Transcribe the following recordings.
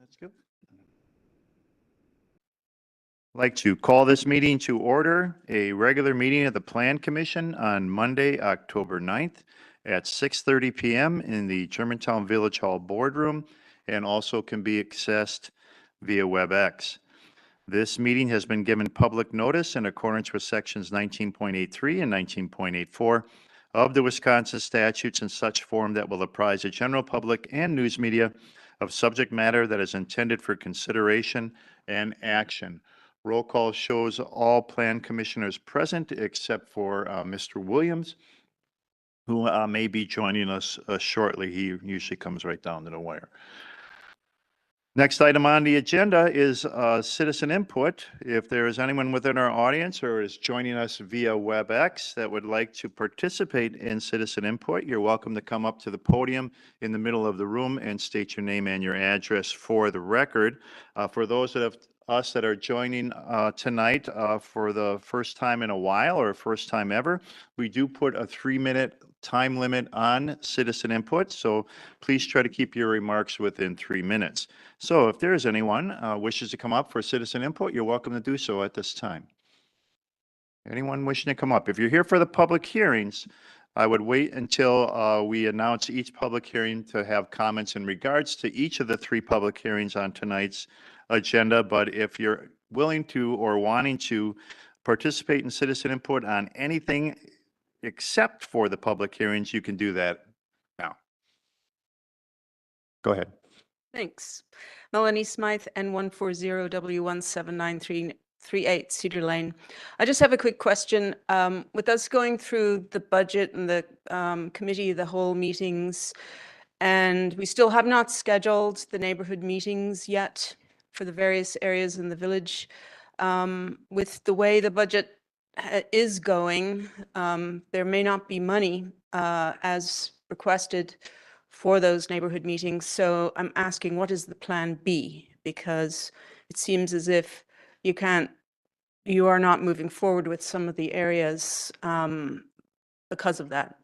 That's good. I'd like to call this meeting to order, a regular meeting of the Plan Commission on Monday, October 9th at 6:30 p.m. in the Germantown Village Hall Boardroom, and also can be accessed via WebEx. This meeting has been given public notice in accordance with sections 19.83 and 19.84 of the Wisconsin statutes in such form that will apprise the general public and news media of subject matter that is intended for consideration and action. Roll call shows all plan commissioners present except for Mr. Williams, who may be joining us shortly. He usually comes right down to the wire. Next item on the agenda is citizen input. If there is anyone within our audience or is joining us via WebEx that would like to participate in citizen input, you're welcome to come up to the podium in the middle of the room and state your name and your address for the record. For those that are joining tonight for the first time in a while or first time ever, we do put a 3-minute time limit on citizen input, so please try to keep your remarks within 3 minutes. So if there is anyone wishes to come up for citizen input, you're welcome to do so at this time. Anyone wishing to come up? If you're here for the public hearings, I would wait until we announce each public hearing to have comments in regards to each of the 3 public hearings on tonight's agenda. But if you're willing to or wanting to participate in citizen input on anything except for the public hearings, you can do that now. Go ahead. Thanks. Melanie Smythe, N140W179338 Cedar Lane. I just have a quick question. With us going through the budget and the committee, the whole meetings, and we still have not scheduled the neighborhood meetings yet for the various areas in the village. With the way the budget is going, there may not be money as requested for those neighborhood meetings. So I'm asking, what is the plan B? Because it seems as if you are not moving forward with some of the areas because of that.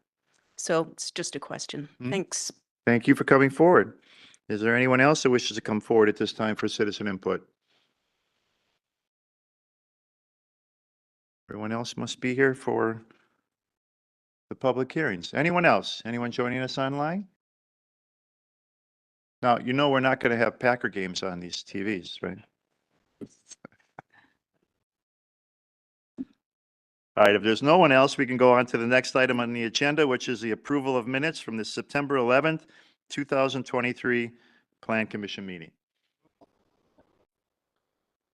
So it's just a question. Thanks. Thank you for coming forward. Is there anyone else that wishes to come forward at this time for citizen input? Everyone else must be here for the public hearings. Anyone else? Anyone joining us online? Now, you know we're not going to have Packer games on these TVs, right? All right, if there's no one else, we can go on to the next item on the agenda, which is the approval of minutes from the September 11th, 2023 Plan Commission meeting.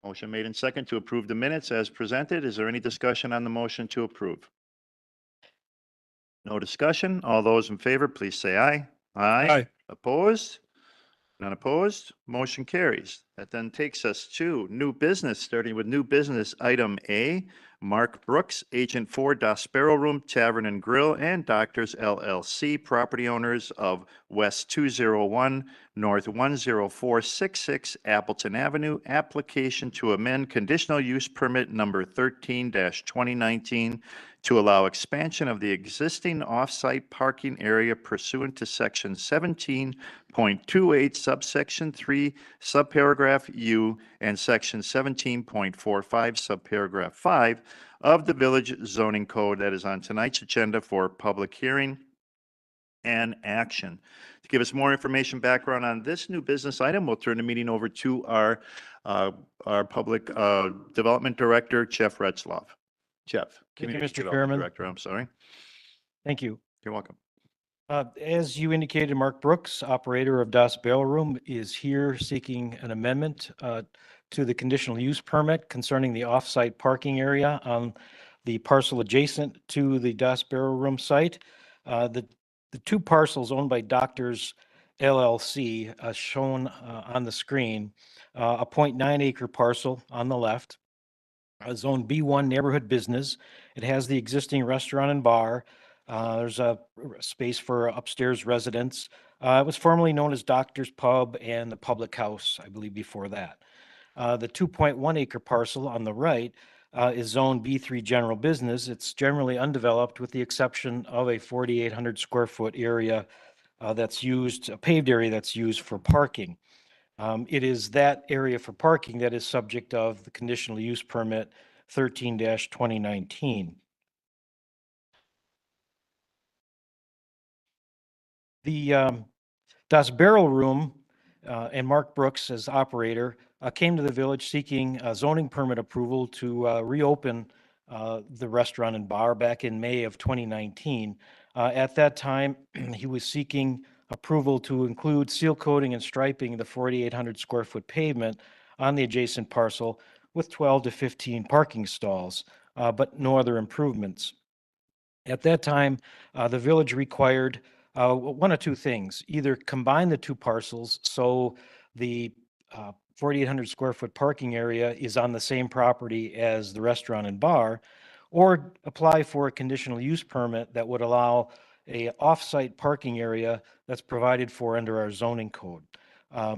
Motion made and second to approve the minutes as presented. Is there any discussion on the motion to approve? No discussion. All those in favor, please say aye. Aye. Opposed? None opposed? Motion carries. That then takes us to new business, starting with new business item A. Mark Brooks, agent for Da Sparrow Room Tavern and Grill and Doctors LLC, property owners of West 201 North 10466 Appleton Avenue, application to amend conditional use permit number 13-2019 to allow expansion of the existing off-site parking area pursuant to section 17.28 subsection 3 subparagraph U and section 17.45 subparagraph 5 of the village zoning code that is on tonight's agenda for public hearing and action. To give us more information background on this new business item, we'll turn the meeting over to our public development director, Jeff Retzloff. Jeff. Thank you, Mr. Chairman. Director, I'm sorry. Thank you. You're welcome. As you indicated, Mark Brooks, operator of Da Sparrow Room, is here seeking an amendment to the conditional use permit concerning the off-site parking area on the parcel adjacent to the Da Sparrow Room site. The 2 parcels owned by Doctors LLC, shown on the screen, a 0.9 acre parcel on the left, Zone B1 neighborhood business. It has the existing restaurant and bar. There's a space for upstairs residents. It was formerly known as Doctor's Pub and the Public House, I believe, before that. The 2.1 acre parcel on the right is Zone B3 general business. It's generally undeveloped with the exception of a 4,800 square foot area that's used, a paved area that's used for parking. It is that area for parking that is subject of the conditional use permit 13-2019. The Das Barrel Room and Mark Brooks as operator came to the village seeking zoning permit approval to reopen the restaurant and bar back in May of 2019. At that time, he was seeking approval to include seal coating and striping the 4,800 square foot pavement on the adjacent parcel with 12 to 15 parking stalls, but no other improvements. At that time, the village required one of two things: either combine the two parcels so the 4,800 square foot parking area is on the same property as the restaurant and bar, or apply for a conditional use permit that would allow a off-site parking area that's provided for under our zoning code.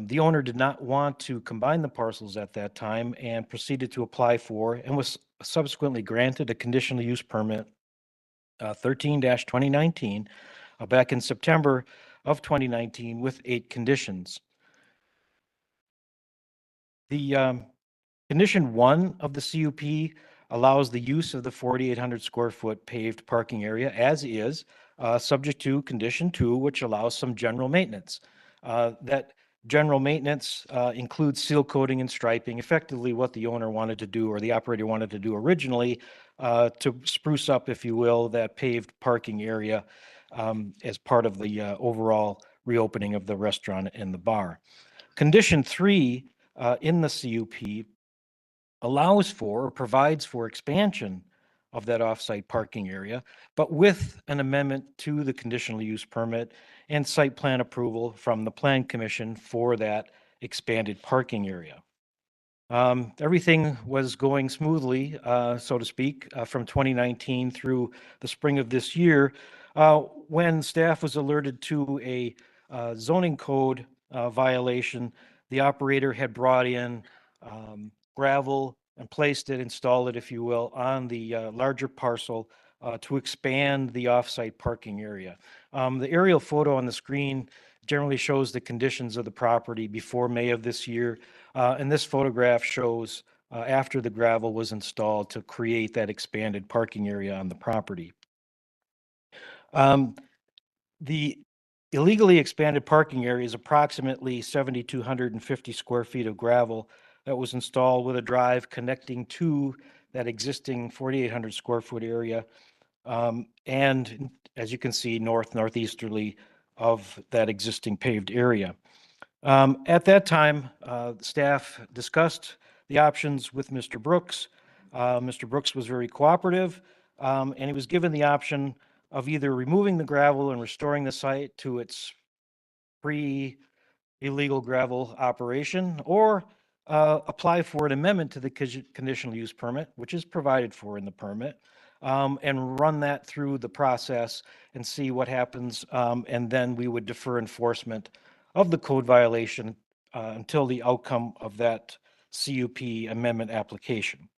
The owner did not want to combine the parcels at that time and proceeded to apply for and was subsequently granted a conditional use permit 13-2019 back in September of 2019 with 8 conditions. The condition 1 of the CUP allows the use of the 4,800 square foot paved parking area as is, subject to condition 2, which allows some general maintenance. That general maintenance includes seal coating and striping, effectively what the owner wanted to do or the operator wanted to do originally to spruce up, if you will, that paved parking area as part of the overall reopening of the restaurant and the bar. Condition 3 in the CUP allows for or provides for expansion of that off-site parking area, but with an amendment to the conditional use permit and site plan approval from the Plan Commission for that expanded parking area. Everything was going smoothly, so to speak, from 2019 through the spring of this year, when staff was alerted to a zoning code violation. The operator had brought in gravel and placed it, installed it, if you will, on the larger parcel to expand the off-site parking area. The aerial photo on the screen generally shows the conditions of the property before May of this year. And this photograph shows after the gravel was installed to create that expanded parking area on the property. The illegally expanded parking area is approximately 7,250 square feet of gravel that was installed with a drive connecting to that existing 4,800 square foot area. And as you can see, northeasterly of that existing paved area. At that time, staff discussed the options with Mr. Brooks. Mr. Brooks was very cooperative, and he was given the option of either removing the gravel and restoring the site to its pre-illegal gravel operation, or apply for an amendment to the conditional use permit, which is provided for in the permit, and run that through the process and see what happens. And then we would defer enforcement of the code violation until the outcome of that CUP amendment application,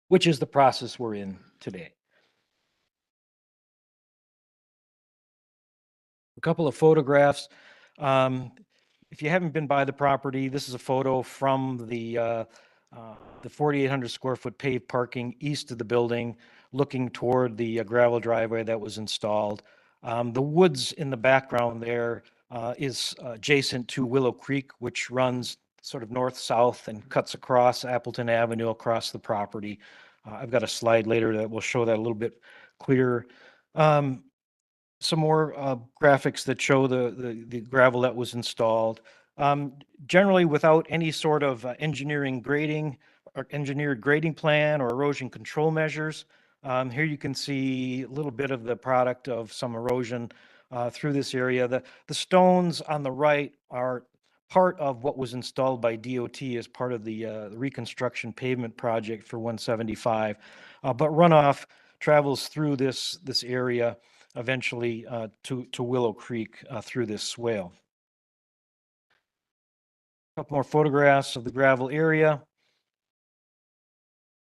which is the process we're in today. A couple of photographs. If you haven't been by the property, this is a photo from the 4,800 square foot paved parking east of the building, looking toward the gravel driveway that was installed. The woods in the background there is adjacent to Willow Creek, which runs sort of north-south and cuts across Appleton Avenue across the property. I've got a slide later that will show that a little bit clearer. Some more graphics that show the gravel that was installed. Generally without any sort of engineered grading plan or erosion control measures. Here you can see a little bit of the product of some erosion through this area. The stones on the right are part of what was installed by DOT as part of the reconstruction pavement project for 175. But runoff travels through this area eventually to Willow Creek through this swale. A couple more photographs of the gravel area.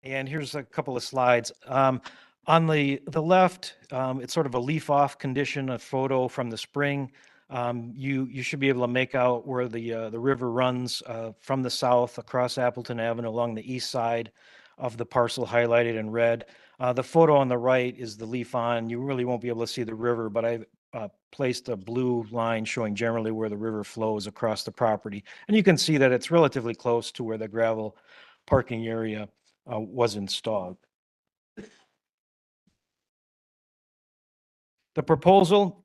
And here's a couple of slides. On the left, it's sort of a leaf off condition, a photo from the spring. You should be able to make out where the river runs from the south across Appleton Avenue along the east side of the parcel highlighted in red. The photo on the right is the leaf on. You really won't be able to see the river, but I've placed a blue line showing generally where the river flows across the property. And you can see that it's relatively close to where the gravel parking area was installed. The proposal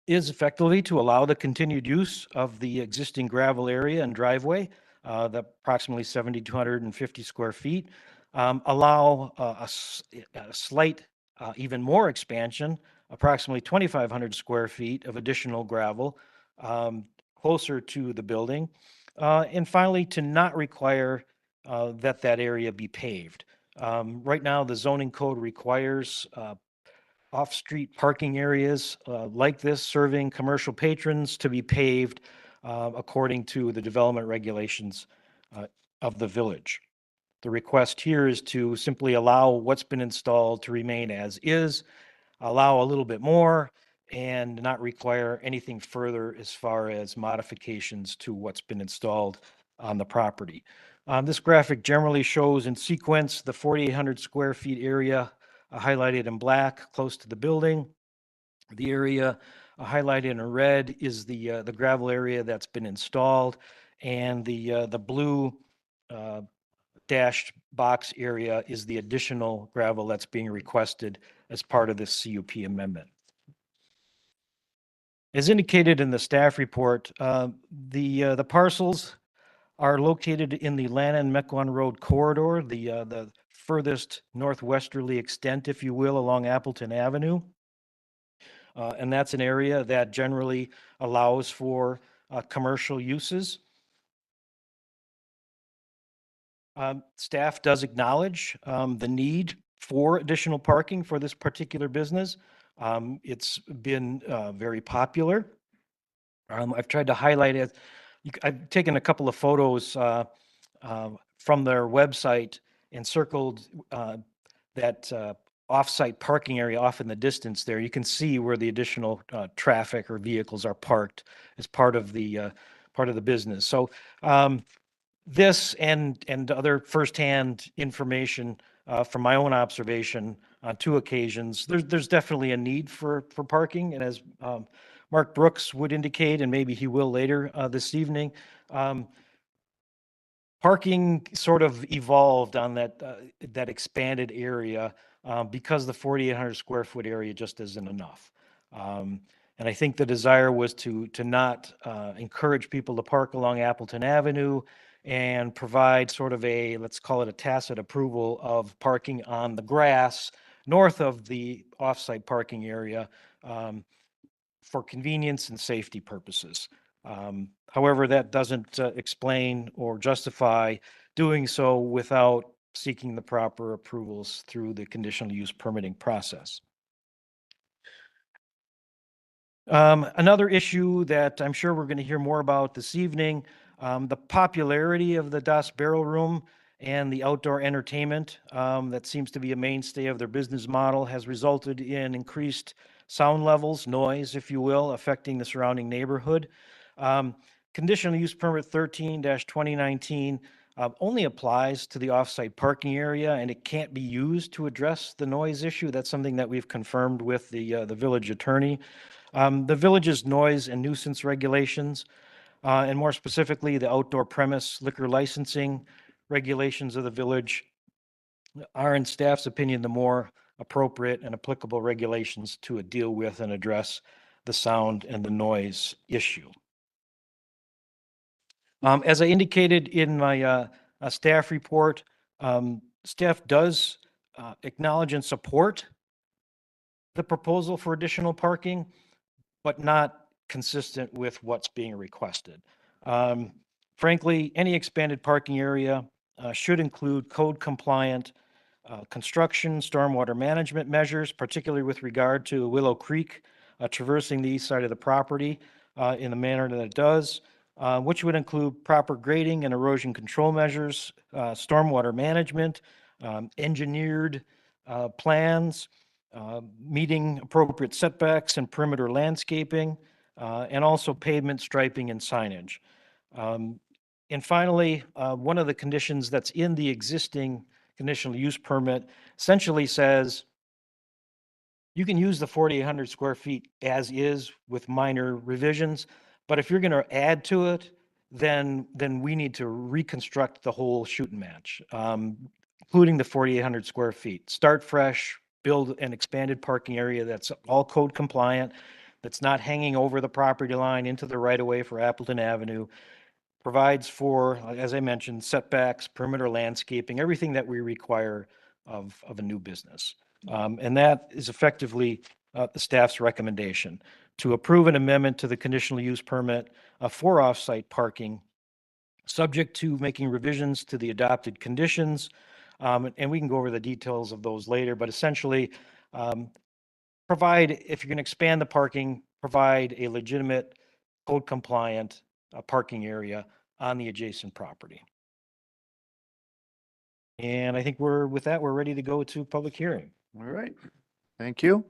is effectively to allow the continued use of the existing gravel area and driveway, the approximately 7,250 square feet, allow a slight, even more expansion, approximately 2,500 square feet of additional gravel closer to the building, and finally to not require that area be paved. Right now, the zoning code requires off-street parking areas like this serving commercial patrons to be paved according to the development regulations of the village. The request here is to simply allow what's been installed to remain as is, allow a little bit more, and not require anything further as far as modifications to what's been installed on the property. This graphic generally shows in sequence the 4,800 square feet area highlighted in black close to the building. The area highlighted in red is the gravel area that's been installed, and the blue dashed box area is the additional gravel that's being requested as part of this CUP amendment. As indicated in the staff report, the parcels are located in the Lannon-Mequon Road corridor, the furthest northwesterly extent, if you will, along Appleton Avenue. And that's an area that generally allows for commercial uses. Staff does acknowledge the need for additional parking for this particular business. It's been very popular. I've tried to highlight it. I've taken a couple of photos from their website and circled that off-site parking area off in the distance there. You can see where the additional traffic or vehicles are parked as part of the business. So this and other firsthand information from my own observation on two occasions, there's definitely a need for parking. And as Mark Brooks would indicate, and maybe he will later this evening, parking sort of evolved on that expanded area because the 4,800 square foot area just isn't enough. And I think the desire was to not encourage people to park along Appleton Avenue and provide sort of a, let's call it a tacit approval of parking on the grass north of the off-site parking area for convenience and safety purposes. However, that doesn't explain or justify doing so without seeking the proper approvals through the conditional use permitting process. Another issue that I'm sure we're going to hear more about this evening, the popularity of the Das Barrel Room and the outdoor entertainment that seems to be a mainstay of their business model has resulted in increased sound levels, noise, if you will, affecting the surrounding neighborhood. Conditional use permit 13-2019 only applies to the off-site parking area, and it can't be used to address the noise issue. That's something that we've confirmed with the village attorney. The village's noise and nuisance regulations, and more specifically, the outdoor premise liquor licensing regulations of the village are, in staff's opinion, the more appropriate and applicable regulations to deal with and address the sound and the noise issue. As I indicated in my staff report, staff does acknowledge and support the proposal for additional parking, but not consistent with what's being requested. Frankly, any expanded parking area should include code compliant construction, stormwater management measures, particularly with regard to Willow Creek traversing the east side of the property in the manner that it does, which would include proper grading and erosion control measures, stormwater management, engineered plans, meeting appropriate setbacks and perimeter landscaping, and also pavement striping and signage. And finally, one of the conditions that's in the existing conditional use permit essentially says you can use the 4,800 square feet as is with minor revisions, but if you're going to add to it, then we need to reconstruct the whole shoot and match, including the 4,800 square feet. Start fresh, build an expanded parking area that's all code compliant, that's not hanging over the property line into the right of way for Appleton Avenue, provides for, as I mentioned, setbacks, perimeter landscaping, everything that we require of a new business. And that is effectively the staff's recommendation to approve an amendment to the conditional use permit for off-site parking, subject to making revisions to the adopted conditions. And we can go over the details of those later, but essentially provide, if you're going to expand the parking, provide a legitimate code compliant parking area on the adjacent property. And I think with that, we're ready to go to public hearing. All right, thank you.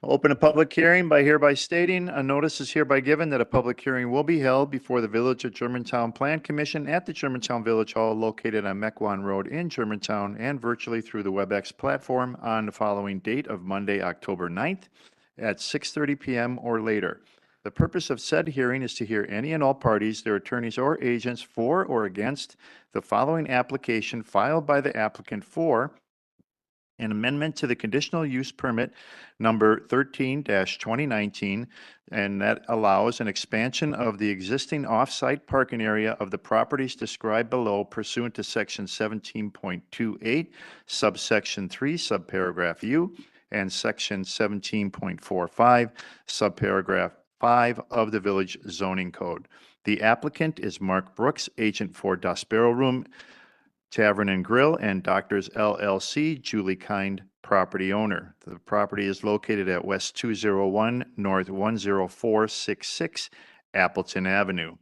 I'll open a public hearing by hereby stating a notice is hereby given that a public hearing will be held before the Village of Germantown Plan Commission at the Germantown Village Hall located on Mequon Road in Germantown and virtually through the WebEx platform on the following date of Monday, October 9th at 6:30 p.m. or later. The purpose of said hearing is to hear any and all parties, their attorneys or agents for or against the following application filed by the applicant for an amendment to the conditional use permit number 13-2019, and that allows an expansion of the existing off-site parking area of the properties described below pursuant to section 17.28, subsection 3, subparagraph U, and section 17.45, subparagraph 5 of the Village Zoning Code. The applicant is Mark Brooks, agent for Das Barrel Room Tavern and Grill, and Doctors LLC, Julie Kind, property owner. The property is located at West 201 North 10466 Appleton Avenue.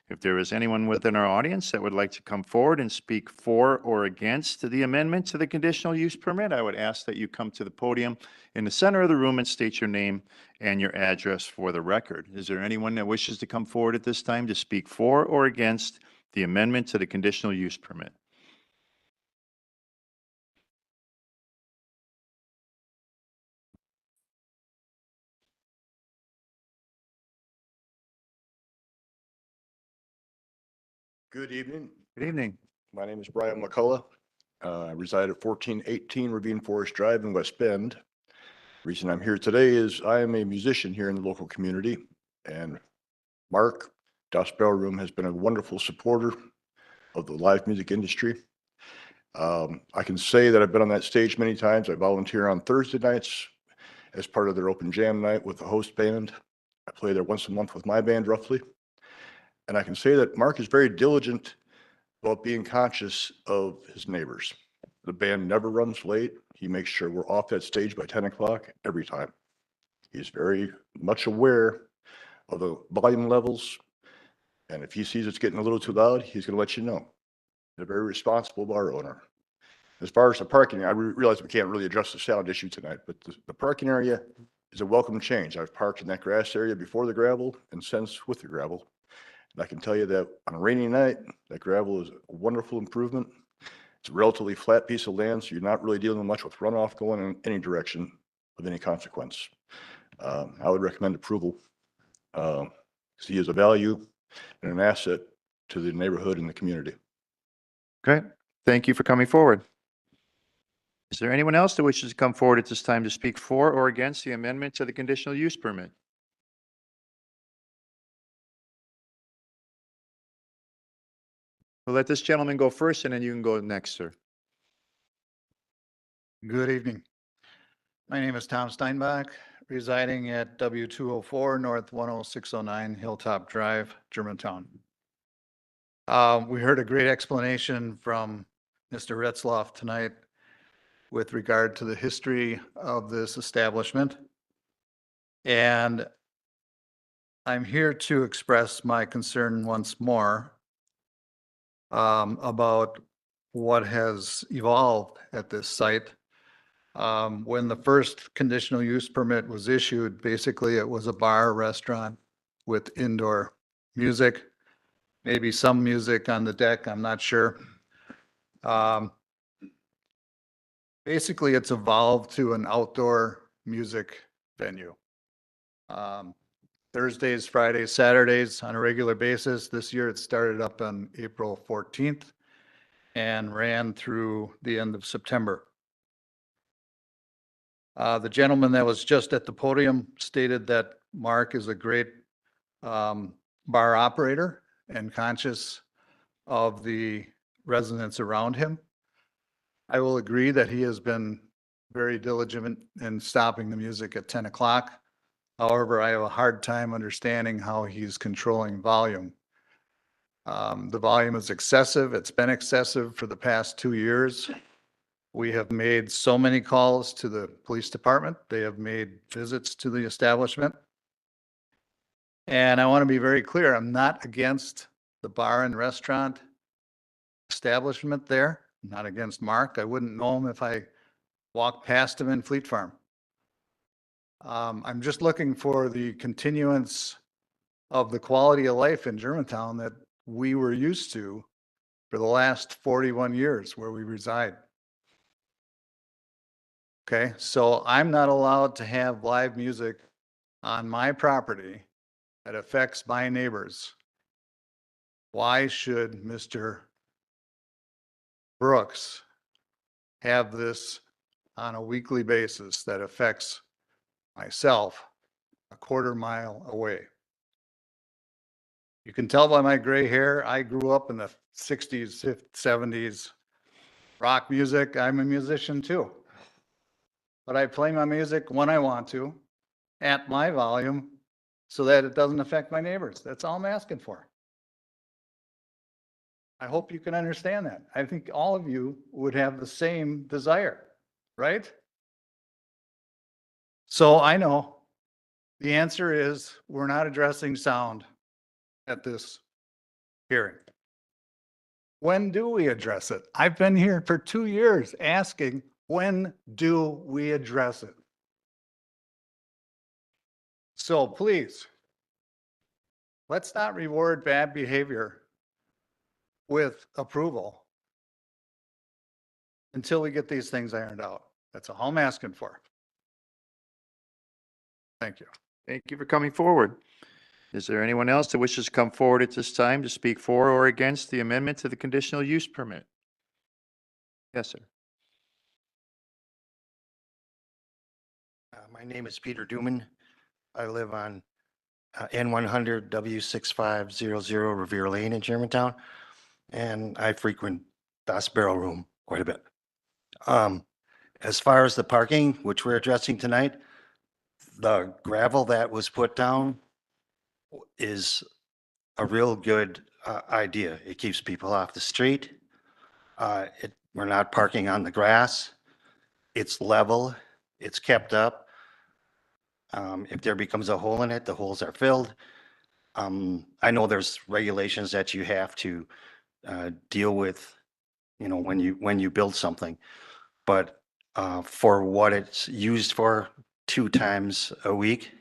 If there is anyone within our audience that would like to come forward and speak for or against the amendment to the conditional use permit, I would ask that you come to the podium in the center of the room and state your name and your address for the record. Is there anyone that wishes to come forward at this time to speak for or against the amendment to the conditional use permit? Good evening. Good evening. My name is Brian McCullough. I reside at 1418 Ravine Forest Drive in West Bend. Reason I'm here today is I am a musician here in the local community, and Mark, Das Barrel Room, has been a wonderful supporter of the live music industry. I can say that I've been on that stage many times. I volunteer on Thursday nights as part of their open jam night with the host band. I play there once a month with my band roughly. And I can say that Mark is very diligent about being conscious of his neighbors. The band never runs late. He makes sure we're off that stage by 10 o'clock every time. He's very much aware of the volume levels. And if he sees it's getting a little too loud, he's going to let you know. He's a very responsible bar owner. As far as the parking, I realize we can't really address the sound issue tonight, but the parking area is a welcome change. I've parked in that grass area before the gravel and since with the gravel. And I can tell you that on a rainy night, that gravel is a wonderful improvement. It's a relatively flat piece of land, so you're not really dealing much with runoff going in any direction of any consequence. I would recommend approval. Because he is a value and an asset to the neighborhood and the community. Okay, thank you for coming forward. Is there anyone else that wishes to come forward at this time to speak for or against the amendment to the conditional use permit? We'll let this gentleman go first, and then you can go next, sir. Good evening. My name is Tom Steinbach, residing at W204 North 10609 Hilltop Drive, Germantown. We heard a great explanation from Mr. Retzloff tonight with regard to the history of this establishment. And I'm here to express my concern once more about what has evolved at this site When the first conditional use permit was issued, basically it was a bar, restaurant with indoor music, maybe some music on the deck, I'm not sure. Basically, it's evolved to an outdoor music venue. Thursdays, Fridays, Saturdays on a regular basis. This year it started up on April 14th and ran through the end of September. The gentleman that was just at the podium stated that Mark is a great bar operator and conscious of the residents around him. I will agree that he has been very diligent in stopping the music at 10 o'clock. However, I have a hard time understanding how he's controlling volume. The volume is excessive. It's been excessive for the past 2 years. We have made so many calls to the police department. They have made visits to the establishment. And I want to be very clear, I'm not against the bar and restaurant establishment there. I'm not against Mark. I wouldn't know him if I walked past him in Fleet Farm. I'm just looking for the continuance of the quality of life in Germantown that we were used to for the last 41 years where we reside. Okay, so I'm not allowed to have live music on my property that affects my neighbors. Why should Mr. Brooks have this on a weekly basis that affects myself a quarter mile away? You can tell by my gray hair, I grew up in the 60s, 70s, rock music. I'm a musician too. But I play my music when I want to, at my volume, so that it doesn't affect my neighbors. That's all I'm asking for. I hope you can understand that. I think all of you would have the same desire, right? So I know the answer is we're not addressing sound at this hearing. When do we address it? I've been here for 2 years asking, when do we address it? So please, let's not reward bad behavior with approval until we get these things ironed out. That's all I'm asking for. Thank you. Thank you for coming forward. Is there anyone else that wishes to come forward at this time to speak for or against the amendment to the conditional use permit? Yes, sir. My name is Peter Duman. I live on N100 W6500 Revere Lane in Germantown, and I frequent Das Barrel Room quite a bit. As far as the parking, which we're addressing tonight, the gravel that was put down is a real good idea. It keeps people off the street. We're not parking on the grass. It's level. It's kept up. If there becomes a hole in it, the holes are filled. I know there's regulations that you have to deal with, you know, when you build something, but for what it's used for 2 times a week,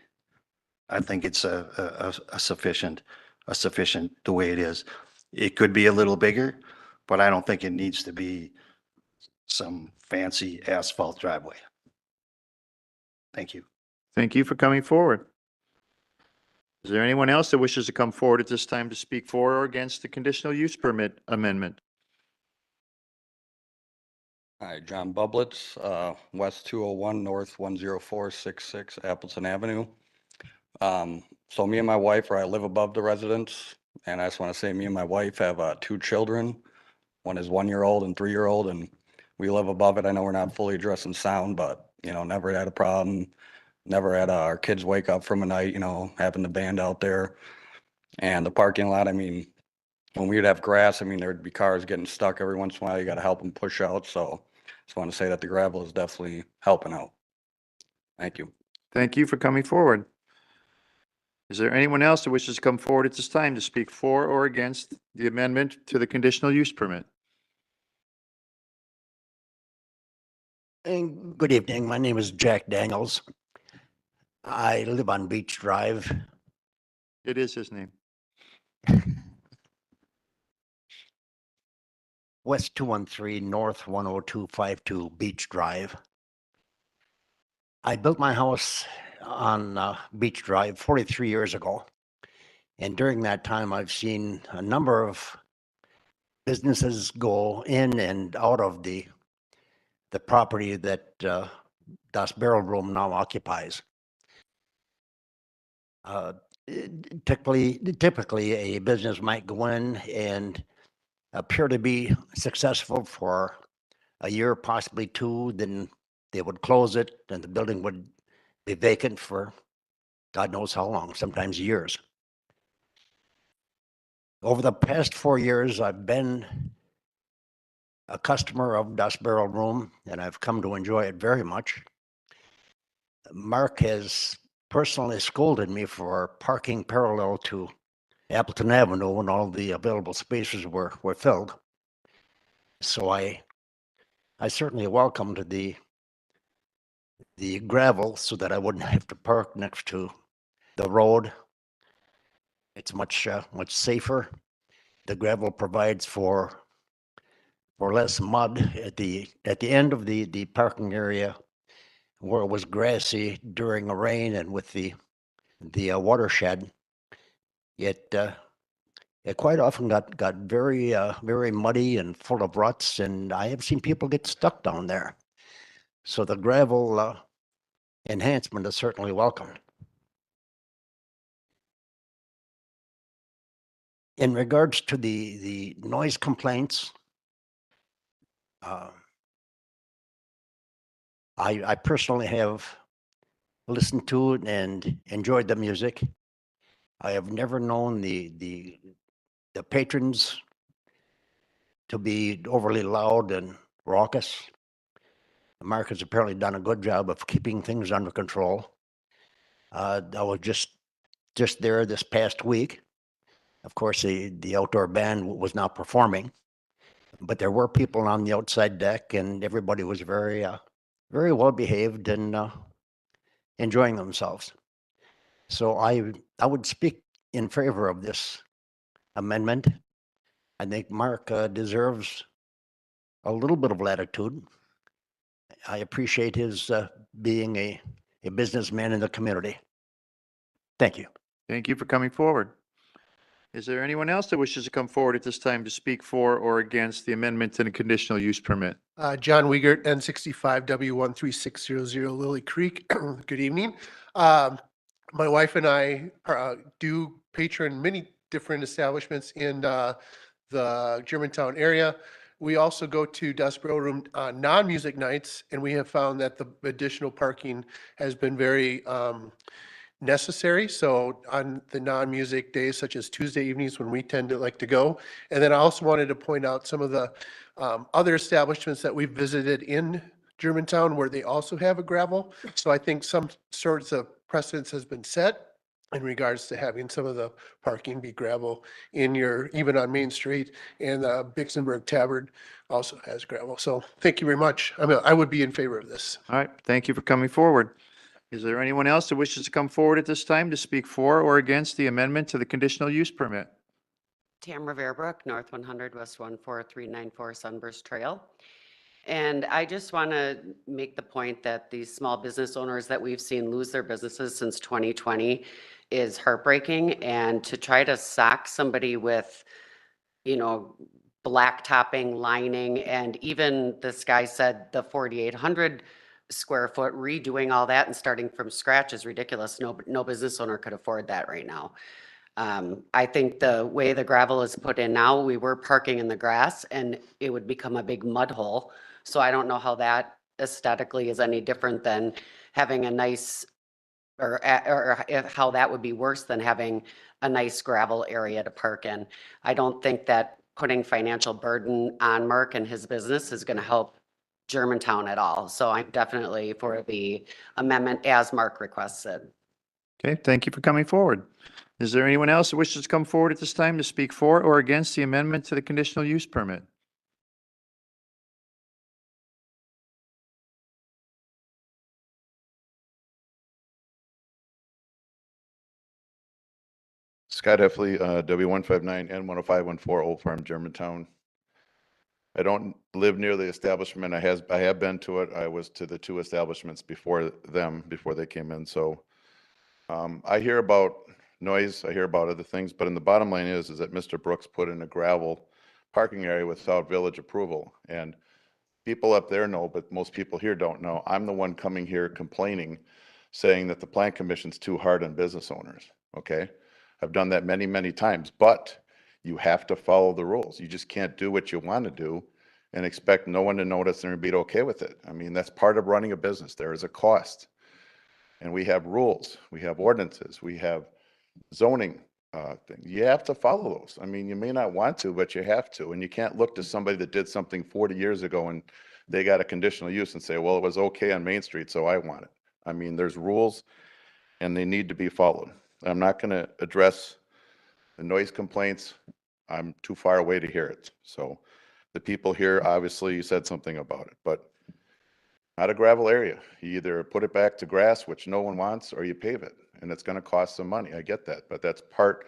I think it's a sufficient the way it is. It could be a little bigger, but I don't think it needs to be some fancy asphalt driveway. Thank you. Thank you for coming forward. Is there anyone else that wishes to come forward at this time to speak for or against the conditional use permit amendment? Hi, John Bublitz, West 201, North 10466 Appleton Avenue. So me and my wife, I live above the residence, and I just want to say me and my wife have 2 children. One is 1-year-old and 3-year-old, and we live above it. I know we're not fully addressing sound, but, you know, never had a problem. Never had our kids wake up from a night, you know, having the band out there. And the parking lot, I mean, when we would have grass, I mean, there'd be cars getting stuck every once in a while. You got to help them push out. So just want to say that the gravel is definitely helping out. Thank you. Thank you for coming forward. Is there anyone else that wishes to come forward at this time to speak for or against the amendment to the conditional use permit? And good evening. My name is Jack Daniels. I live on Beach Drive. It is his name. West 213, North 10252 Beach Drive. I built my house on Beach Drive 43 years ago. And during that time, I've seen a number of businesses go in and out of the property that Das Barrel Room now occupies. Typically, a business might go in and appear to be successful for a year, possibly two, then they would close it and the building would be vacant for God knows how long, sometimes years. Over the past 4 years, I've been a customer of Das Barrel Room and I've come to enjoy it very much. Mark has personally scolded me for parking parallel to Appleton Avenue when all the available spaces were filled. So I certainly welcomed the gravel so that I wouldn't have to park next to the road. It's much safer. The gravel provides for less mud at the end of the parking area where it was grassy during a rain and with the watershed. It quite often got very very muddy and full of ruts, and I have seen people get stuck down there. So the gravel enhancement is certainly welcome. In regards to the noise complaints, I personally have listened to it and enjoyed the music. I have never known the patrons to be overly loud and raucous. Mark has apparently done a good job of keeping things under control. I was just there this past week. Of course, the outdoor band was not performing, but there were people on the outside deck, and everybody was very well behaved and enjoying themselves. So I would speak in favor of this amendment. I think Mark deserves a little bit of latitude. I appreciate his being a businessman in the community. Thank you. Thank you for coming forward. Is there anyone else that wishes to come forward at this time to speak for or against the amendment to the conditional use permit? John Wiegert, N65W13600 Lily Creek. Good evening. My wife and I do patron many different establishments in the Germantown area. We also go to Das Barrel Room non-music nights, and we have found that the additional parking has been very necessary. So on the non-music days, such as Tuesday evenings when we tend to like to go. And then I also wanted to point out some of the other establishments that we've visited in Germantown where they also have a gravel. So I think some sorts of precedence has been set in regards to having some of the parking be gravel in even on Main Street, and the Bixenberg Tavern also has gravel. So thank you very much. I would be in favor of this. All right, thank you for coming forward. Is there anyone else that wishes to come forward at this time to speak for or against the amendment to the conditional use permit? Tamara Verabrook, North 100, West 14394 Sunburst Trail. And I just want to make the point that these small business owners that we've seen lose their businesses since 2020 is heartbreaking. And to try to sock somebody with, blacktopping, lining, and even this guy said the 4,800 square foot, redoing all that and starting from scratch is ridiculous. No business owner could afford that right now. I think the way the gravel is put in now, we were parking in the grass and it would become a big mud hole. So I don't know how that aesthetically is any different than having a nice, or how that would be worse than having a nice gravel area to park in. I don't think that putting financial burden on Mark and his business is going to help Germantown at all. So I'm definitely for the amendment as Mark requested. Okay, thank you for coming forward. Is there anyone else that wishes to come forward at this time to speak for or against the amendment to the conditional use permit? Scott Heffley, W159 N10514 Old Farm, Germantown. I don't live near the establishment. I have been to it. I was to the two establishments before them, before they came in. So I hear about noise, I hear about other things, but in the bottom line is that Mr. Brooks put in a gravel parking area without village approval. And people up there know, but most people here don't know. I'm the one coming here complaining, saying that the plan commission's too hard on business owners, okay? I've done that many, many times, but you have to follow the rules. You just can't do what you want to do and expect no one to notice and be okay with it. I mean, that's part of running a business. There is a cost. And we have rules, we have ordinances, we have zoning thing. You have to follow those. I mean, you may not want to, but you have to. And you can't look to somebody that did something 40 years ago and they got a conditional use and say, well, it was okay on Main Street, so I want it. I mean, there's rules and they need to be followed. I'm not going to address the noise complaints. I'm too far away to hear it. So the people here, obviously, you said something about it, but not a gravel area. You either put it back to grass, which no one wants, or you pave it, and it's going to cost some money. I get that, but that's part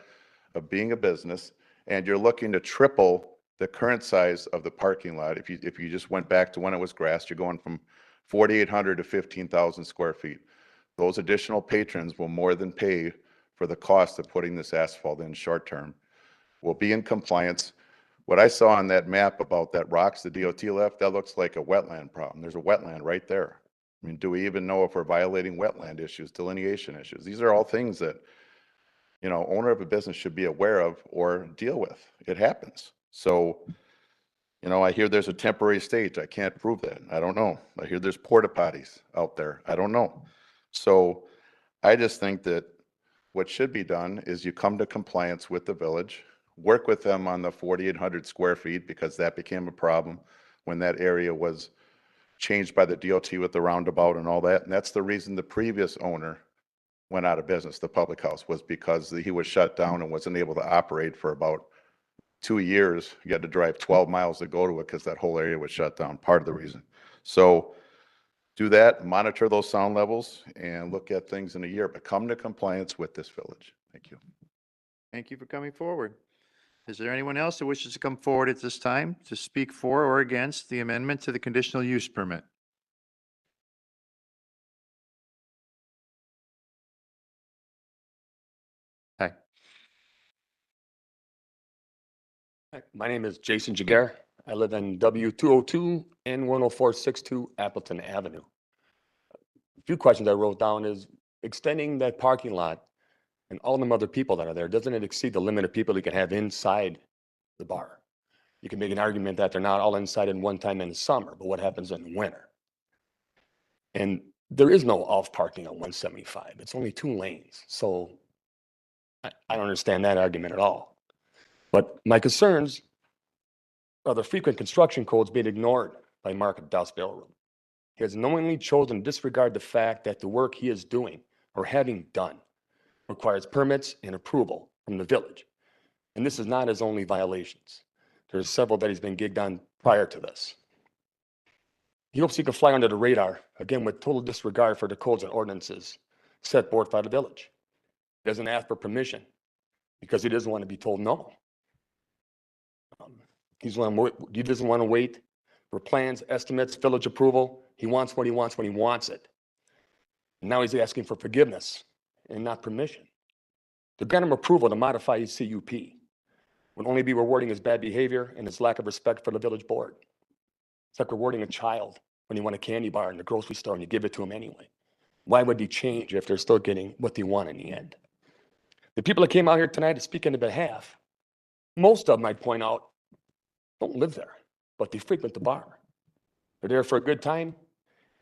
of being a business, and you're looking to triple the current size of the parking lot. If you just went back to when it was grass, you're going from 4,800 to 15,000 square feet. Those additional patrons will more than pay for the cost of putting this asphalt in short term. We'll be in compliance. What I saw on that map about that rocks the DOT left, that looks like a wetland problem. There's a wetland right there. I mean, do we even know if we're violating wetland issues, delineation issues? These are all things that, you know, owner of a business should be aware of or deal with. It happens. So, you know, I hear there's a temporary stage. I can't prove that. I don't know. I hear there's porta potties out there. I don't know. So I just think that what should be done is you come to compliance with the village, work with them on the 4,800 square feet, because that became a problem when that area was changed by the DOT with the roundabout and all that. And that's the reason the previous owner went out of business, the public house, was because he was shut down and wasn't able to operate for about 2 years. You had to drive 12 miles to go to it because that whole area was shut down, part of the reason. So do that, monitor those sound levels, and look at things in a year, but come to compliance with this village. Thank you. Thank you for coming forward. Is there anyone else who wishes to come forward at this time to speak for or against the amendment to the conditional use permit? Hi. My name is Jason Jaguar. I live in W202 and 10462 Appleton Avenue. A few questions I wrote down is extending that parking lot and all them other people that are there, doesn't it exceed the limit of people you can have inside the bar? You can make an argument that they're not all inside in one time in the summer, but what happens in the winter? And there is no off parking on 175. It's only 2 lanes. So I don't understand that argument at all. But my concerns are the frequent construction codes being ignored by Mark at Das Barrel Room. He has knowingly chosen to disregard the fact that the work he is doing or having done requires permits and approval from the village. And this is not his only violations. There's several that he's been gigged on prior to this. He hopes he can fly under the radar, again, with total disregard for the codes and ordinances set forth by the village. He doesn't ask for permission because he doesn't want to be told no. He doesn't want to wait for plans, estimates, village approval. He wants what he wants when he wants it. And now he's asking for forgiveness and not permission. To grant him approval to modify his CUP would only be rewarding his bad behavior and his lack of respect for the village board. It's like rewarding a child when you want a candy bar in the grocery store and you give it to him anyway. Why would he change if they're still getting what they want in the end? The people that came out here tonight to speak on their behalf, most of them, I'd point out, don't live there, but they frequent the bar. They're there for a good time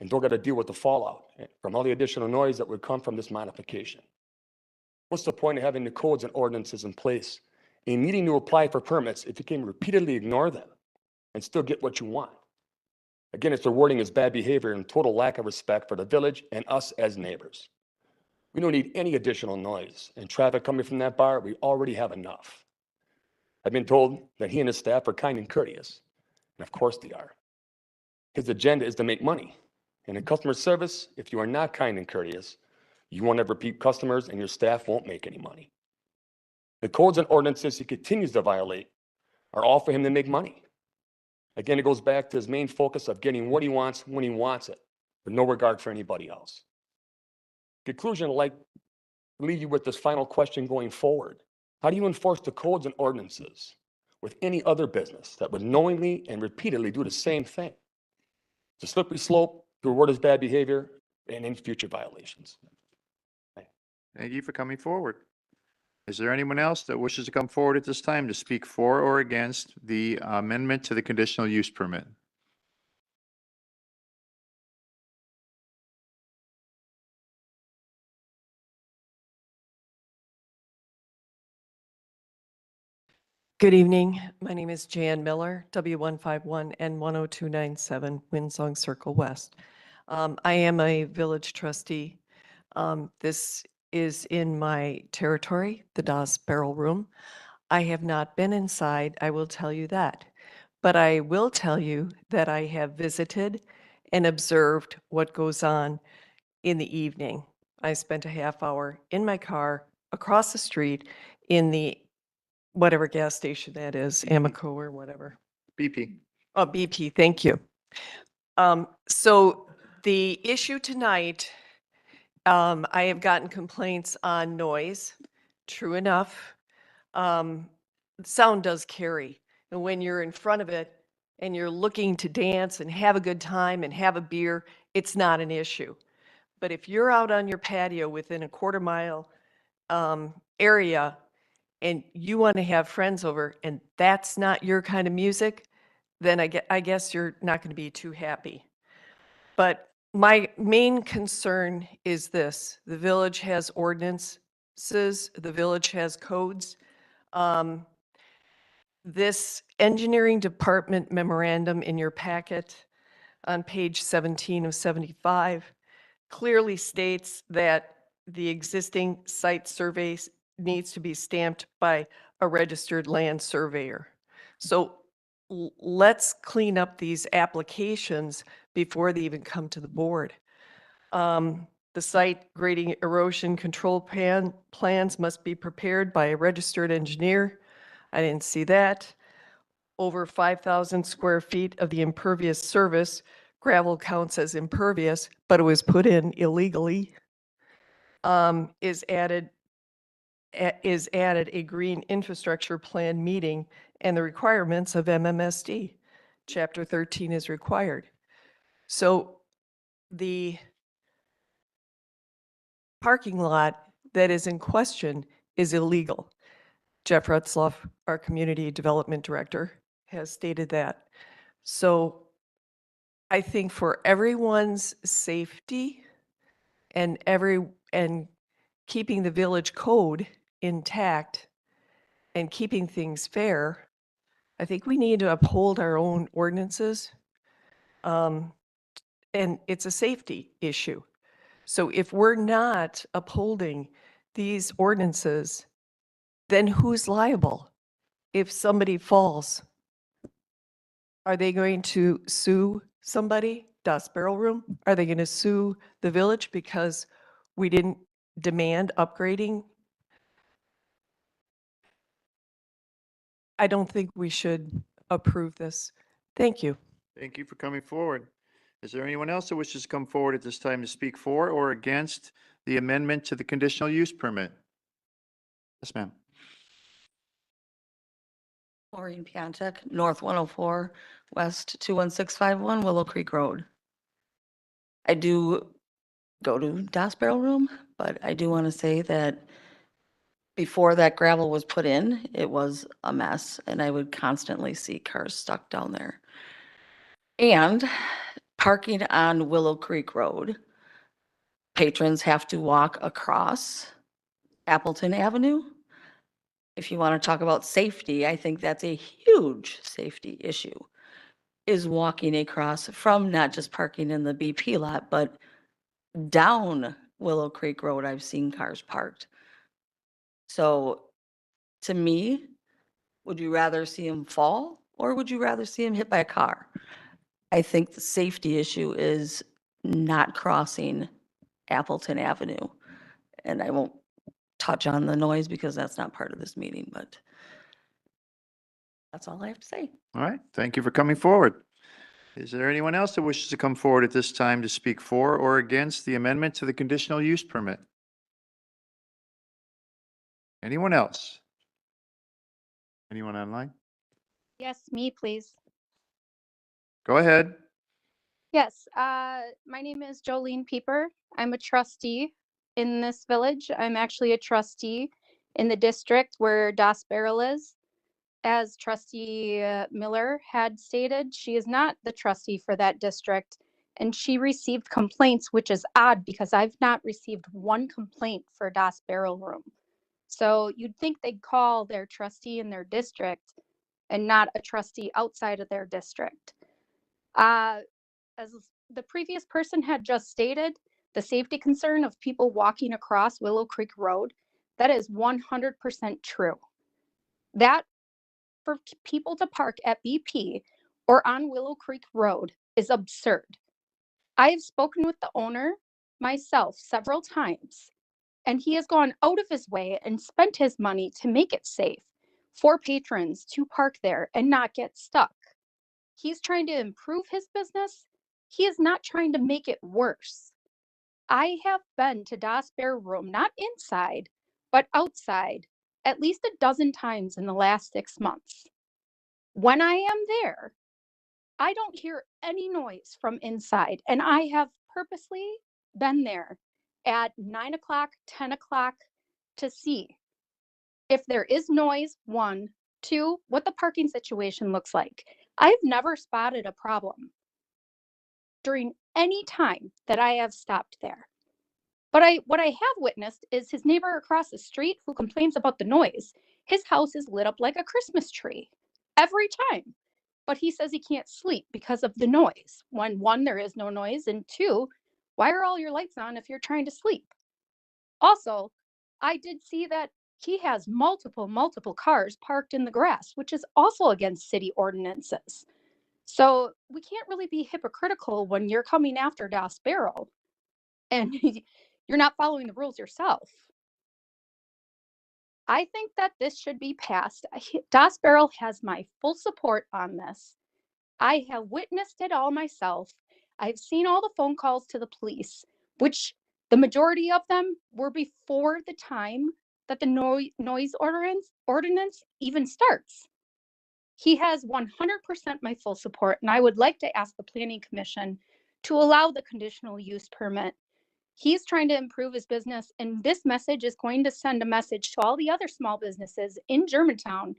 and don't got to deal with the fallout from all the additional noise that would come from this modification. What's the point of having the codes and ordinances in place and needing to apply for permits if you can repeatedly ignore them and still get what you want? Again, it's rewarding his bad behavior and total lack of respect for the village and us as neighbors. We don't need any additional noise and traffic coming from that bar. We already have enough. I've been told that he and his staff are kind and courteous, and of course they are. His agenda is to make money. And in customer service, if you are not kind and courteous, you won't have repeat customers and your staff won't make any money. The codes and ordinances he continues to violate are all for him to make money. Again, it goes back to his main focus of getting what he wants when he wants it, with no regard for anybody else. Conclusion, I'd like to leave you with this final question going forward. How do you enforce the codes and ordinances with any other business that would knowingly and repeatedly do the same thing? It's a slippery slope to reward his bad behavior and in future violations. Thank you for coming forward. Is there anyone else that wishes to come forward at this time to speak for or against the amendment to the conditional use permit? Good evening. My name is Jan Miller, W151N10297, Windsong Circle West. I am a village trustee. This is in my territory, the Das Barrel Room. I have not been inside, I will tell you that. But I will tell you that I have visited and observed what goes on in the evening. I spent a half hour in my car across the street in the whatever gas station that is, Amoco or whatever. BP. Oh, BP, thank you. So the issue tonight, I have gotten complaints on noise. True enough. Sound does carry. And when you're in front of it and you're looking to dance and have a good time and have a beer, it's not an issue. But if you're out on your patio within a quarter-mile area and you want to have friends over and that's not your kind of music, then I guess you're not going to be too happy. But my main concern is this: the village has ordinances, the village has codes. This engineering department memorandum in your packet on page 17 of 75 clearly states that the existing site surveys needs to be stamped by a registered land surveyor. So let's clean up these applications before they even come to the board. The site grading erosion control plans must be prepared by a registered engineer. I didn't see that. Over 5,000 square feet of the impervious surface, gravel counts as impervious, but it was put in illegally, is added a green infrastructure plan meeting and the requirements of MMSD. Chapter 13 is required. So the parking lot that is in question is illegal. Jeff Rutzloff, our community development director, has stated that. So I think for everyone's safety and keeping the village code intact and keeping things fair, I think we need to uphold our own ordinances. And it's a safety issue. So if we're not upholding these ordinances, then who's liable if somebody falls? Are they going to sue somebody, Das Barrel Room? Are they going to sue the village because we didn't demand upgrading? I don't think we should approve this. Thank you. Thank you for coming forward. Is there anyone else that wishes to come forward at this time to speak for or against the amendment to the conditional use permit? Yes, ma'am. Maureen Piantek, North 104, West 21651, Willow Creek Road. I do go to Das Barrel Room, but I do want to say that before that gravel was put in, it was a mess, and I would constantly see cars stuck down there. And parking on Willow Creek Road, patrons have to walk across Appleton Avenue. If you want to talk about safety, I think that's a huge safety issue, is walking across from not just parking in the BP lot, but down Willow Creek Road. I've seen cars parked. So to me, would you rather see them fall or would you rather see them hit by a car? I think the safety issue is not crossing Appleton Avenue. And I won't talk touch on the noise because that's not part of this meeting, but that's all I have to say. All right, thank you for coming forward. Is there anyone else that wishes to come forward at this time to speak for or against the amendment to the conditional use permit? Anyone else? Anyone online? Yes, me, please. Go ahead. Yes, my name is Jolene Pieper. I'm a trustee in this village. I'm actually a trustee in the district where Das Barrel is. As trustee Miller had stated, she is not the trustee for that district, and she received complaints, which is odd because I've not received one complaint for Das Barrel Room. So you'd think they'd call their trustee in their district and not a trustee outside of their district. As the previous person had just stated, the safety concern of people walking across Willow Creek Road, that is 100% true. That for people to park at BP or on Willow Creek Road is absurd. I have spoken with the owner myself several times, and he has gone out of his way and spent his money to make it safe for patrons to park there and not get stuck. He's trying to improve his business. He is not trying to make it worse. I have been to Das Barrel Room, not inside, but outside, at least a dozen times in the last 6 months. When I am there, I don't hear any noise from inside, and I have purposely been there at 9 o'clock, 10 o'clock to see if there is noise, one, two, what the parking situation looks like. I've never spotted a problem during any time that I have stopped there. But what I have witnessed is his neighbor across the street who complains about the noise. His house is lit up like a Christmas tree every time. But he says he can't sleep because of the noise. When one, there is no noise, and two, why are all your lights on if you're trying to sleep? Also, I did see that he has multiple cars parked in the grass, which is also against city ordinances. So we can't really be hypocritical when you're coming after Das Barrel and you're not following the rules yourself. I think that this should be passed. Das Barrel has my full support on this. I have witnessed it all myself. I've seen all the phone calls to the police, which the majority of them were before the time that the noise ordinance even starts. He has 100% my full support, and I would like to ask the Planning Commission to allow the conditional use permit. He's trying to improve his business, and this message is going to send a message to all the other small businesses in Germantown,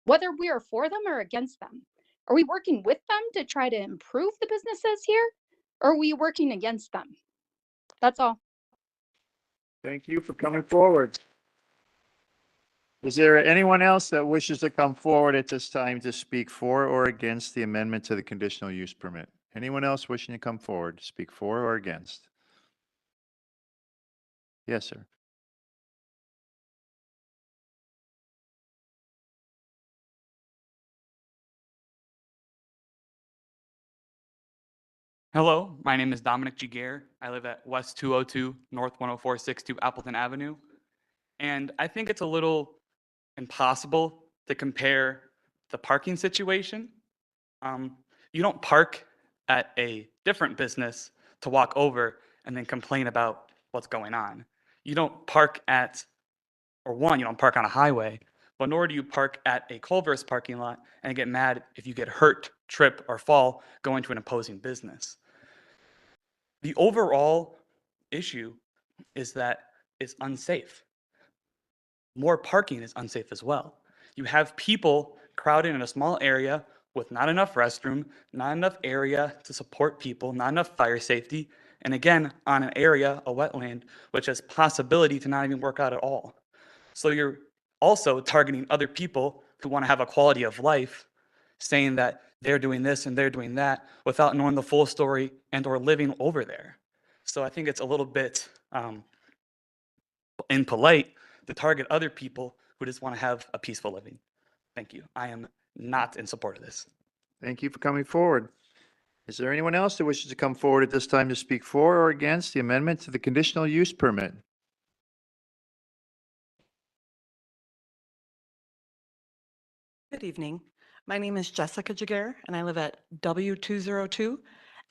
whether we are for them or against them. Are we working with them to try to improve the businesses here, or are we working against them? That's all. Thank you for coming forward. Is there anyone else that wishes to come forward at this time to speak for or against the amendment to the conditional use permit? Anyone else wishing to come forward to speak for or against? Yes, sir. Hello, my name is Dominic Giguere. I live at West 202, North 10462 Appleton Avenue. And I think it's a little impossible to compare the parking situation. You don't park at a different business to walk over and then complain about what's going on. You don't park at, or one, you don't park on a highway, but nor do you park at a Culver's parking lot and get mad if you get hurt, trip, or fall going to an opposing business. The overall issue is that it's unsafe. More parking is unsafe as well. You have people crowded in a small area with not enough restroom, not enough area to support people, not enough fire safety, and again, on an area, a wetland, which has possibility to not even work out at all. So you're also targeting other people who want to have a quality of life, saying that they're doing this and they're doing that without knowing the full story and or living over there. So I think it's a little bit impolite to target other people who just want to have a peaceful living. Thank you. I am not in support of this. Thank you for coming forward. Is there anyone else that wishes to come forward at this time to speak for or against the amendment to the conditional use permit? Good evening. My name is Jessica Jaguar, and I live at W202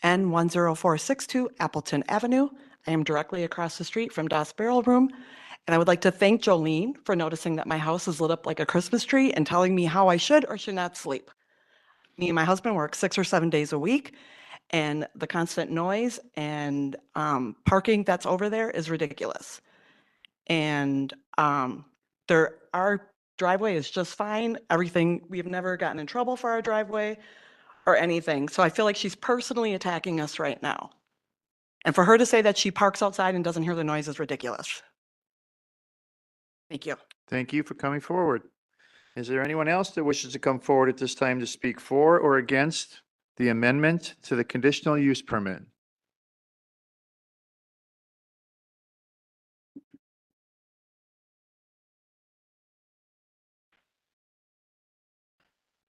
and 10462 Appleton Avenue. I am directly across the street from Das Barrel Room, and I would like to thank Jolene for noticing that my house is lit up like a Christmas tree and telling me how I should or should not sleep. Me and my husband work 6 or 7 days a week, and the constant noise and parking that's over there is ridiculous. And our driveway is just fine. Everything, we've never gotten in trouble for our driveway or anything. So I feel like she's personally attacking us right now. And for her to say that she parks outside and doesn't hear the noise is ridiculous. Thank you. Thank you for coming forward. Is there anyone else that wishes to come forward at this time to speak for or against the amendment to the conditional use permit?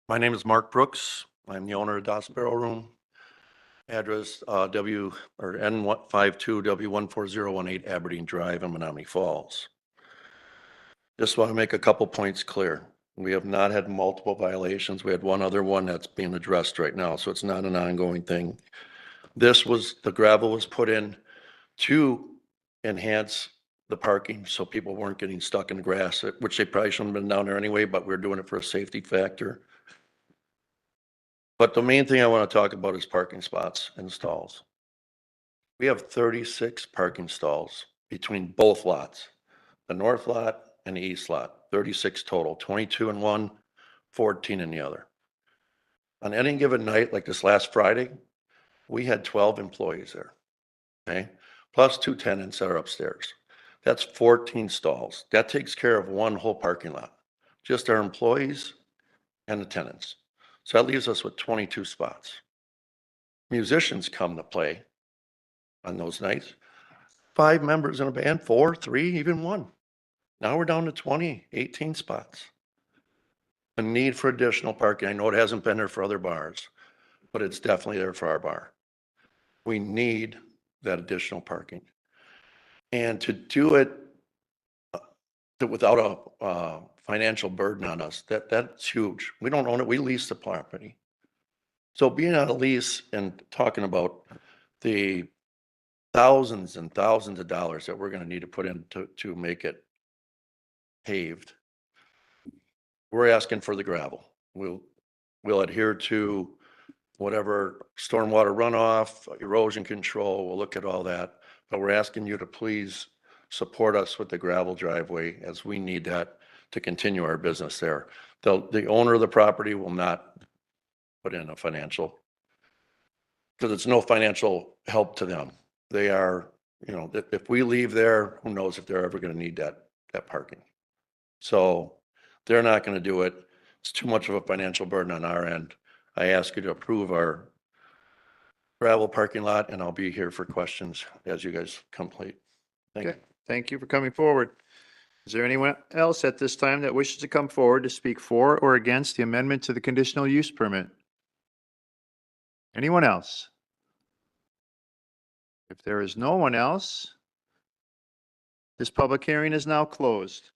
My name is Mark Brooks. I'm the owner of Das Barrel Room. Address N52 W14018 Aberdeen Drive in Menominee Falls. Just want to make a couple points clear. We have not had multiple violations. We had one other one that's being addressed right now, so it's not an ongoing thing. The gravel was put in to enhance the parking so people weren't getting stuck in the grass, which they probably shouldn't have been down there anyway, but we're doing it for a safety factor. But the main thing I want to talk about is parking spots and stalls. We have 36 parking stalls between both lots, the north lot and the east lot, 36 total, 22 in one, 14 in the other. On any given night, like this last Friday, we had 12 employees there, okay? Plus 2 tenants that are upstairs. That's 14 stalls. That takes care of one whole parking lot, just our employees and the tenants. So that leaves us with 22 spots. Musicians come to play on those nights. 5 members in a band, 4, 3, even 1. Now we're down to 20, 18 spots. A need for additional parking. I know it hasn't been there for other bars, but it's definitely there for our bar. We need that additional parking. And to do it without a financial burden on us, that's huge. We don't own it, we lease the property. So being on a lease and talking about the thousands and thousands of dollars that we're gonna need to put in to make it paved, we're asking for the gravel. We'll adhere to whatever stormwater runoff, erosion control, we'll look at all that. But we're asking you to please support us with the gravel driveway as we need that to continue our business there. The owner of the property will not put in a financial, because it's no financial help to them. They are, if we leave there, who knows if they're ever going to need that parking. So they're not going to do it. It's too much of a financial burden on our end. I ask you to approve our gravel parking lot, and I'll be here for questions as you guys complete. Thank you. Thank you for coming forward. Is there anyone else at this time that wishes to come forward to speak for or against the amendment to the conditional use permit? Anyone else? If there is no one else, this public hearing is now closed.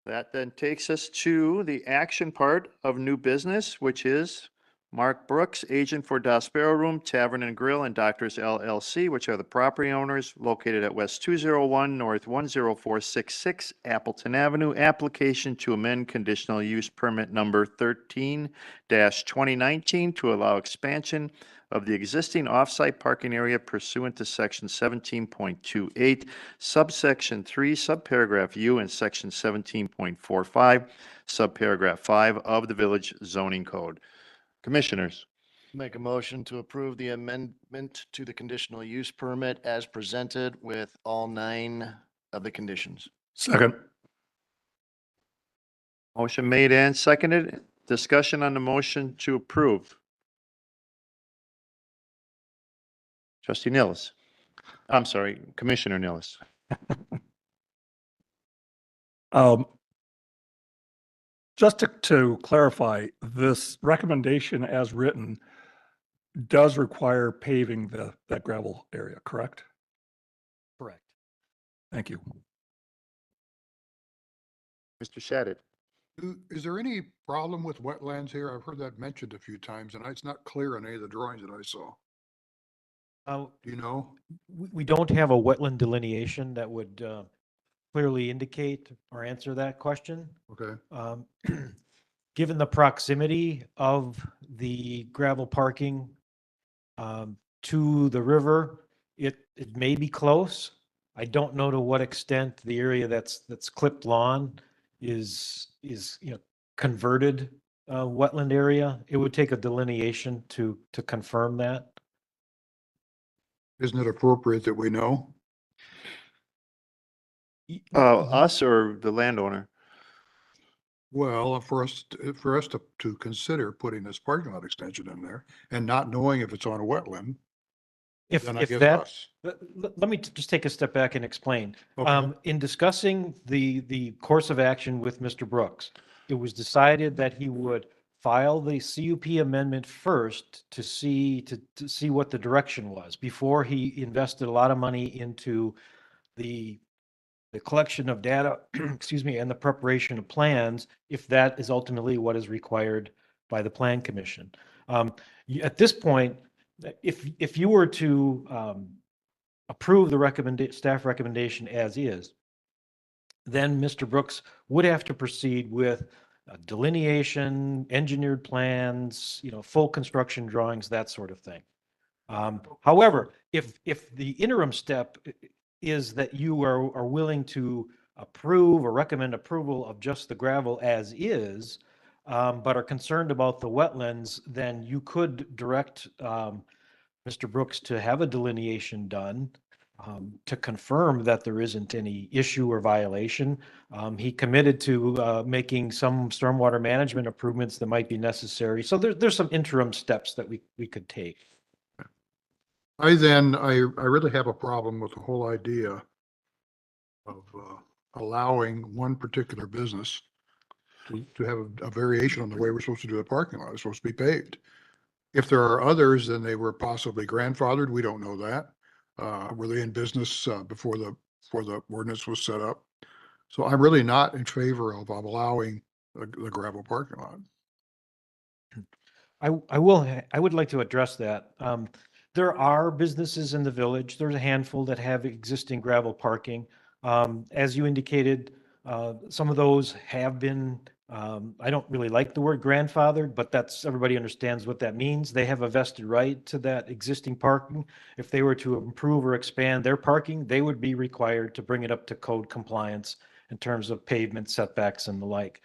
That then takes us to the action part of new business, which is Mark Brooks, agent for Das Barrel Room, Tavern and Grill, and Doctors LLC, which are the property owners located at West 201 North 10466 Appleton Avenue. Application to amend conditional use permit number 13-2019 to allow expansion of the existing off-site parking area pursuant to section 17.28, subsection 3, subparagraph U, and section 17.45, subparagraph 5 of the Village Zoning Code. Commissioners. Make a motion to approve the amendment to the conditional use permit as presented with all 9 of the conditions. Second. Motion made and seconded. Discussion on the motion to approve. Trustee Nilles. I'm sorry, Commissioner Nilles. Just to clarify, this recommendation as written does require paving that gravel area, correct? Correct. Thank you. Mr. Shadid. Is there any problem with wetlands here? I've heard that mentioned a few times and it's not clear on any of the drawings that I saw. Do you know? We don't have a wetland delineation that would clearly indicate or answer that question. Okay. Given the proximity of the gravel parking to the river, it may be close. I don't know to what extent the area that's clipped lawn is converted wetland area. It would take a delineation to confirm that. Isn't it appropriate that we know? Us or the landowner? Well, for us to consider putting this parking lot extension in there and not knowing if it's on a wetland, then I If guess that, us. let me just take a step back and explain. Okay. In discussing the course of action with Mr. Brooks, it was decided that he would file the CUP amendment first to see what the direction was before he invested a lot of money into the collection of data, excuse me, and the preparation of plans, if that is ultimately what is required by the Plan Commission. At this point, if you were to approve the staff recommendation as is, then Mr. Brooks would have to proceed with delineation, engineered plans, full construction drawings, that sort of thing. However, if the interim step is that you are willing to approve or recommend approval of just the gravel as is, but are concerned about the wetlands, then you could direct Mr. Brooks to have a delineation done to confirm that there isn't any issue or violation. He committed to making some stormwater management improvements that might be necessary. So there's some interim steps that we could take. I really have a problem with the whole idea of allowing one particular business to have a variation on the way we're supposed to do the parking lot. It's supposed to be paved. If there are others, then they were possibly grandfathered. We don't know that. Were they in business before the ordinance was set up? So I'm really not in favor of allowing the gravel parking lot. I would like to address that. There are businesses in the village. There's a handful that have existing gravel parking. As you indicated, some of those have been, I don't really like the word grandfathered, but everybody understands what that means. They have a vested right to that existing parking. If they were to improve or expand their parking, they would be required to bring it up to code compliance in terms of pavement setbacks and the like.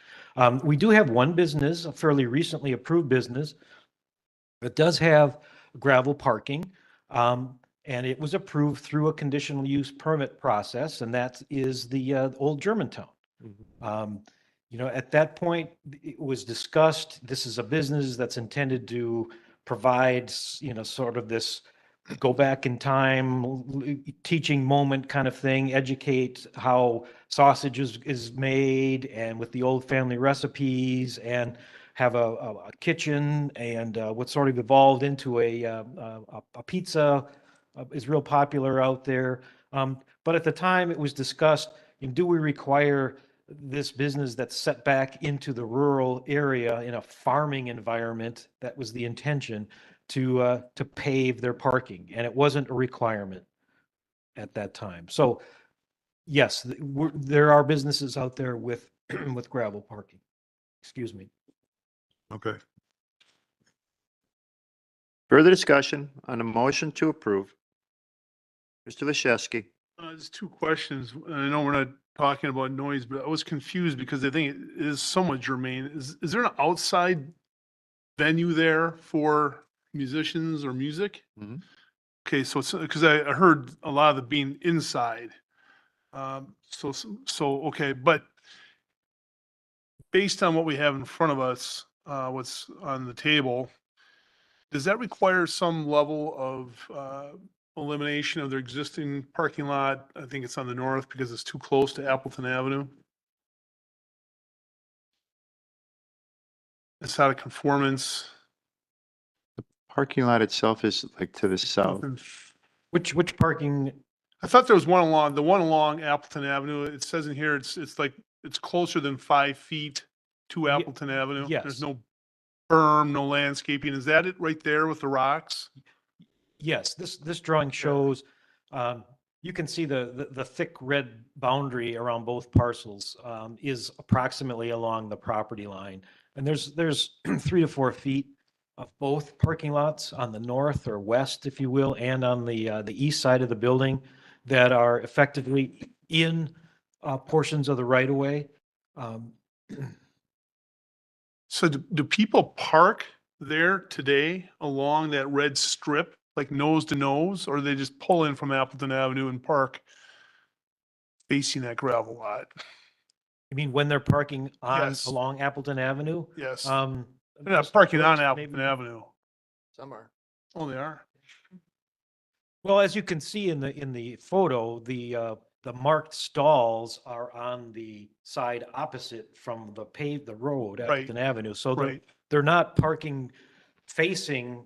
We do have one business, a fairly recently approved business, that does have gravel parking. And it was approved through a conditional use permit process, and that is the old Germantown. At that point, it was discussed, this is a business that's intended to provide, sort of this go back in time, teaching moment kind of thing, educate how sausage is made and with the old family recipes, and have a kitchen, and what sort of evolved into a pizza is real popular out there. But at the time it was discussed, do we require this business that's set back into the rural area in a farming environment? That was the intention, to pave their parking, and it wasn't a requirement at that time. So yes, there are businesses out there with gravel parking. Excuse me. Okay. Further discussion on a motion to approve. Mr. Leshevsky. There's two questions. I know we're not talking about noise, but I was confused because I think it is somewhat germane. Is there an outside venue there for musicians or music? Mm-hmm. Okay, so it's because I heard a lot of it being inside. Okay, but based on what we have in front of us, what's on the table, does that require some level of elimination of their existing parking lot? I think it's on the north because it's too close to Appleton Avenue. It's out of conformance. The parking lot itself is like to the south. Which parking? I thought there was one along Appleton Avenue. It says in here, it's like, it's closer than 5 feet to Appleton Avenue? yes. There's no berm, no landscaping. Is that it right there with the rocks? Yes, this drawing shows, you can see the thick red boundary around both parcels is approximately along the property line. And there's 3 to 4 feet of both parking lots on the north or west, if you will, and on the east side of the building that are effectively in portions of the right of way. So do people park there today along that red strip, like nose to nose, or they just pull in from Appleton Avenue and park facing that gravel lot? I mean, when they're parking on, Yes. along Appleton Avenue? Yes. Um, They're not just parking on towards Appleton maybe- Avenue. Some are. Oh, they are? Well, as you can see in the photo, the marked stalls are on the side opposite from the road, Right. Appleton Avenue. So Right. they're not parking facing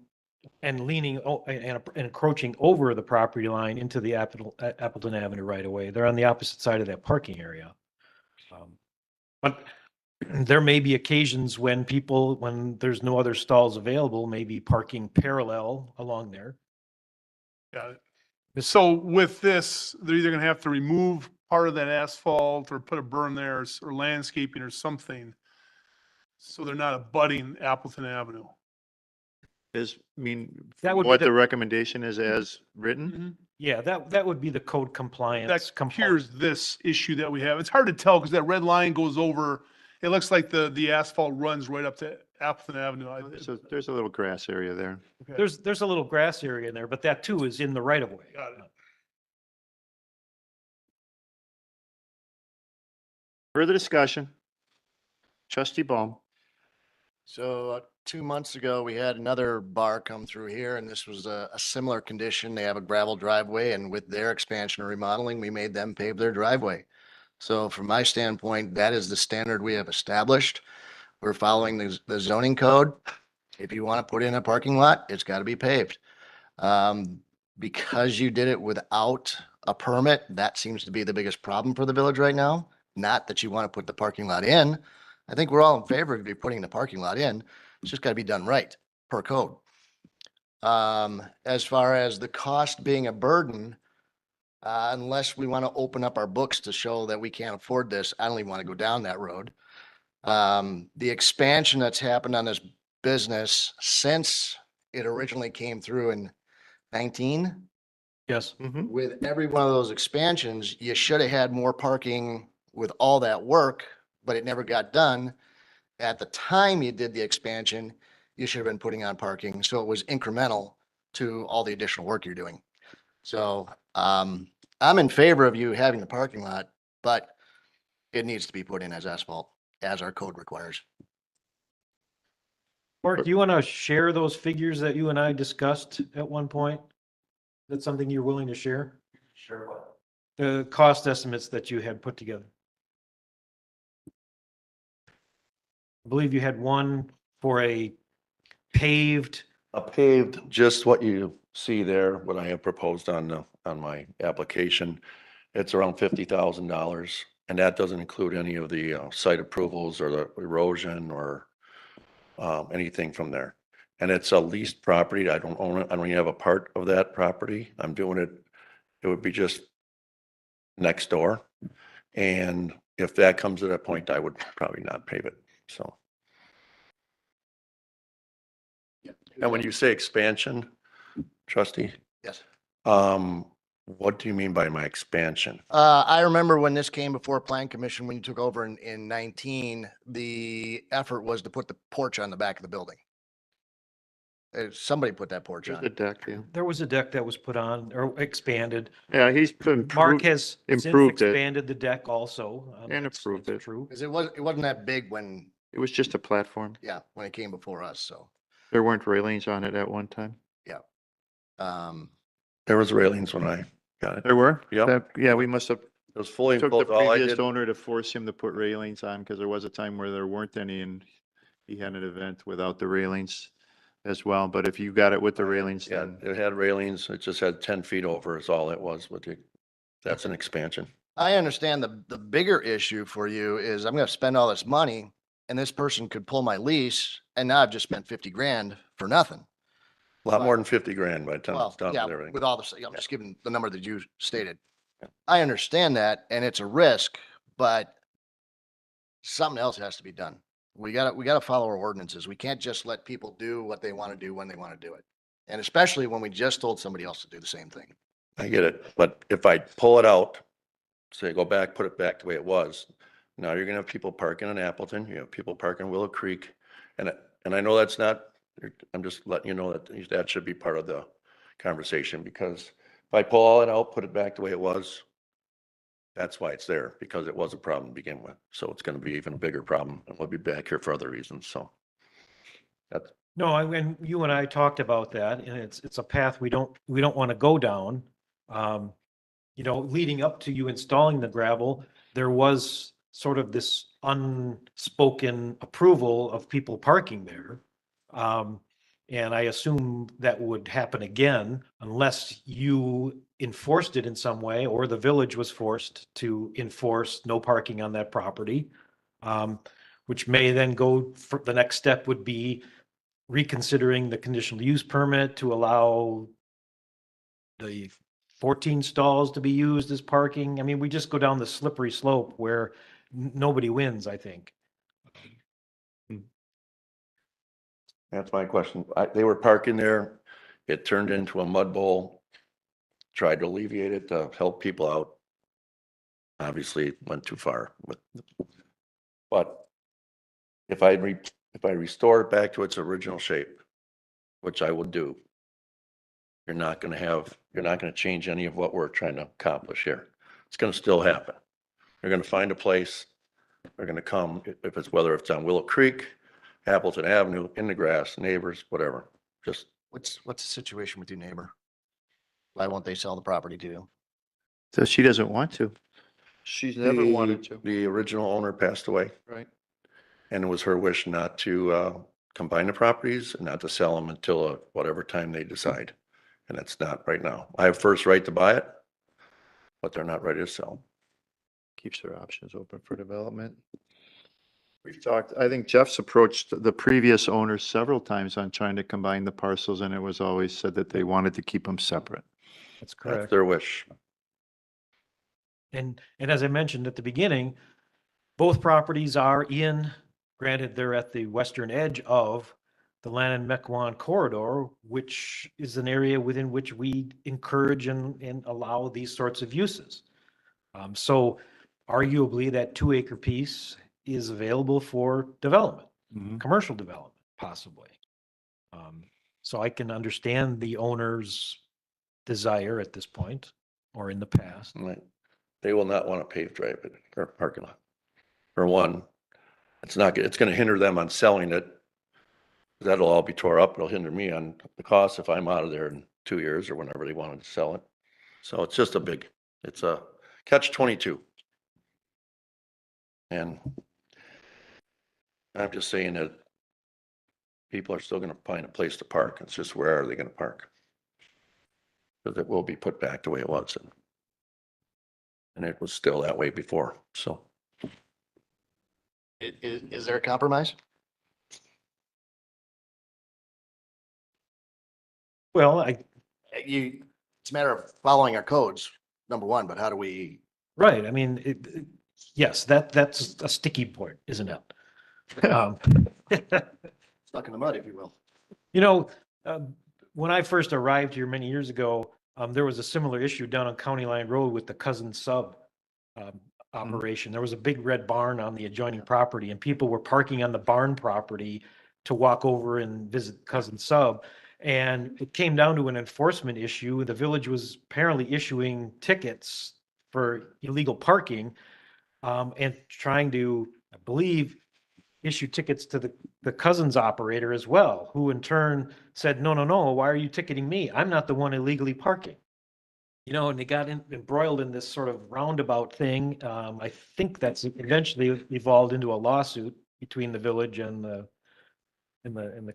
and leaning and encroaching over the property line into the Appleton Avenue right away. They're on the opposite side of that parking area. But there may be occasions when there's no other stalls available, maybe parking parallel along there. Got it. So with this, they're either gonna have to remove part of that asphalt or put a berm there or landscaping or something. So they're not abutting Appleton Avenue. That would be what the the- recommendation is as written? Mm-hmm. Yeah, that would be the code compliance. That cures this issue that we have. It's hard to tell because that red line goes over, it looks like the asphalt runs right up to Appleton Avenue. So there's a little grass area there. Okay. There's a little grass area in there, but that too is in the right of way. Got it. Further discussion? Trustee Baum. So 2 months ago, we had another bar come through here and this was a similar condition. They have a gravel driveway and with their expansion or remodeling, we made them pave their driveway. So from my standpoint, that is the standard we have established. We're following the zoning code. If you want to put in a parking lot, it's got to be paved. Because you did it without a permit, that seems to be the biggest problem for the village right now. Not that you want to put the parking lot in. I think we're all in favor of you putting the parking lot in. It's just got to be done right per code. As far as the cost being a burden, unless we want to open up our books to show that we can't afford this, I don't even want to go down that road. The expansion that's happened on this business since it originally came through in 19. Yes. With every one of those expansions, you should have had more parking with all that work, but it never got done. At the time you did the expansion, you should have been putting on parking. So it was incremental to all the additional work you're doing. So, I'm in favor of you having the parking lot, but it needs to be put in as asphalt, as our code requires. Mark, do you want to share those figures that you and I discussed at one point? That's something you're willing to share? Sure. The cost estimates that you had put together. I believe you had one for a paved. A paved, just what you see there, what I have proposed on my application. It's around $50,000 and that doesn't include any of the site approvals or the erosion or anything from there. And it's a leased property. I don't own it. I don't even have a part of that property. I'm doing it. It would be just next door. And if that comes to that point, I would probably not pave it. So. And when you say expansion, trustee, Yes. what do you mean by my expansion? I remember when this came before Plan Commission, when you took over in 19, the effort was to put the porch on the back of the building. Somebody put that porch There's on. a deck, yeah. There was a deck that was put on or expanded. Yeah, he's Mark has since improved it expanded the deck also. and That's improved it. true. Because it wasn't that big when, It was just a platform. yeah, when it came before us, so, There weren't railings on it at one time. yeah. Um, There was railings when I got it. There were? Yep. Yeah, we must have It was fully took the enclosed. All I previous did, owner to force him to put railings on because there was a time where there weren't any and he had an event without the railings as well. But if you got it with the railings, yeah, then it had railings. It just had 10 feet over is all it was, but that's an expansion. I understand the bigger issue for you is I'm gonna spend all this money and this person could pull my lease and now I've just spent 50 grand for nothing. A lot more than 50 grand by the time Well, it's done yeah, with everything. with all the, I'm just giving the number that you stated. I understand that and it's a risk, but something else has to be done. We gotta follow our ordinances. We can't just let people do what they want to do when they want to do it. And especially when we just told somebody else to do the same thing. I get it, but if I pull it out, say go back, put it back the way it was, now you're gonna have people parking in Appleton, you have people parking Willow Creek. And I know that's not, I'm just letting you know that that should be part of the conversation, because if I pull all it out, put it back the way it was, that's why it's there, because it was a problem to begin with. So it's gonna be even a bigger problem, and we'll be back here for other reasons, so. That's, No, and you and I talked about that, and it's a path we don't want to go down. You know, leading up to you installing the gravel, there was sort of this unspoken approval of people parking there. And I assume that would happen again unless you enforced it in some way, or the village was forced to enforce no parking on that property. Which may then go, for the next step would be reconsidering the conditional use permit to allow the 14 stalls to be used as parking. I mean, we just go down the slippery slope where nobody wins, I think. that's my question. They were parking there. It turned into a mud bowl. Tried to alleviate it to help people out. Obviously, it went too far. But if I restore it back to its original shape, which I will do, you're not going to change any of what we're trying to accomplish here. It's going to still happen. You're going to find a place. They're going to come, whether it's on Willow Creek, Appleton Avenue, in the grass, neighbors, whatever. Just What's the situation with your neighbor? Why won't they sell the property to you? So she doesn't want to. she's never wanted to. The original owner passed away, Right. and it was her wish not to combine the properties and not to sell them until whatever time they decide. And it's not right now. I have first right to buy it, but they're not ready to sell. Keeps their options open for development. We've talked, I think Jeff's approached the previous owners several times on trying to combine the parcels, and it was always said that they wanted to keep them separate. That's That's correct. their wish. And as I mentioned at the beginning, both properties are granted, they're at the western edge of the Lannon-Mequon corridor, which is an area within which we encourage and allow these sorts of uses. So arguably that 2-acre piece is available for development, commercial development, possibly. So I can understand the owner's desire at this point, or in the past. Right. They will not want a paved driveway or parking lot. For one, it's going to hinder them on selling it. That'll all be tore up. It'll hinder me on the cost if I'm out of there in 2 years or whenever they wanted to sell it. So it's just it's a catch-22. And I'm just saying that people are still going to find a place to park. It's just, where are they going to park? Because it will be put back the way it was. And it was still that way before, so. Is there a compromise? Well, it's a matter of following our codes, number one, but how do we? Right, I mean, yes, that's a sticky point, isn't it? Stuck in the mud, if you will. You know, when I first arrived here many years ago, there was a similar issue down on County Line Road with the Cousin Sub operation. There was a big red barn on the adjoining property, and people were parking on the barn property to walk over and visit Cousin Sub. And it came down to an enforcement issue. The village was apparently issuing tickets for illegal parking, and trying to, I believe, issue tickets to the Cousins operator as well, who in turn said, no, why are you ticketing me? I'm not the one illegally parking. You know, and they got embroiled in this sort of roundabout thing. I think that's eventually evolved into a lawsuit between the village and the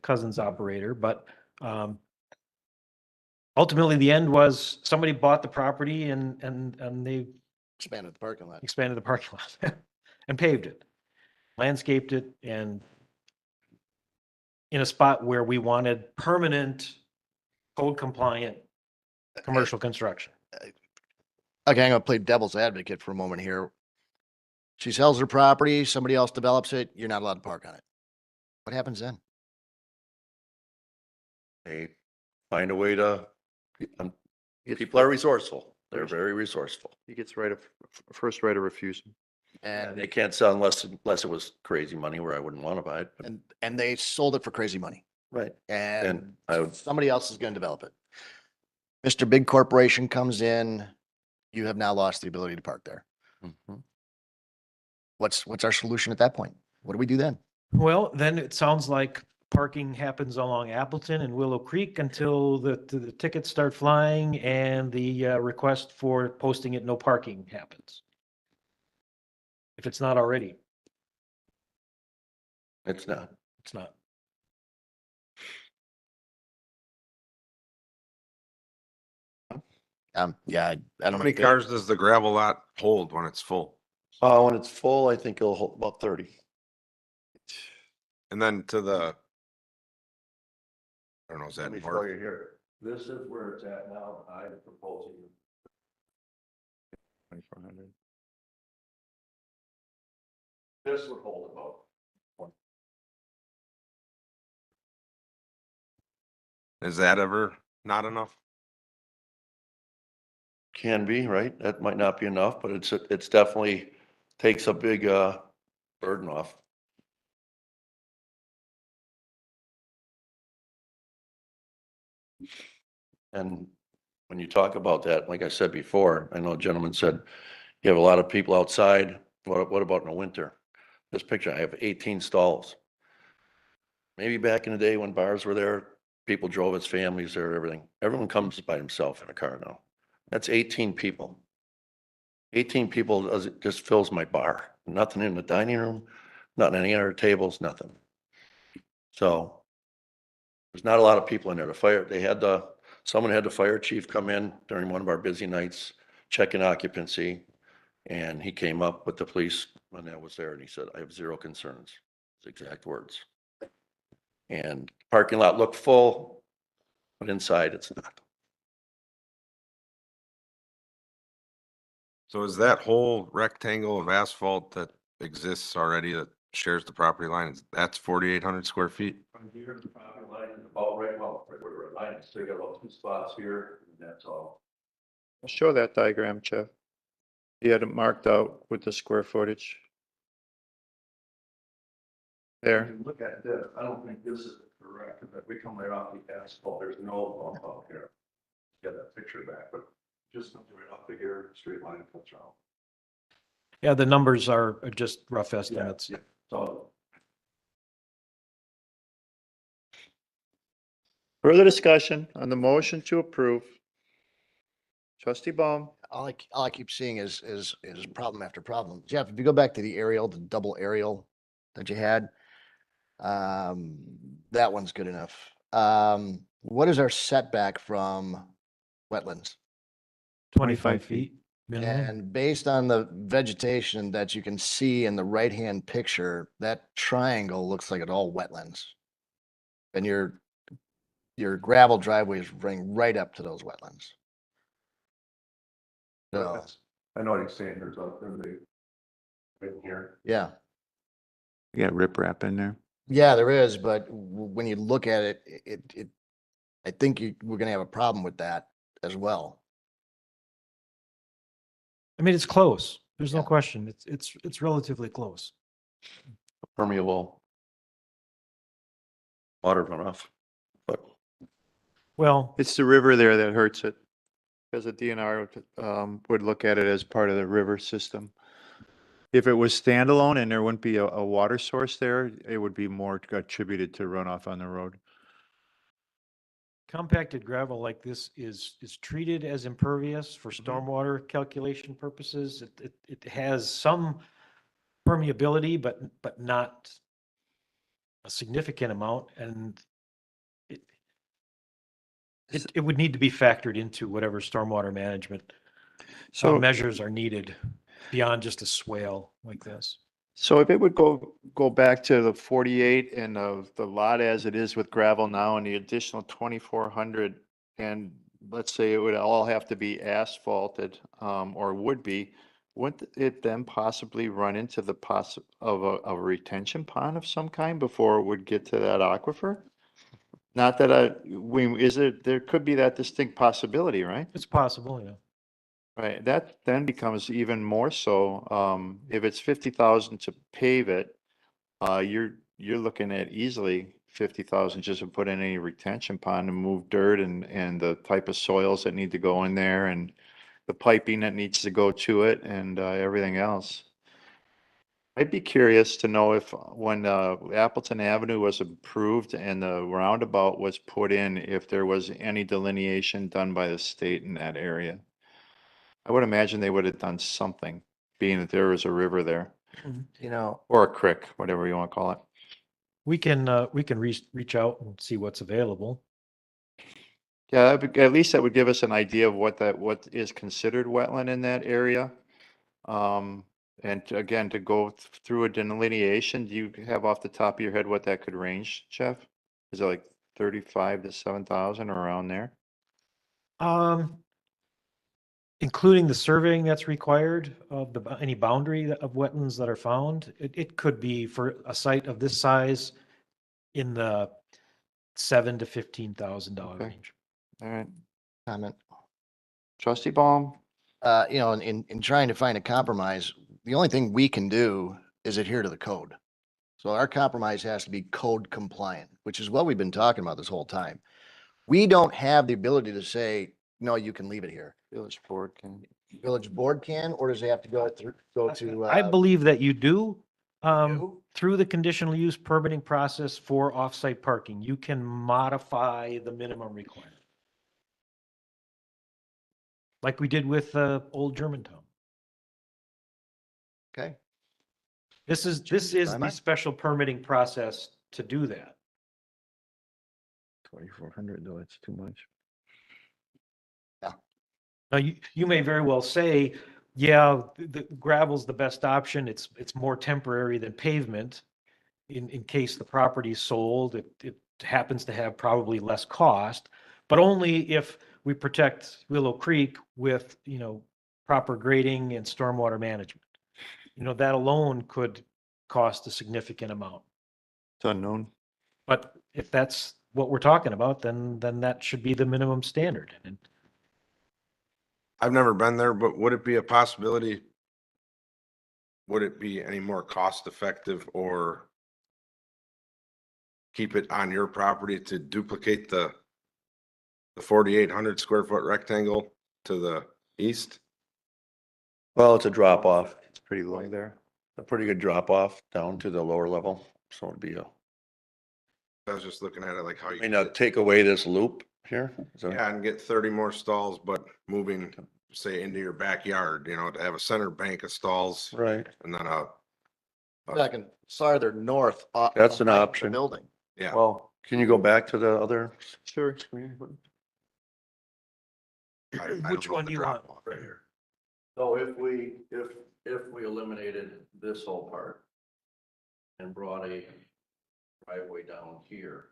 Cousins operator. But ultimately, the end was somebody bought the property and they Expanded the parking lot. expanded the parking lot and paved it. landscaped it, and in a spot where we wanted permanent, code compliant, commercial construction. Okay, I'm gonna play devil's advocate for a moment here. She sells her property, somebody else develops it, you're not allowed to park on it. What happens then? They find a way to, people are resourceful. They're very resourceful. He gets first right of refusal. And they can't sell unless it was crazy money where I wouldn't want to buy it. but- And they sold it for crazy money. Right. And I would, somebody else is gonna develop it. Mr. Big Corporation comes in, you have now lost the ability to park there. Mhm. What's our solution at that point? What do we do then? Well, then it sounds like parking happens along Appleton and Willow Creek until the tickets start flying and the request for posting it no parking happens. If it's not already, it's not. it's not. Yeah, I How don't many know. cars does the gravel lot hold when it's full? When it's full, I think it'll hold about 30. And then to the, I don't know, is that Let me show north? you here. This is where it's at now. I'm proposing 2,400. this would hold about. Is that ever not enough? Can be, right? That might not be enough, but it's definitely takes a big, burden off. And when you talk about that, like I said before, I know a gentleman said, you have a lot of people outside. What about in the winter? This picture, I have 18 stalls. Maybe back in the day when bars were there, people drove as families there, everything. Everyone comes by himself in a car now. That's 18 people. 18 people just fills my bar. Nothing in the dining room, nothing on any other tables, nothing. So there's not a lot of people in there. Someone had the fire chief come in during one of our busy nights, checking occupancy. And he came up with the police when I was there and he said, I have zero concerns. His exact words. And parking lot looked full, but inside it's not. So is that whole rectangle of asphalt that exists already that shares the property line, that's 4,800 square feet? From here, the property line is about right where we're lining. So you got about 2 spots here and that's all. I'll show that diagram, Jeff. He had it marked out with the square footage. There. Look at this. I don't think this is correct, but we come right off the asphalt. There's no bump out here. Get that picture back, but just comes right off of here, straight line cuts around. Yeah, the numbers are just rough estimates. Yeah. So Further discussion on the motion to approve. Trustee Baum. All I keep seeing is problem after problem. Jeff, if you go back to the aerial, the double aerial that you had, that one's good enough. What is our setback from wetlands? 25 feet. minimum. And based on the vegetation that you can see in the right-hand picture, that triangle looks like it's all wetlands. And your gravel driveway is running right up to those wetlands. So, I know what he's saying. There's in here. yeah. You got riprap in there. Yeah, there is, but when you look at it, I think we're gonna have a problem with that as well. I mean, it's close. There's no question. It's relatively close. Permeable water runoff, but Well, It's the river there that hurts it. Because the DNR would look at it as part of the river system. If it was standalone and there wouldn't be a water source there, it would be more attributed to runoff on the road. compacted gravel like this is treated as impervious for Mm-hmm. stormwater calculation purposes. It has some permeability, but not a significant amount, and it would need to be factored into whatever stormwater management So- measures are needed beyond just a swale like this. So if it would go back to the 48 and of the lot as it is with gravel now and the additional 2,400, and let's say it would all have to be asphalted, or would be, wouldn't it then possibly run into the of a retention pond of some kind before it would get to that aquifer? Not that there could be that distinct possibility, right? It's possible, yeah. Right, that then becomes even more so, if it's 50,000 to pave it, you're looking at easily 50,000 just to put in any retention pond and move dirt and the type of soils that need to go in there and the piping that needs to go to it and, everything else. I'd be curious to know if when, Appleton Avenue was approved and the roundabout was put in, if there was any delineation done by the state in that area. I would imagine they would have done something, being that there was a river there, You know, or a creek, whatever you want to call it. We can reach out and see what's available. Yeah, at least that would give us an idea of what is considered wetland in that area. And again, to go through a delineation, do you have off the top of your head what that could range, Jeff? Is it like 35 to 7,000 or around there? Including the surveying that's required of any boundary of wetlands that are found, it could be for a site of this size in the $7,000 to $15,000 Okay. range. All right, comment. trustee Baum? You know, in trying to find a compromise, the only thing we can do is adhere to the code. So our compromise has to be code compliant, which is what we've been talking about this whole time. We don't have the ability to say, no, you can leave it here. Village board can. Village board can, or does it have to go to? I believe that you do, through the conditional use permitting process for off-site parking, you can modify the minimum requirement. Like we did with, Old Germantown. Okay. This is my the mind. special permitting process to do that. 2,400 though, it's too much. Now, you may very well say, yeah, the gravel's the best option. It's more temporary than pavement. In case the property is sold, it happens to have probably less cost, but only if we protect Willow Creek with, proper grading and stormwater management. That alone could cost a significant amount. It's unknown. But if that's what we're talking about, then that should be the minimum standard. And I've never been there, but would it be a possibility? Would it be any more cost effective or keep it on your property to duplicate the 4,800 square foot rectangle to the east? Well, it's a drop off, It's pretty low there. a pretty good drop off down to the lower level. So it'd be I was just looking at it like how you. take away this loop here. Yeah, and get 30 more stalls, but moving, say, into your backyard, to have a center bank of stalls Right. and then Second, farther north. That's an of the option. Building. yeah. Well, can you go back to the other? Sure. I don't which know one the do you drop want? off right here. So if we eliminated this whole part and brought a driveway down here,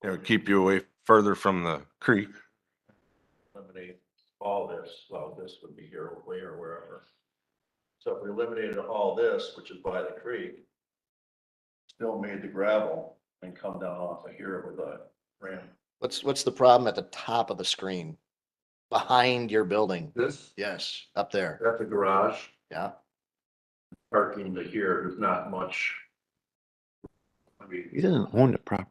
It would keep you away further from the creek. eliminate all this, well, this would be here or way or wherever. So if we eliminated all this, which is by the creek, still made the gravel and come down off of here with a ramp. What's the problem at the top of the screen? Behind your building? This, Yes, up there. at the garage, Yeah. parking to here, there's not much. I mean, He doesn't own the property.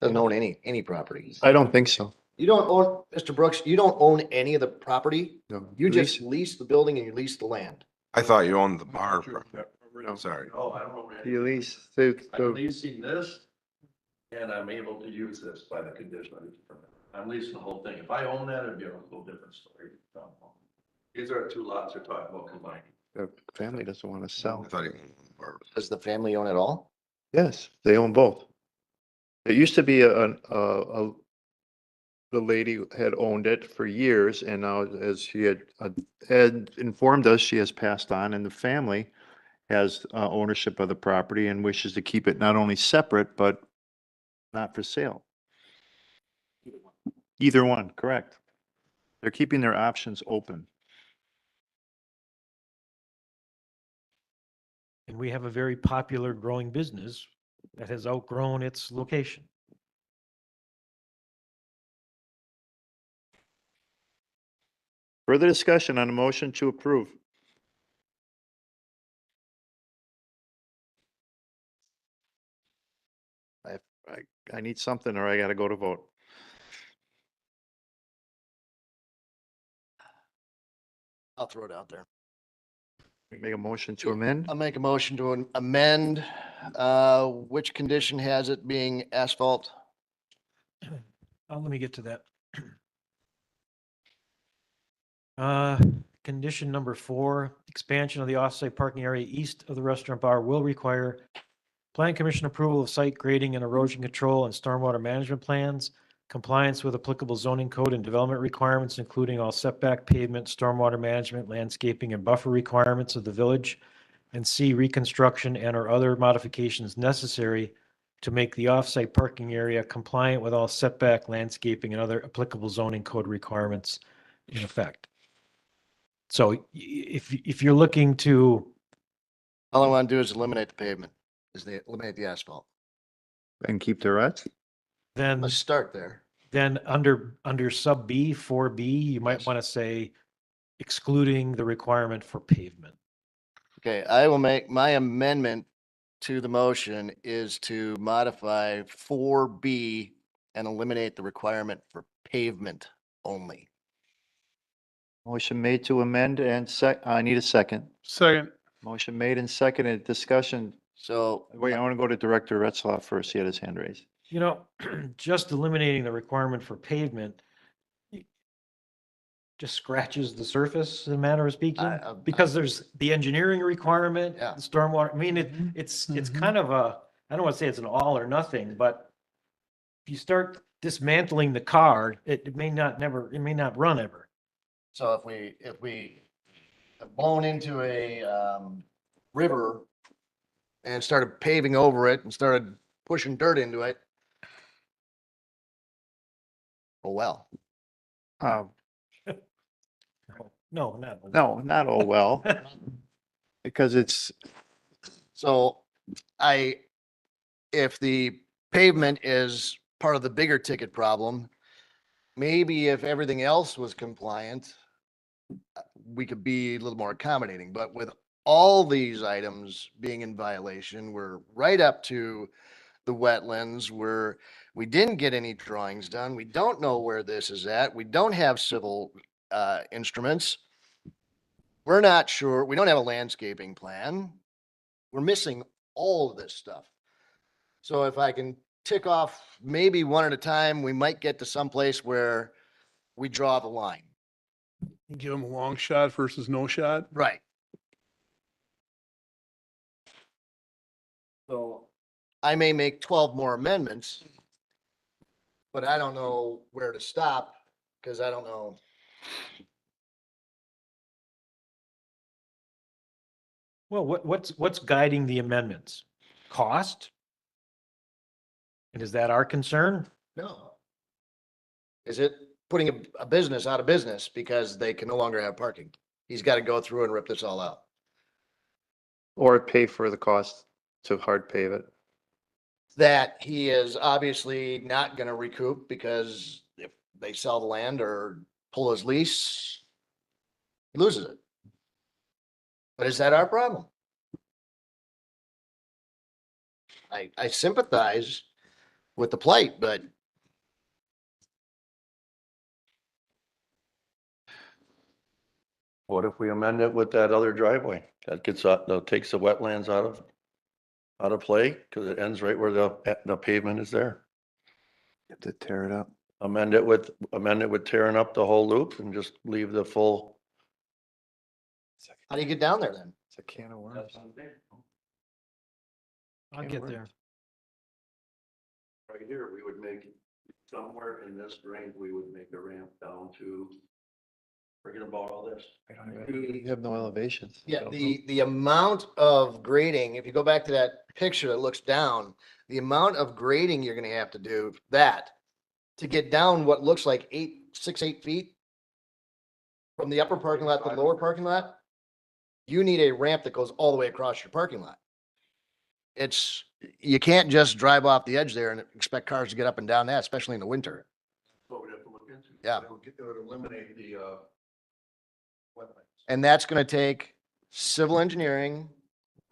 Doesn't own any property. I don't think so. You don't own, Mr. Brooks, you don't own any of the property? No. You just lease the building and you lease the land. I thought you owned the bar. Sorry. no, I don't know. You lease, so, I'm leasing this and I'm able to use this by the conditional use permit. I'm leasing the whole thing. If I own that, it'd be a little different story. These are two lots we're talking about combining. the family doesn't want to I sell. thought you owned the bar. Does the family own it all? Yes, they own both. There used to be a the lady had owned it for years, and now, as she had informed us, she has passed on, and the family has ownership of the property and wishes to keep it not only separate, but not for sale. Either one, correct. They're keeping their options open. And we have a very popular growing business that has outgrown its location. Further discussion on the motion to approve. I need something or I gotta go to vote. I'll throw it out there. Make a motion to amend? I'll make a motion to amend, which condition has it being asphalt? Let me get to that. Condition number 4, expansion of the off-site parking area east of the restaurant bar will require plan commission approval of site grading and erosion control and stormwater management plans, compliance with applicable zoning code and development requirements, including all setback, pavement, stormwater management, landscaping, and buffer requirements of the village, and C, reconstruction and or other modifications necessary to make the off-site parking area compliant with all setback, landscaping, and other applicable zoning code requirements in effect. So if you're looking to, All I want to do is eliminate the pavement, eliminate the asphalt. And keep the rest? then, Let's start there. then under sub B, 4B, you might Yes. want to say excluding the requirement for pavement. Okay, I will make, my amendment to the motion is to modify 4B and eliminate the requirement for pavement only. Motion made to amend and I need a second. Second. Motion made and seconded, discussion. So Wait, I want to go to Director Retzloff first. He had his hand raised. You know, just eliminating the requirement for pavement just scratches the surface, in a manner of speaking, because there's the engineering requirement, Yeah. the stormwater. I mean, it's kind of a, I don't want to say it's an all or nothing, but if you start dismantling the car, it may not run ever. So if we have blown into a river and started paving over it and started pushing dirt into it, oh well. No, not. No, not all well, because it's, So if the pavement is part of the bigger ticket problem, maybe if everything else was compliant, we could be a little more accommodating, but with all these items being in violation, we're right up to the wetlands where we didn't get any drawings done. We don't know where this is at. We don't have civil instruments. We're not sure. We don't have a landscaping plan. We're missing all of this stuff. So if I can tick off maybe one at a time, we might get to someplace where we draw the line. Give them a long shot versus no shot. Right. So I may make 12 more amendments, but I don't know where to stop because I don't know. Well, what's guiding the amendments? Cost? And is that our concern? No. Is it putting a business out of business because they can no longer have parking? He's got to go through and rip this all out. or pay for the cost to hard pave it. That he is obviously not going to recoup because if they sell the land or pull his lease, he loses it. But is that our problem? I sympathize with the plight, but What if we amend it with that other driveway? That gets, that takes the wetlands out of play, because it ends right where the pavement is there. You have to tear it up. Amend it with tearing up the whole loop and just leave the full. how do you get down there then? It's a can of worms. I'll get there. Right here, we would make somewhere in this drain, we would make a ramp down to, forget about all this. We have no elevations. Yeah, the amount of grading, if you go back to that picture that looks down, the amount of grading you're gonna have to do that to get down what looks like 8 feet from the upper parking lot to the lower parking lot, you need a ramp that goes all the way across your parking lot. It's, you can't just drive off the edge there and expect cars to get up and down that, especially in the winter. What we'd have to look into. Yeah. It would eliminate the, wetlands. And that's gonna take civil engineering,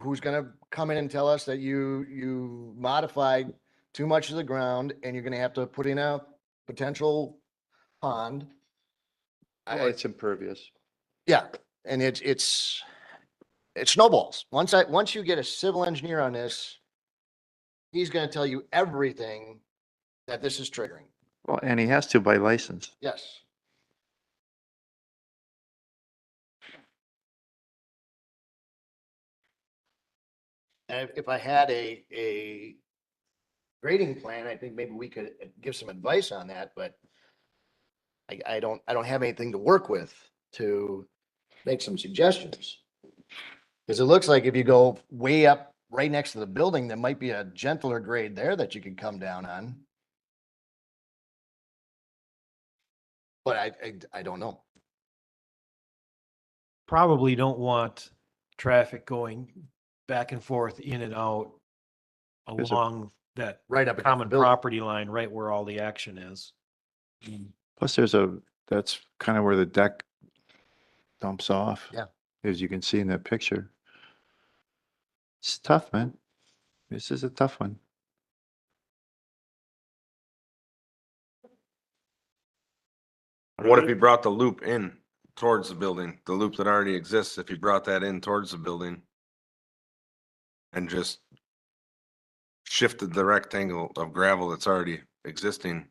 who's gonna come in and tell us that you modified too much of the ground and you're gonna have to put in a potential pond. Well, it's impervious. Yeah, and it's it snowballs. Once you get a civil engineer on this, he's gonna tell you everything that this is triggering. Well, and he has to by license. Yes. And if I had a grading plan, I think maybe we could give some advice on that, but I don't have anything to work with to make some suggestions. Because it looks like if you go way up right next to the building, there might be a gentler grade there that you could come down on. But I don't know. Probably don't want traffic going back and forth in and out There's a- along that Right up against the common building. property line, right where all the action is. Plus that's kind of where the deck dumps off. Yeah. As you can see in that picture. It's tough, man. This is a tough one. What if you brought the loop in towards the building, the loop that already exists, if you brought that in towards the building and just shifted the rectangle of gravel that's already existing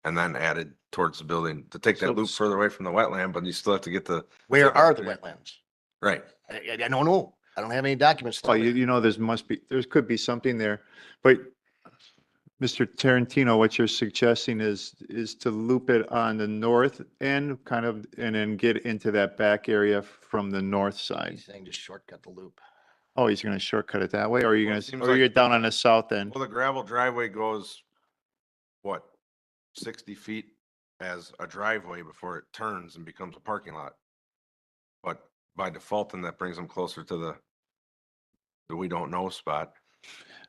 and then added towards the building to take that So- loop further away from the wetland, but you still have to get the. Where are the wetlands? Right. I don't know. I don't have any documents. to Well, tell me. you know, there could be something there, but Mr. Tarantino, what you're suggesting is to loop it on the north end kind of, and then get into that back area from the north side. He's saying just shortcut the loop. Oh, he's gonna shortcut it that way, or are you Well, gonna, it seems or like- you're down on the south end? Well, the gravel driveway goes, what, 60 feet as a driveway before it turns and becomes a parking lot. But by default, then that brings them closer to the we don't know spot.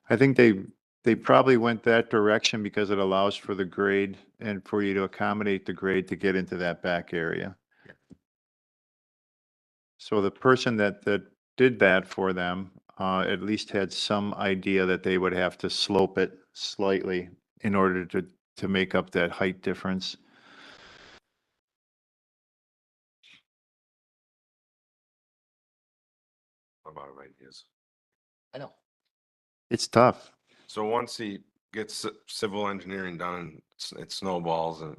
I think they probably went that direction because it allows for the grade and for you to accommodate the grade to get into that back area. So the person that did that for them, at least had some idea that they would have to slope it slightly in order to make up that height difference. About ideas. I know. It's tough. So once he gets civil engineering done and it snowballs and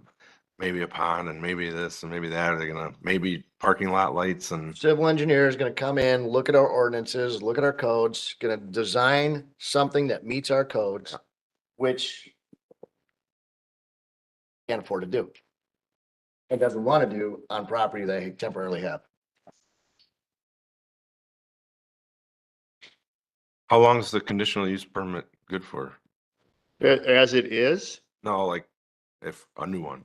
maybe a pond and maybe this and maybe that, they're gonna, maybe parking lot lights and. Civil engineer is gonna come in, look at our ordinances, look at our codes, gonna design something that meets our codes, which can't afford to do. And doesn't want to do on property they temporarily have. How long is the conditional use permit good for? As it is? No, like if a new one.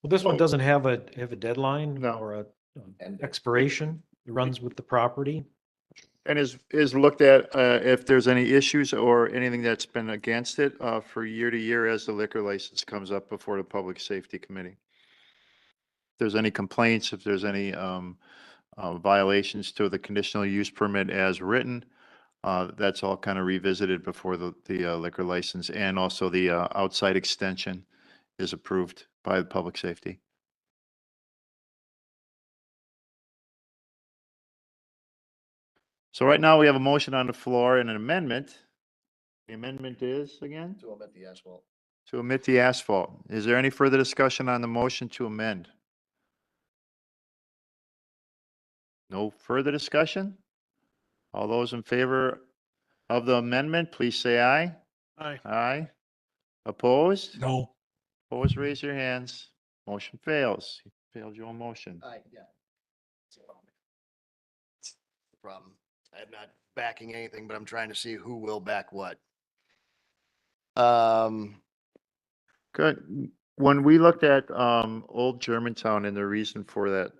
Well, this one Oh. doesn't have a expiration No. or a expiration. It runs with the property. And is looked at, if there's any issues or anything that's been against it, for year to year as the liquor license comes up before the Public Safety Committee. If there's any complaints, if there's any, violations to the conditional use permit as written, that's all kind of revisited before the liquor license, and also the, outside extension is approved by the Public Safety. So right now we have a motion on the floor and an amendment. The amendment is again? To omit the asphalt. To omit the asphalt. Is there any further discussion on the motion to amend? No further discussion? All those in favor of the amendment, please say aye. Aye. Aye. Opposed? No. Opposed, raise your hands. Motion fails. You failed your own motion. Yeah. Problem. I'm not backing anything, but I'm trying to see who will back what. Good. When we looked at Old Germantown and the reason for that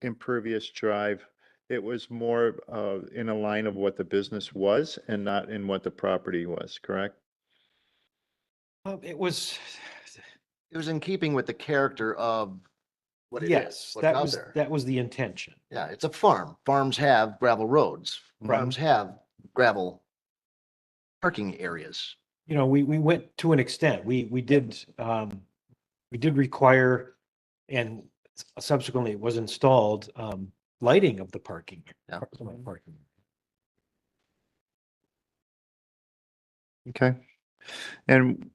impervious drive, it was more in a line of what the business was and not in what the property was, correct? It was, It was in keeping with the character of what it is, yes, what's that out was, there. that was the intention. Yeah, it's a farm. Farms have gravel roads. Farms have gravel parking areas. You know, we went to an extent. We did require, and subsequently it was installed, lighting of the parking. Yeah. Parking. Okay. And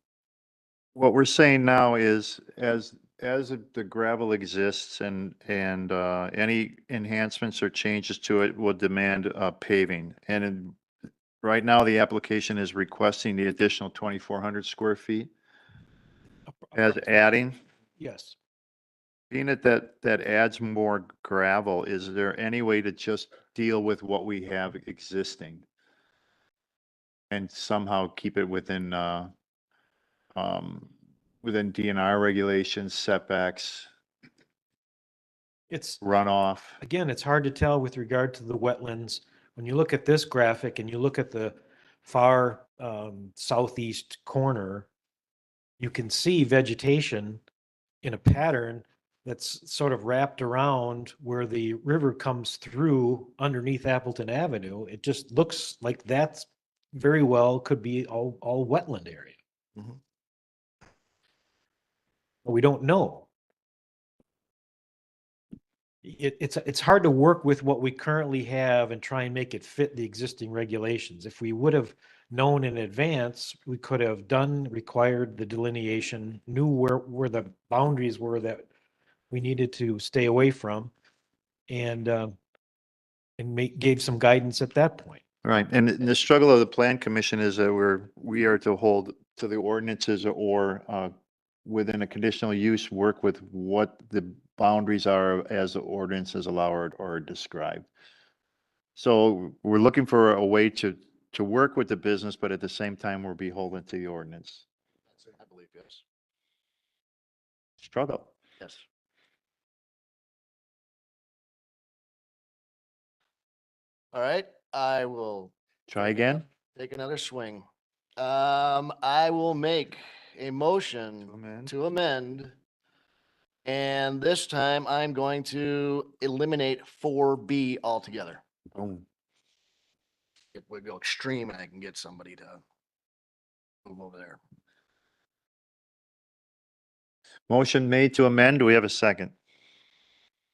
what we're saying now is as the gravel exists and any enhancements or changes to it will demand paving. And right now, the application is requesting the additional 2,400 square feet as adding. Yes. Being that adds more gravel, is there any way to just deal with what we have existing? And somehow keep it within DNR regulations, setbacks, It's, runoff? again, it's hard to tell with regard to the wetlands. When you look at this graphic and you look at the far southeast corner, you can see vegetation in a pattern that's sort of wrapped around where the river comes through underneath Appleton Avenue. It just looks like that's very well could be all wetland area. Mhm. But we don't know. It's hard to work with what we currently have and try and make it fit the existing regulations. If we would have known in advance, we could have required the delineation, knew where the boundaries were that we needed to stay away from, and gave some guidance at that point. Right, and the struggle of the plan commission is that we are to hold to the ordinances or within a conditional use, work with what the boundaries are as the ordinances allow or describe. So we're looking for a way to work with the business, but at the same time, we're beholden to the ordinance. I believe, yes. Struggle. Yes. All right, I will Try again? take another swing. I will make a motion to amend. And this time I'm going to eliminate 4B altogether. Oh. If we go extreme and I can get somebody to move over there. Motion made to amend. Do we have a second?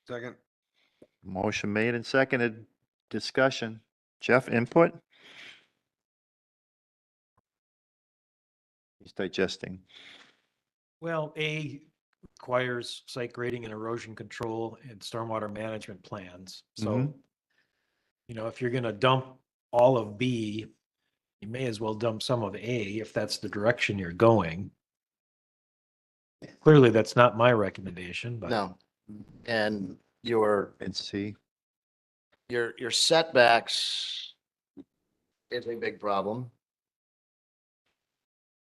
Second. Motion made and seconded. Discussion. Jeff, input? He's digesting. Well, A requires site grading and erosion control and stormwater management plans. So, Mhm. you know, if you're gonna dump all of B, you may as well dump some of A if that's the direction you're going. Clearly, that's not my recommendation, but. No. And your And C. your setbacks is a big problem.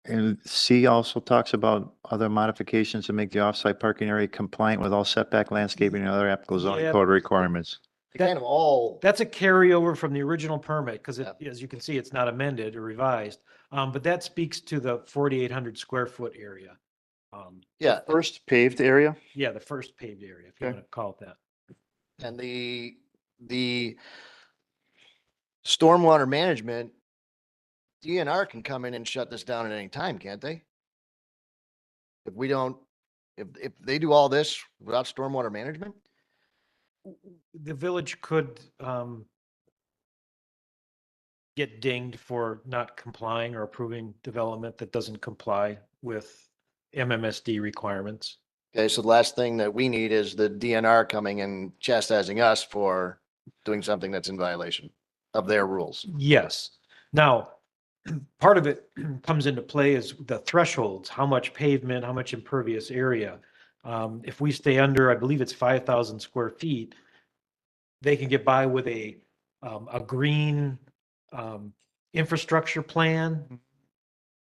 And C also talks about other modifications to make the off-site parking area compliant with all setback, landscaping, and other applicable zoning Yeah. code requirements. They kind of all, That's a carryover from the original permit, because as you can see, it's not amended or revised. But that speaks to the 4,800 square foot area. yeah, First paved area? Yeah, the first paved area, if you Okay. want to call it that. and the stormwater management, DNR can come in and shut this down at any time, can't they? If we don't, if they do all this without stormwater management? The village could get dinged for not complying or approving development that doesn't comply with MMSD requirements. Okay, so the last thing that we need is the DNR coming and chastising us for doing something that's in violation of their rules. Yes. Now, part of it comes into play is the thresholds, how much pavement, how much impervious area. If we stay under, I believe it's 5,000 square feet, they can get by with a green infrastructure plan.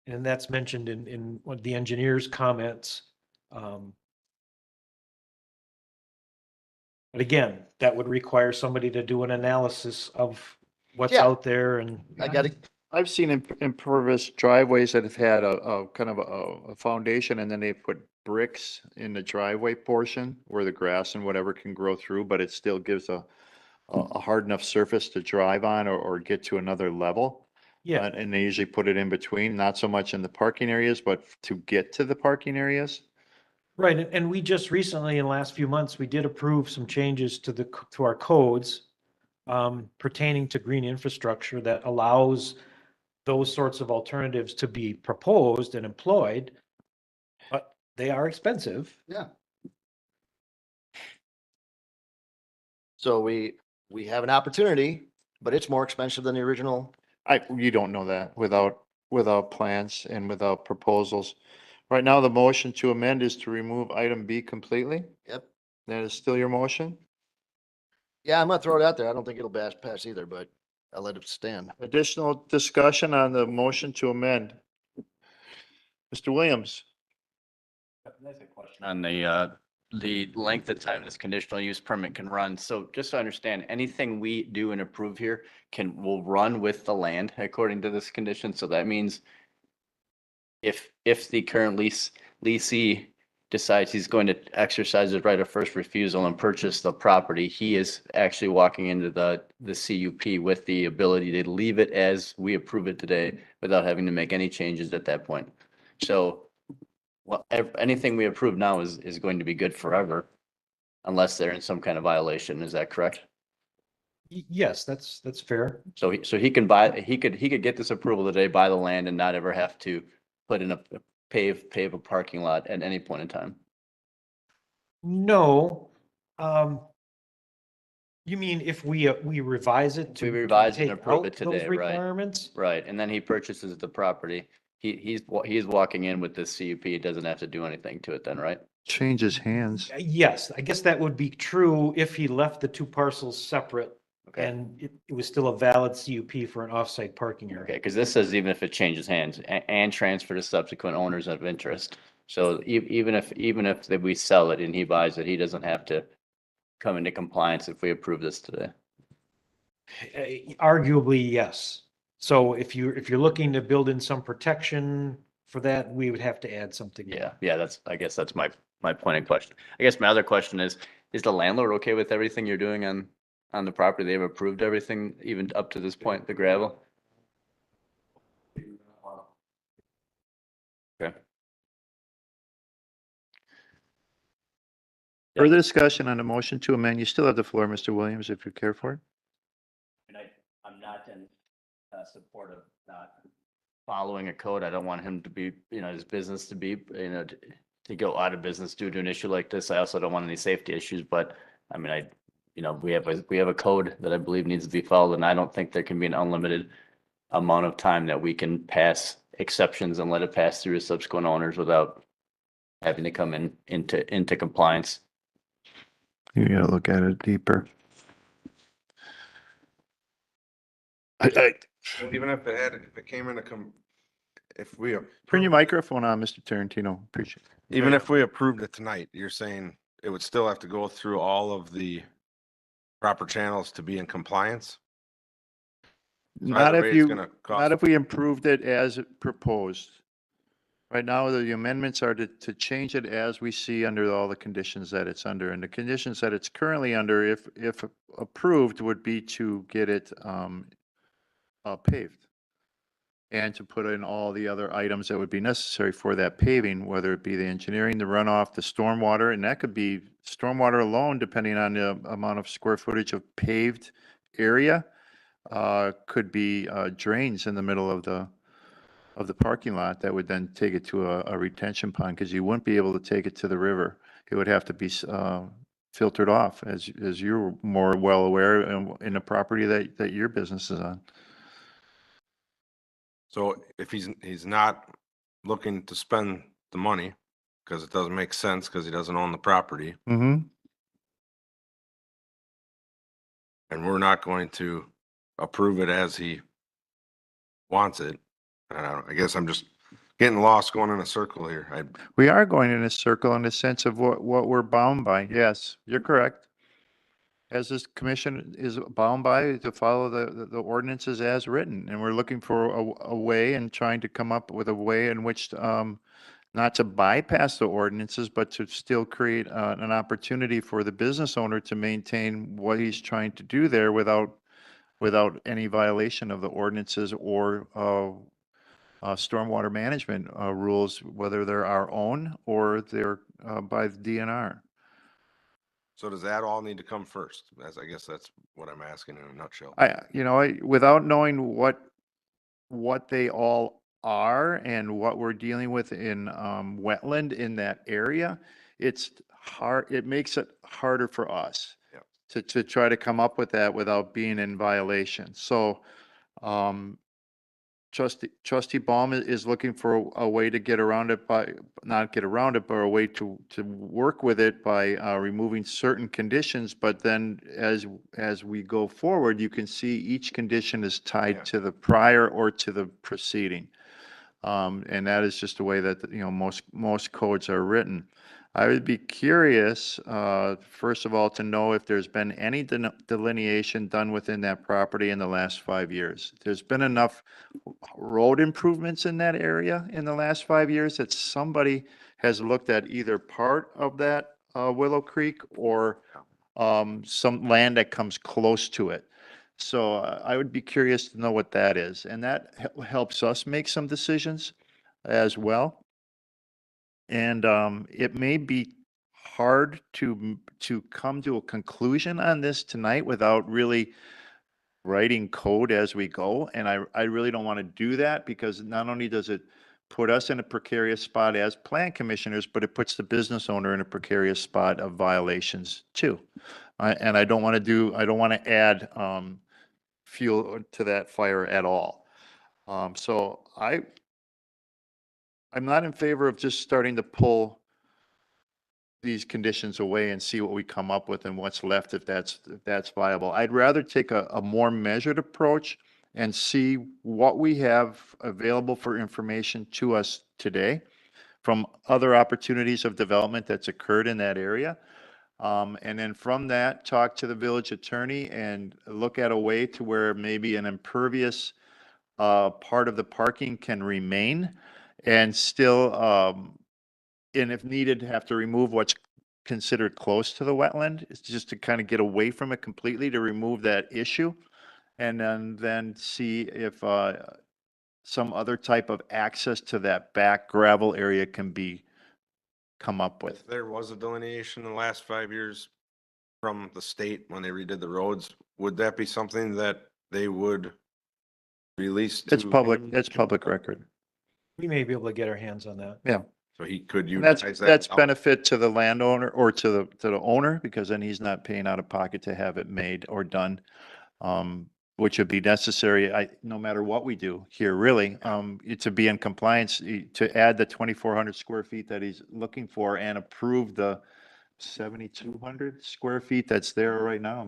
And that's mentioned in one of the engineer's comments. But again, that would require somebody to do an analysis of what's Yeah. out there and. I got it. I've seen impervious driveways that have had a kind of a foundation and then they put bricks in the driveway portion where the grass and whatever can grow through, but it still gives a hard enough surface to drive on or get to another level. Yeah. And they usually put it in between, not so much in the parking areas, but to get to the parking areas. Right, and we just recently, in the last few months, we did approve some changes to to our codes pertaining to green infrastructure that allows those sorts of alternatives to be proposed and employed, but they are expensive. Yeah. So we have an opportunity, but it's more expensive than the original. You don't know that without plans and without proposals. Right now, the motion to amend is to remove item B completely. Yep. That is still your motion? Yeah, I'm gonna throw it out there. I don't think it'll pass either, but I'll let it stand. Additional discussion on the motion to amend. Mr. Williams? On the length of time this conditional use permit can run. So just to understand, anything we do and approve here will run with the land according to this condition. So that means if the current leasee decides he's going to exercise his right of first refusal and purchase the property, he is actually walking into the CUP with the ability to leave it as we approve it today without having to make any changes at that point. So well, anything we approve now is going to be good forever unless they're in some kind of violation. Is that correct? Yes, that's fair. So he could get this approval today, buy the land and not ever have to put in a pave a parking lot at any point in time. No, you mean if we revise it to We revise and take approve out it those today, right? requirements? Right, and then he purchases the property. He's walking in with this CUP. He doesn't have to do anything to it then, right? Changes hands. Yes, I guess that would be true if he left the two parcels separate Okay. and it was still a valid CUP for an off-site parking area. Okay, because this says even if it changes hands and transfer to subsequent owners of interest. So even if we sell it and he buys it, he doesn't have to come into compliance if we approve this today. Arguably, yes. So if you're looking to build in some protection for that, we would have to add something. Yeah, I guess that's my point in question. I guess my other question is the landlord okay with everything you're doing on the property? They've approved everything even up to this point, the gravel? Okay. Further discussion on the motion to amend. You still have the floor, Mr. Williams, if you care for it. And I'm not in support of not following a code. I don't want him to be, his business to be, to go out of business due to an issue like this. I also don't want any safety issues, but I mean, we have a code that I believe needs to be followed, and I don't think there can be an unlimited amount of time that we can pass exceptions and let it pass through to subsequent owners without having to come into compliance. You gotta look at it deeper. Even if it came into if we Turn your microphone on, Mr. Tarantino. Appreciate it. even if we approved it tonight, you're saying it would still have to go through all of the proper channels to be in compliance? So Not either way, if it's you, gonna cost- not if we improved it as proposed. Right now, the amendments are to change it as we see under all the conditions that it's under. And the conditions that it's currently under, if approved, would be to get it paved. And to put in all the other items that would be necessary for that paving, whether it be the engineering, the runoff, the stormwater, and that could be stormwater alone, depending on the amount of square footage of paved area. Could be drains in the middle of the parking lot that would then take it to a retention pond, because you wouldn't be able to take it to the river. It would have to be filtered off, as you're more well aware in the property that your business is on. So if he's not looking to spend the money, because it doesn't make sense, because he doesn't own the property, Mm-hmm. and we're not going to approve it as he wants it, I guess I'm just getting lost going in a circle here. We are going in a circle in the sense of what we're bound by. Yes, you're correct. As this commission is bound by to follow the ordinances as written, and we're looking for a way and trying to come up with a way in which, not to bypass the ordinances, but to still create an opportunity for the business owner to maintain what he's trying to do there without any violation of the ordinances or stormwater management rules, whether they're our own or they're by the DNR. So does that all need to come first? I guess that's what I'm asking in a nutshell. Without knowing what they all are and what we're dealing with in wetland in that area, it's hard, it makes it harder for us Yeah. to try to come up with that without being in violation. So, Trustee Baum is looking for a way to get around it by, not get around it, but a way to work with it by removing certain conditions. But then as we go forward, you can see each condition is tied to the prior or to the preceding. And that is just the way that, most codes are written. I would be curious, first of all, to know if there's been any delineation done within that property in the last 5 years. There's been enough road improvements in that area in the last 5 years that somebody has looked at either part of that Willow Creek or some land that comes close to it. So I would be curious to know what that is. And that helps us make some decisions as well. And it may be hard to come to a conclusion on this tonight without really writing code as we go. And I really don't want to do that, because not only does it put us in a precarious spot as plan commissioners, but it puts the business owner in a precarious spot of violations too. And I don't want to add fuel to that fire at all. So I'm not in favor of just starting to pull these conditions away and see what we come up with and what's left, if that's viable. I'd rather take a more measured approach and see what we have available for information to us today from other opportunities of development that's occurred in that area. And then from that, talk to the village attorney and look at a way to where maybe an impervious part of the parking can remain, and still, and if needed, have to remove what's considered close to the wetland. It's just to kind of get away from it completely, to remove that issue. And then see if some other type of access to that back gravel area can be come up with. If there was a delineation in the last 5 years from the state when they redid the roads, would that be something that they would release to It's public, him? it's public record. We may be able to get our hands on that. Yeah. So he could And utilize that's, that. that's without- benefit to the landowner or to the owner, because then he's not paying out of pocket to have it made or done. Which would be necessary, no matter what we do here, really, to be in compliance, to add the 2,400 square feet that he's looking for and approve the 7,200 square feet that's there right now.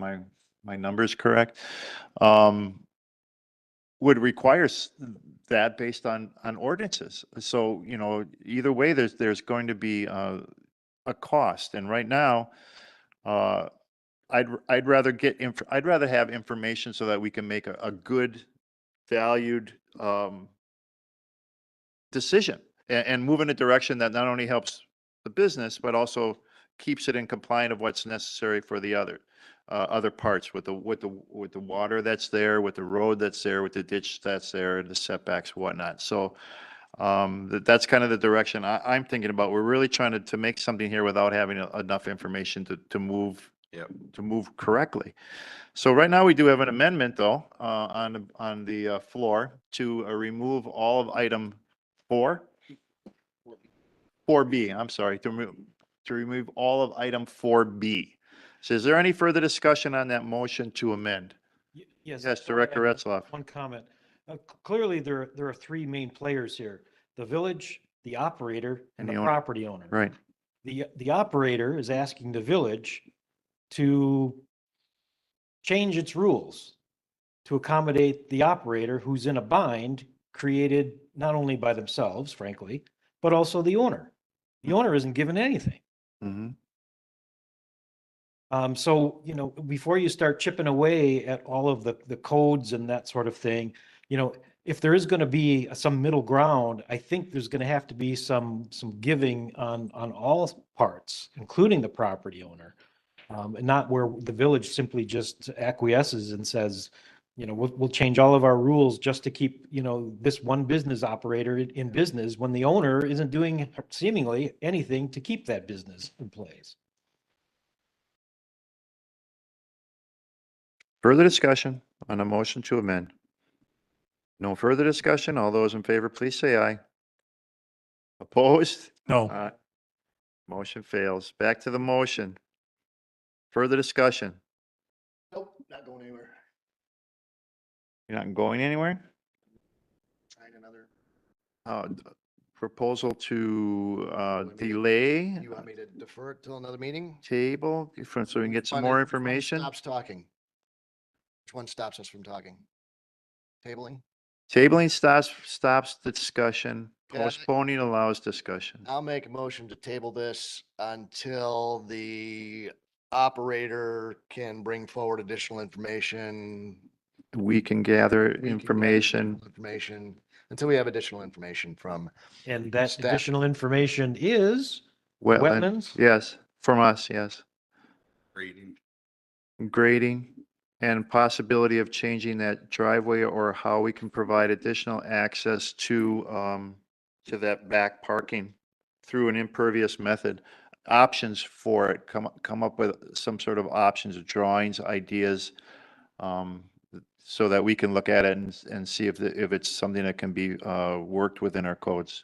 My number's correct. Would require that based on ordinances. So, either way, there's going to be a cost. And right now, I'd rather I'd rather have information so that we can make a good, valued decision and move in a direction that not only helps the business, but also keeps it in compliant of what's necessary for the other parts with the water that's there, with the road that's there, with the ditch that's there, and the setbacks, whatnot. So that's kind of the direction I'm thinking about. We're really trying to make something here without having enough information to move. Yep. To move correctly. So right now we do have an amendment though, on the floor to remove all of item 4B, I'm sorry, to remove all of item 4B. So is there any further discussion on that motion to amend? Yes. Yes, before I Director add Etzloff. One comment. Clearly, there are three main players here: the village, the operator, and And the the owner. property owner. Right. The operator is asking the village to change its rules to accommodate the operator who's in a bind created not only by themselves, frankly, but also the owner. The owner isn't given anything. Mm-hmm. So, you know, before you start chipping away at all of the codes and that sort of thing, you know, if there is going to be some middle ground, I think there's going to have to be some giving on all parts, including the property owner. And not where the village simply just acquiesces and says, you know, we'll change all of our rules just to keep, you know, this one business operator in business when the owner isn't doing seemingly anything to keep that business in place. Further discussion on a motion to amend? No further discussion. All those in favor, please say aye. Opposed? No. Aye. Motion fails. Back to the motion. Further discussion? Nope, not going anywhere. You're not going anywhere? Trying another. Proposal to want me to- delay, You want me to defer it till another meeting? table, so we can get some Which more one information? Stops talking. Which one stops us from talking? Tabling? Tabling stops the discussion. Yeah, I- Postponing allows discussion. I'll make a motion to table this until the operator can bring forward additional information. We can gather We can gather information. additional Information, until we have additional information from And that Staff. additional information is Wetland, wetlands. yes, from us, yes. Grading. Grading and possibility of changing that driveway or how we can provide additional access to that back parking through an impervious method. Options for it, come up with some sort of options, drawings, ideas, so that we can look at it and see if it's something that can be worked within our codes.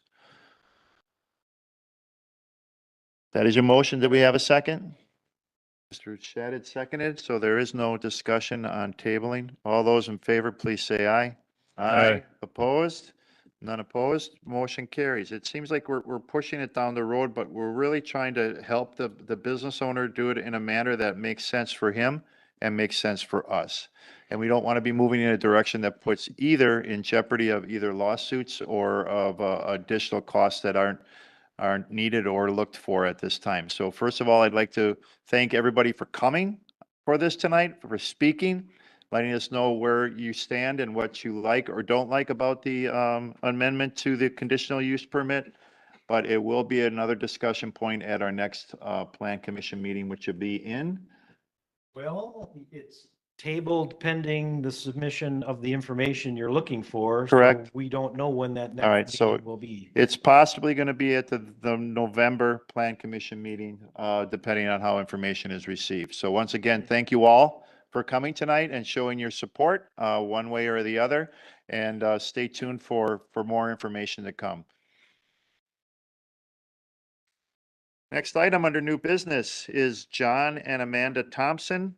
That is your motion. Do we have a second? Mr. Shadid seconded, so there is no discussion on tabling. All those in favor, please say aye. Aye. Opposed? None opposed? Motion carries. It seems like we're pushing it down the road, but we're really trying to help the business owner do it in a manner that makes sense for him and makes sense for us. And we don't want to be moving in a direction that puts either in jeopardy of either lawsuits or of additional costs that aren't needed or looked for at this time. So first of all, I'd like to thank everybody for coming for this tonight, for speaking, letting us know where you stand and what you like or don't like about the amendment to the conditional use permit. But it will be another discussion point at our next Plan Commission meeting, which will be in. Well, it's tabled pending the submission of the information you're looking for. Correct. So we don't know when that All right, next so meeting will be. it's possibly going to be at the November Plan Commission meeting, depending on how information is received. So once again, thank you all for coming tonight and showing your support, one way or the other. And stay tuned for more information to come. Next item under new business is John and Amanda Thompson,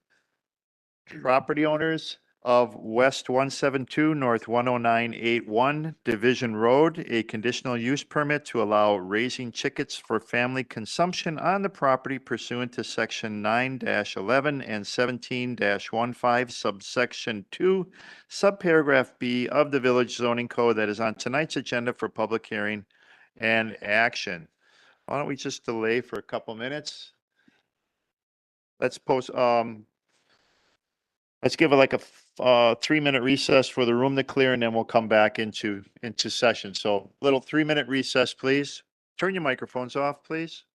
property owners of West 172 North 10981 Division Road, a conditional use permit to allow raising chickens for family consumption on the property pursuant to section 9-11 and 17-15 subsection 2 subparagraph B of the village zoning code that is on tonight's agenda for public hearing and action. Why don't we just delay for a couple minutes? Let's let's give it like a 3-minute recess for the room to clear, and then we'll come back into session. So little 3-minute recess, please. Turn your microphones off, please.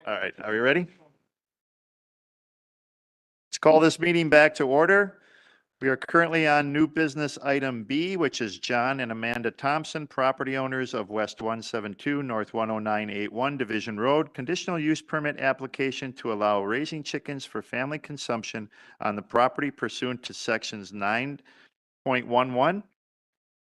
All right, are we ready? Let's call this meeting back to order. We are currently on new business item B, which is John and Amanda Thompson, property owners of West 172, North 10981 Division Road, conditional use permit application to allow raising chickens for family consumption on the property pursuant to sections 9.11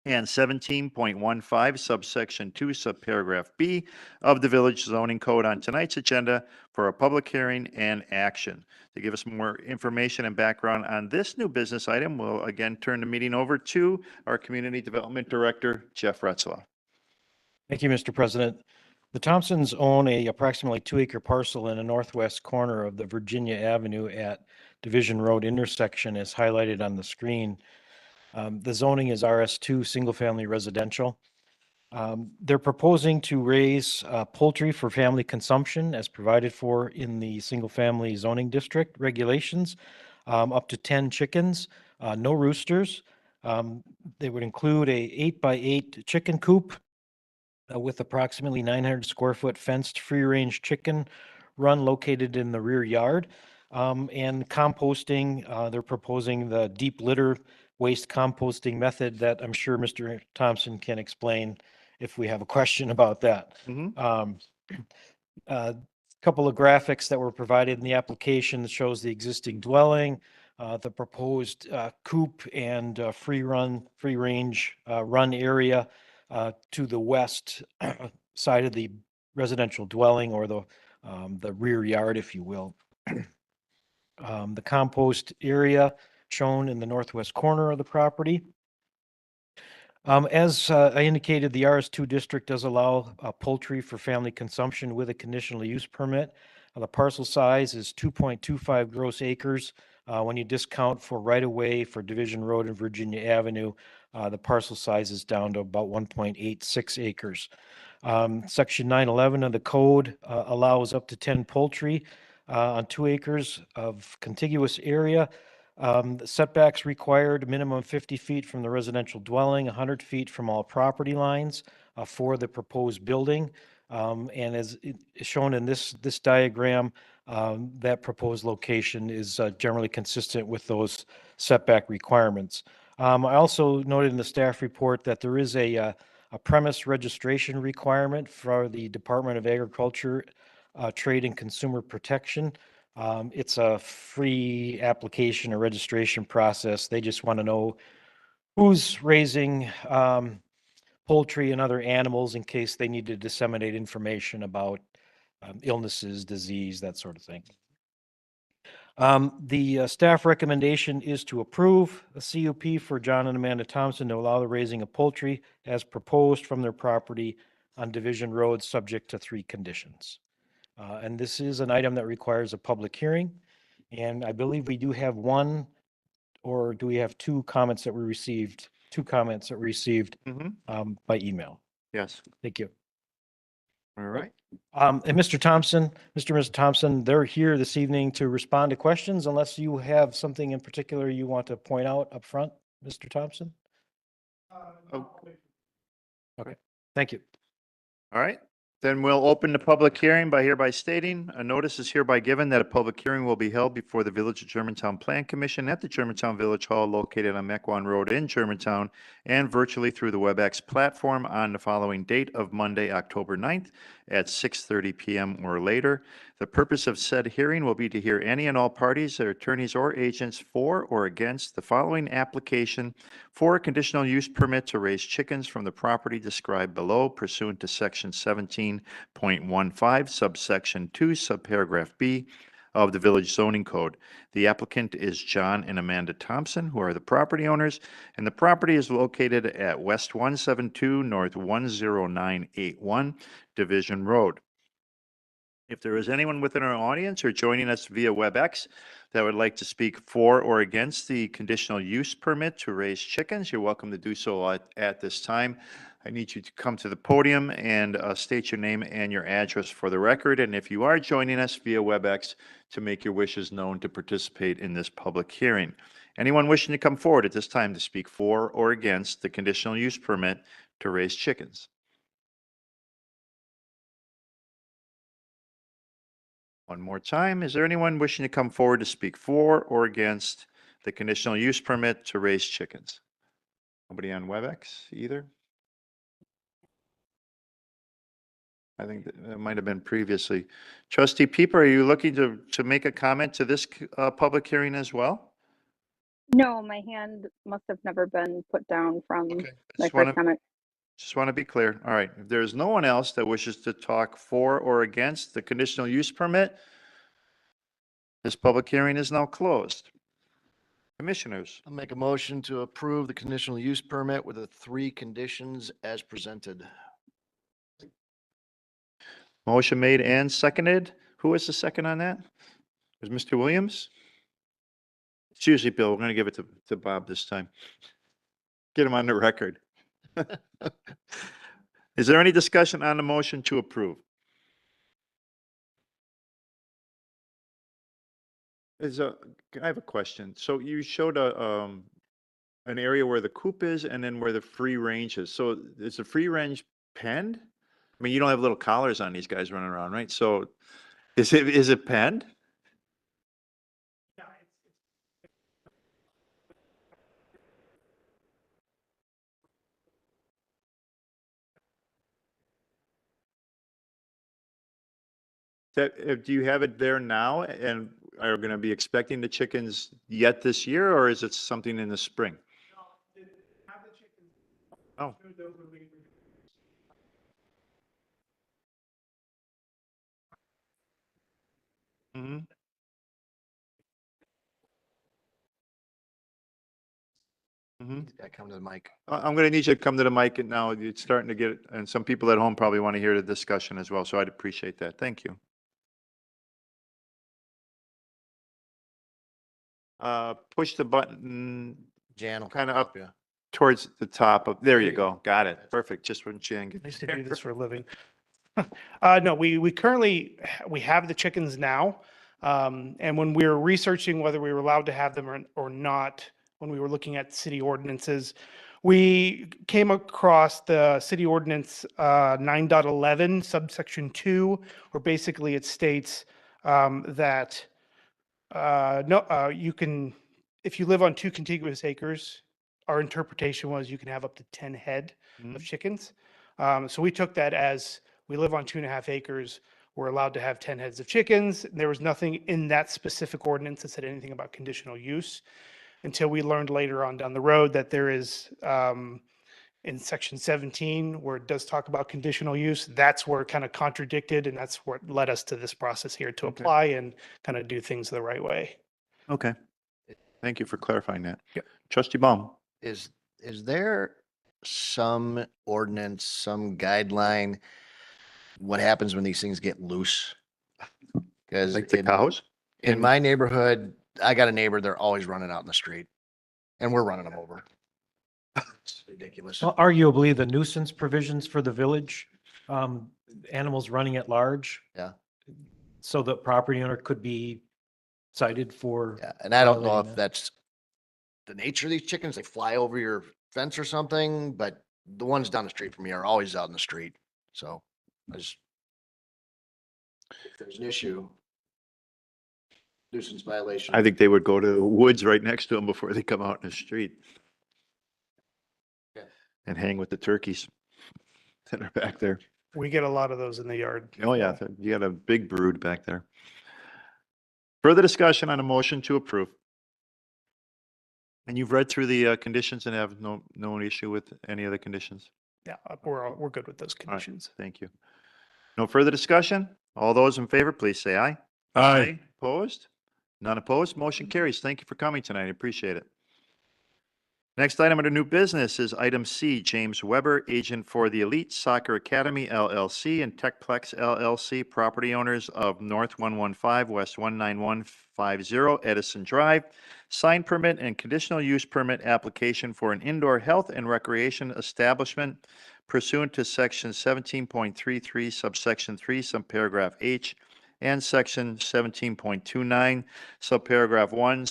and 17.15 subsection 2 subparagraph B of the Village Zoning Code on tonight's agenda for a public hearing and action. To give us more information and background on this new business item, we'll again turn the meeting over to our Community Development Director, Jeff Retzloff. Thank you, Mr. President. The Thompsons own a approximately 2-acre parcel in the northwest corner of the Virginia Avenue at Division Road intersection as highlighted on the screen. The zoning is RS2, single-family residential. They're proposing to raise poultry for family consumption as provided for in the single-family zoning district regulations, up to 10 chickens, no roosters. They would include a 8x8 chicken coop with approximately 900 square foot fenced free-range chicken run located in the rear yard. And composting, they're proposing the deep litter waste composting method that I'm sure Mr. Thompson can explain if we have a question about that. Couple of graphics that were provided in the application that shows the existing dwelling, the proposed coop and free range run area to the west side of the residential dwelling, or the rear yard, if you will. The compost area shown in the northwest corner of the property. As I indicated, the RS2 district does allow poultry for family consumption with a conditional use permit. The parcel size is 2.25 gross acres. When you discount for right-of-way for Division Road and Virginia Avenue, the parcel size is down to about 1.86 acres. Section 911 of the code allows up to 10 poultry on 2 acres of contiguous area. The setbacks required, minimum 50 feet from the residential dwelling, 100 feet from all property lines for the proposed building. And as shown in this diagram, that proposed location is generally consistent with those setback requirements. I also noted in the staff report that there is a premise registration requirement for the Department of Agriculture, Trade and Consumer Protection. It's a free application or registration process. They just want to know who's raising poultry and other animals in case they need to disseminate information about illnesses, disease, that sort of thing. The staff recommendation is to approve a CUP for John and Amanda Thompson to allow the raising of poultry as proposed from their property on Division Road, subject to 3 conditions. And this is an item that requires a public hearing. And I believe we do have one, or do we have 2 comments that we received? 2 comments that we received by email. Yes. Thank you. All right. And Mr. Thompson, Mr. Thompson, they're here this evening to respond to questions unless you have something in particular you want to point out up front, Mr. Thompson? Okay, thank you. All right. Then we'll open the public hearing by hereby stating a notice is hereby given that a public hearing will be held before the Village of Germantown Plan Commission at the Germantown Village Hall located on Mequon Road in Germantown and virtually through the WebEx platform on the following date of Monday, October 9th at 6:30 p.m. or later. The purpose of said hearing will be to hear any and all parties, their attorneys or agents for or against the following application for a conditional use permit to raise chickens from the property described below pursuant to section 17.15 subsection 2 subparagraph B of the Village Zoning Code. The applicant is John and Amanda Thompson, who are the property owners, and the property is located at West 172 North 10981 Division Road. If there is anyone within our audience or joining us via WebEx that would like to speak for or against the conditional use permit to raise chickens, you're welcome to do so at this time. I need you to come to the podium and state your name and your address for the record. And if you are joining us via WebEx, to make your wishes known to participate in this public hearing. Anyone wishing to come forward at this time to speak for or against the conditional use permit to raise chickens? One more time, is there anyone wishing to come forward to speak for or against the conditional use permit to raise chickens? Nobody on WebEx either? I think that might have been previously. Trustee Pieper, are you looking to make a comment to this public hearing as well? No, my hand must have never been put down from my Just first want to, comment. just want to be clear. All right, if there's no one else that wishes to talk for or against the conditional use permit, this public hearing is now closed. Commissioners, I'll make a motion to approve the conditional use permit with the 3 conditions as presented. motion made and seconded. Who was the second on that? Was Mr. Williams? It's usually Bill. We're going to give it to Bob this time. Get him on the record. Is there any discussion on the motion to approve? I have a question. So you showed an area where the coop is and then where the free range is. So is the free range penned? I mean, you don't have little collars on these guys running around, right? So is it penned? Do you have it there now and are going to be expecting the chickens yet this year, or is it something in the spring? Oh. Mm-hmm. Yeah, come to the mic. I'm going to need you to come to the mic and now it's starting to get, and some people at home probably want to hear the discussion as well. So I'd appreciate that. Thank you. Push the button. Jan will kind of come up yeah. towards the top of, there you go. Got it. Perfect. Just when Jan I gets used to there. do this for a living. No, we currently, we have the chickens now. And when we were researching whether we were allowed to have them or not, when we were looking at city ordinances, we came across the city ordinance 9.11 subsection 2, where basically it states that you can, if you live on 2 contiguous acres, our interpretation was you can have up to 10 head of chickens. So we took that as we live on 2.5 acres, we're allowed to have 10 heads of chickens. There was nothing in that specific ordinance that said anything about conditional use until we learned later on down the road that there is in section 17 where it does talk about conditional use. That's where it kind of contradicted, and that's what led us to this process here to apply and kind of do things the right way. Okay. Thank you for clarifying that. Yep. Trustee Baum. Is there some ordinance, some guideline, what happens when these things get loose? Because Like the cows? in my neighborhood, I got a neighbor, they're always running out in the street and we're running them over. It's ridiculous. Well, arguably, the nuisance provisions for the village, animals running at large. Yeah. So the property owner could be cited for. Yeah, and I don't know violating if that. that's the nature of these chickens, they fly over your fence or something, but the ones down the street from me are always out in the street. So if there's an issue, nuisance violation. I think they would go to the woods right next to them before they come out in the street. Yeah. And hang with the turkeys that are back there. We get a lot of those in the yard. Oh, yeah, you got a big brood back there. Further discussion on a motion to approve. And you've read through the conditions and have no issue with any of the conditions? Yeah, we're good with those All right, conditions. thank you. No further discussion? All those in favor, please say aye. Aye. Opposed? None opposed? Motion carries. Thank you for coming tonight. I appreciate it. Next item under new business is item C, James Weber, agent for the Elite Soccer Academy LLC and Techplex LLC, property owners of North 115, West 19150 Edison Drive, sign permit and conditional use permit application for an indoor health and recreation establishment pursuant to section 17.33 subsection 3 subparagraph H and section 17.29 subparagraph 1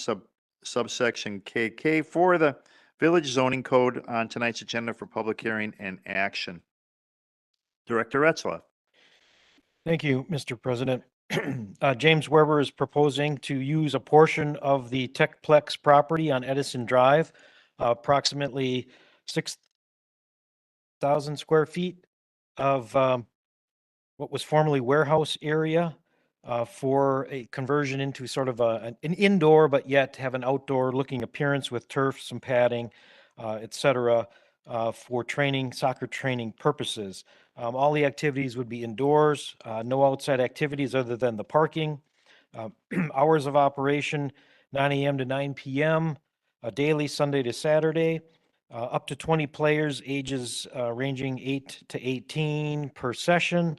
subsection KK for the Village Zoning Code on tonight's agenda for public hearing and action. Director Etzler. Thank you, Mr. President. James Weber is proposing to use a portion of the Techplex property on Edison Drive, approximately 6,000 square feet of what was formerly warehouse area for a conversion into sort of an indoor, but yet have an outdoor looking appearance with turf, some padding, et cetera, for training, soccer training purposes. All the activities would be indoors, no outside activities other than the parking. Hours of operation, 9 a.m. to 9 p.m., daily, Sunday to Saturday. Up to 20 players, ages ranging 8 to 18 per session,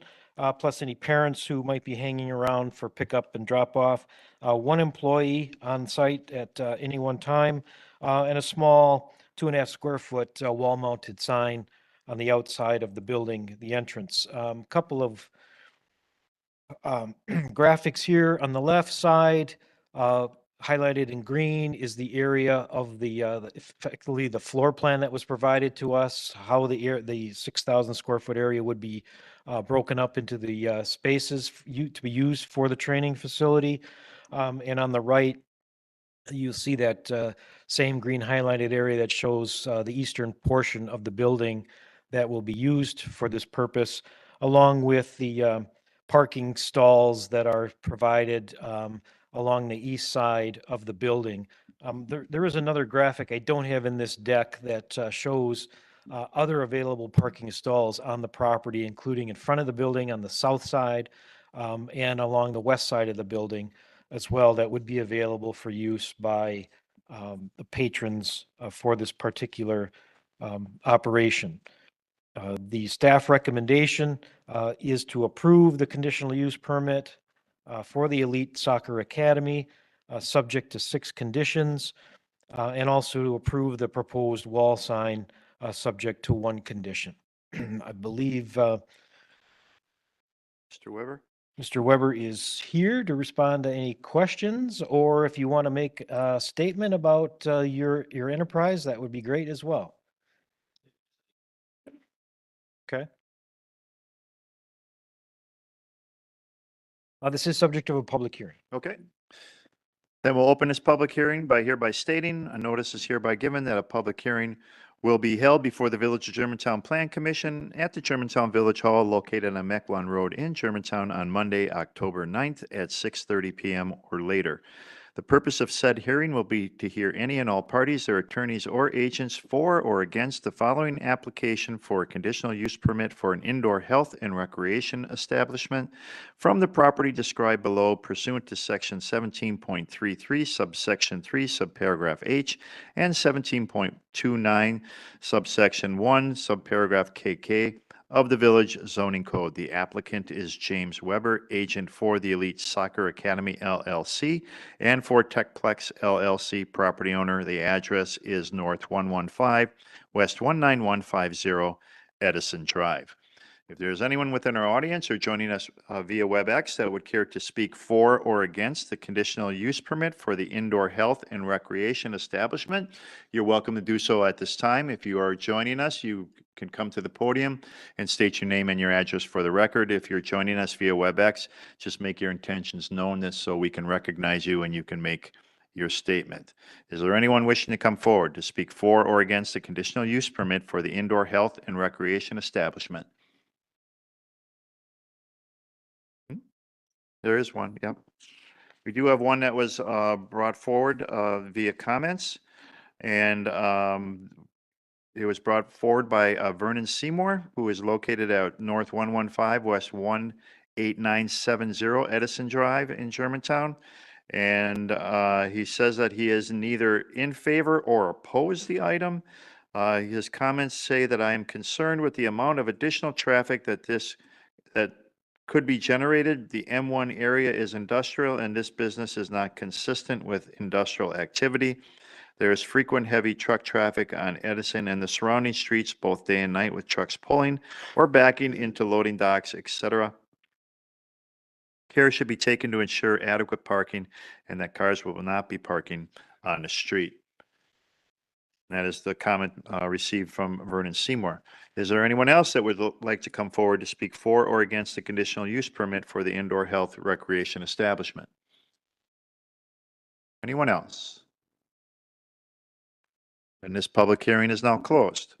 plus any parents who might be hanging around for pickup and drop off. One employee on site at any one time, and a small 2.5 square foot wall mounted sign on the outside of the building, the entrance. Couple of graphics here on the left side, highlighted in green is the area of effectively the floor plan that was provided to us, how the 6,000 square foot area would be broken up into the spaces to be used for the training facility. And on the right, you'll see that same green highlighted area that shows the eastern portion of the building that will be used for this purpose, along with the parking stalls that are provided along the east side of the building. There is another graphic I don't have in this deck that shows other available parking stalls on the property, including in front of the building on the south side and along the west side of the building as well, that would be available for use by the patrons for this particular operation. The staff recommendation is to approve the conditional use permit for the Elite Soccer Academy, subject to 6 conditions, and also to approve the proposed wall sign, subject to 1 condition. I believe Mr. Weber? Mr. Weber is here to respond to any questions, or if you want to make a statement about your enterprise, that would be great as well. Okay. This is subject to a public hearing. Okay. Then we'll open this public hearing by hereby stating, a notice is hereby given that a public hearing will be held before the Village of Germantown Plan Commission at the Germantown Village Hall located on Mequon Road in Germantown on Monday, October 9th at 6:30 PM or later. The purpose of said hearing will be to hear any and all parties, their attorneys, or agents for or against the following application for a conditional use permit for an indoor health and recreation establishment from the property described below pursuant to Section 17.33, subsection 3, subparagraph H, and 17.29, subsection 1, subparagraph KK of the Village Zoning Code. The applicant is James Weber, agent for the Elite Soccer Academy LLC and for Techplex LLC, property owner. The address is North 115, West 19150, Edison Drive. If there's anyone within our audience or joining us via WebEx that would care to speak for or against the conditional use permit for the indoor health and recreation establishment, you're welcome to do so at this time. If you are joining us, you can come to the podium and state your name and your address for the record. If you're joining us via WebEx, just make your intentions known this so we can recognize you and you can make your statement. Is there anyone wishing to come forward to speak for or against the conditional use permit for the indoor health and recreation establishment? There is one, yep. We do have one that was brought forward via comments, and it was brought forward by Vernon Seymour, who is located at North 115, West 18970 Edison Drive in Germantown. And he says that he is neither in favor or opposed the item. His comments say that I am concerned with the amount of additional traffic that could be generated. The M1 area is industrial and this business is not consistent with industrial activity. There is frequent heavy truck traffic on Edison and the surrounding streets both day and night with trucks pulling or backing into loading docks, etc. Care should be taken to ensure adequate parking and that cars will not be parking on the street. That is the comment received from Vernon Seymour. Is there anyone else that would like to come forward to speak for or against the conditional use permit for the indoor health recreation establishment? Anyone else? And this public hearing is now closed.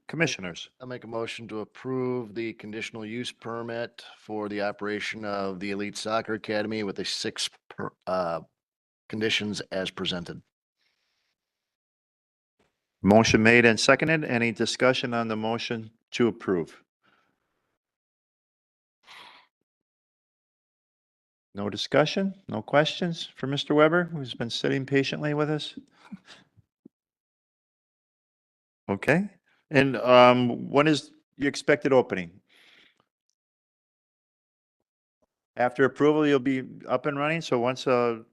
Commissioners, I make a motion to approve the conditional use permit for the operation of the Elite Soccer Academy with the conditions as presented. motion made and seconded. Any discussion on the motion to approve? No discussion? No questions for Mr. Weber, who's been sitting patiently with us? Okay. And when is your expected opening? After approval, you'll be up and running. So once the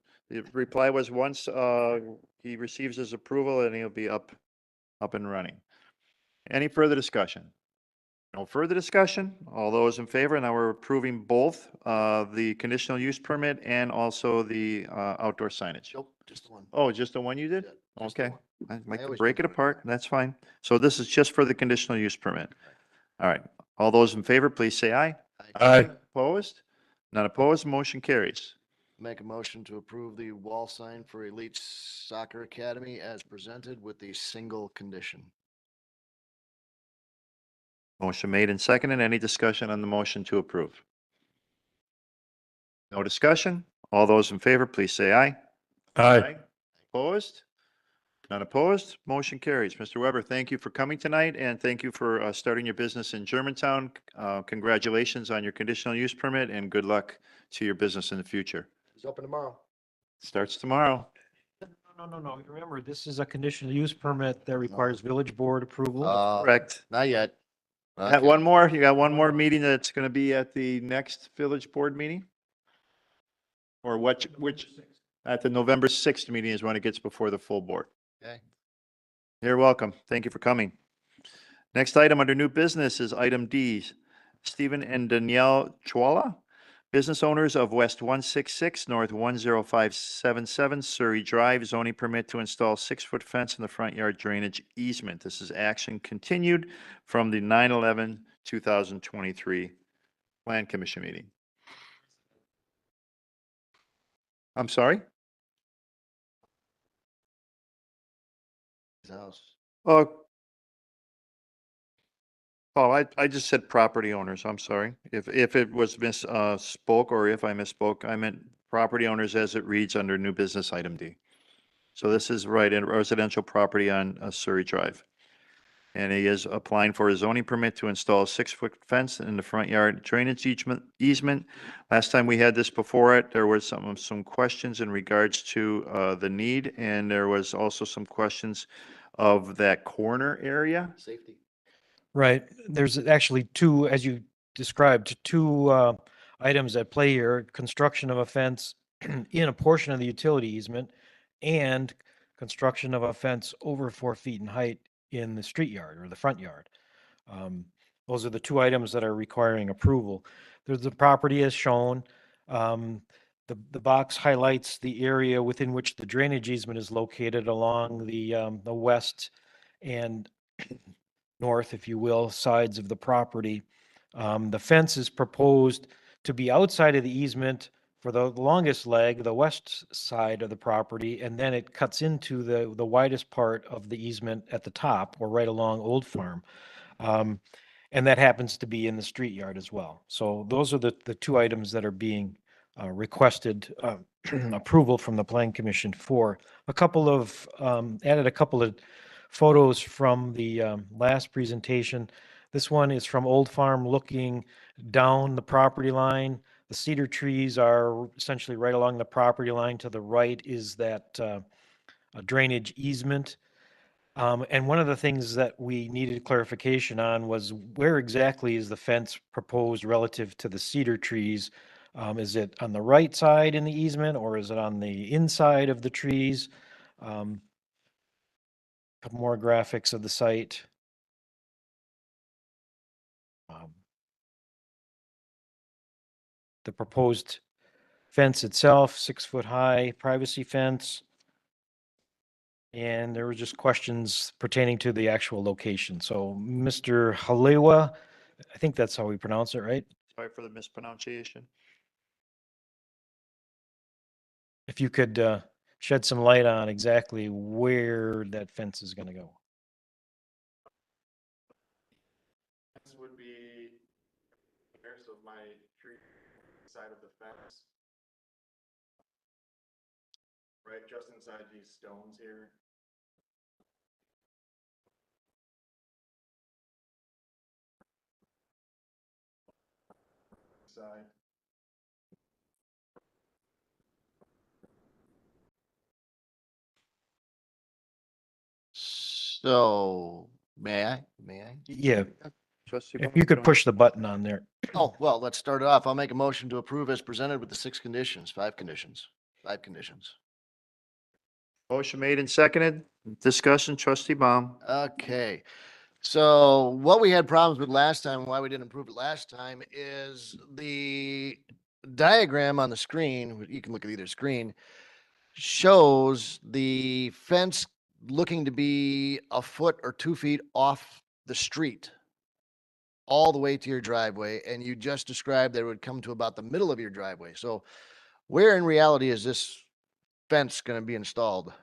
reply was once he receives his approval, and he'll be up and running. Any further discussion? No further discussion. All those in favor? Now we're approving both the conditional use permit and also the outdoor signage. Nope, just the one. Oh, just the one you did? Yeah, just the Okay. one. I might always break do it one. apart. That's fine. So this is just for the conditional use permit. All right. All those in favor, please say aye. Aye. Opposed? None opposed. Motion carries. Make a motion to approve the wall sign for Elite Soccer Academy as presented with the single condition. Motion made and seconded. Any discussion on the motion to approve? No discussion? All those in favor, please say aye. Aye. Opposed? None opposed? Motion carries. Mr. Weber, thank you for coming tonight, and thank you for starting your business in Germantown. Congratulations on your conditional use permit, and good luck to your business in the future. It's open tomorrow. Starts tomorrow. No. Remember, this is a conditional use permit that requires village board approval. Correct. Not yet. Got Okay. one more? You got one more meeting that's going to be at the next village board meeting? Or which, at the November 6th meeting is when it gets before the full board. Okay. You're welcome. Thank you for coming. Next item under new business is item D. Stephen and Danielle Chwala, business owners of West 166 North 10577 Surrey Drive, zoning permit to install 6-foot fence in the front yard drainage easement. This is action continued from the 9/11/2023 Plan Commission meeting. I'm sorry? His house. Oh, I just said property owners. I'm sorry. If it was spoke or if I misspoke, I meant property owners as it reads under new business item D. So this is right in residential property on Surrey Drive. And he is applying for a zoning permit to install a 6-foot fence in the front yard drainage easement. Last time we had this before it, there was some questions in regards to the need, and there was also some questions of that corner area. Safety. Right. There's actually two, as you described, two items at play here: construction of a fence in a portion of the utility easement and construction of a fence over 4 feet in height in the street yard or the front yard. Those are the two items that are requiring approval. There's the property as shown. The box highlights the area within which the drainage easement is located along the west and north, if you will, sides of the property. The fence is proposed to be outside of the easement for the longest leg, the west side of the property, and then it cuts into the widest part of the easement at the top or right along Old Farm. And that happens to be in the street yard as well. So those are the two items that are being requested approval from the Plan Commission for. Added a couple of photos from the last presentation. This one is from Old Farm looking down the property line. The cedar trees are essentially right along the property line. To the right is that a drainage easement. And one of the things that we needed clarification on was where exactly is the fence proposed relative to the cedar trees? Is it on the right side in the easement, or is it on the inside of the trees? Couple more graphics of the site. The proposed fence itself, 6-foot high privacy fence. And there were just questions pertaining to the actual location. So Mr. Halewa, I think that's how we pronounce it, right? Sorry for the mispronunciation. If you could shed some light on exactly where that fence is going to go. This would be comparison of my tree side of the fence. Right, just inside these stones here. Side. So, may I? May I? Yeah. Trustee If Bowman, you could don't- push the button on there. Oh, well, let's start it off. I'll make a motion to approve as presented with the 5 conditions. Motion made and seconded. Discussion, trustee Baum. Okay. So what we had problems with last time, why we didn't approve it last time, is the diagram on the screen, you can look at either screen, shows the fence looking to be a foot or 2 feet off the street all the way to your driveway, and you just described that it would come to about the middle of your driveway. So where in reality is this fence going to be installed?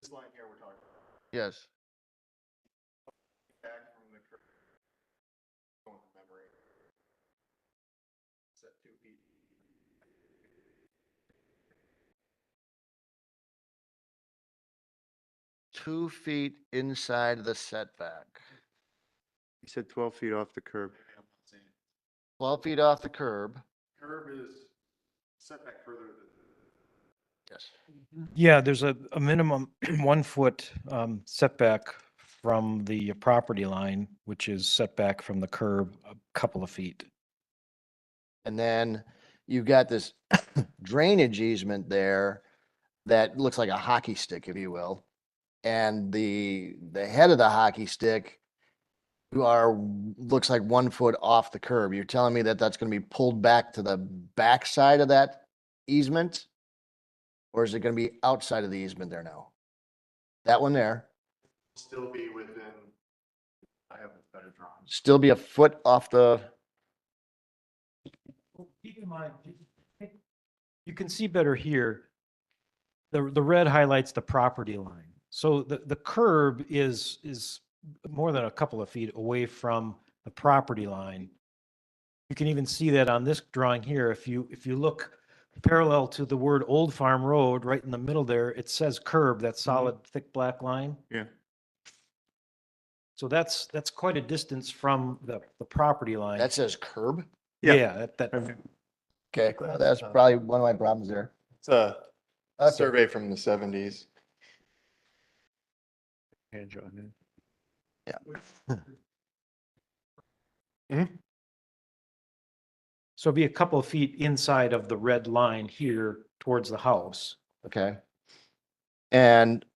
This line here we're talking about. Yes. Back from the curb. Going from memory. Set 2 feet. Two feet inside the setback. He said 12 feet off the curb. 12 feet off the curb. Curb is setback further than. Yes. Yeah, there's a minimum 1 foot setback from the property line, which is setback from the curb a couple of feet. And then you've got this drainage easement there that looks like a hockey stick, if you will. And the head of the hockey stick looks like 1 foot off the curb. You're telling me that that's going to be pulled back to the back side of that easement? Or is it going to be outside of the easement there now? That one there, Still be within. I have a better drawing. still be a foot off the, Keep in mind, you can see better here. The red highlights the property line. So the curb is more than a couple of feet away from the property line. You can even see that on this drawing here. If you look parallel to the word Old Farm Road, right in the middle there, it says curb, that solid thick black line. Yeah. So that's quite a distance from the property line. that says curb? Yeah, that Okay, well, that's probably one of my problems there. It's a Okay. survey from the 70s. Hand drawn in. So it'd be a couple of feet inside of the red line here towards the house. Okay. And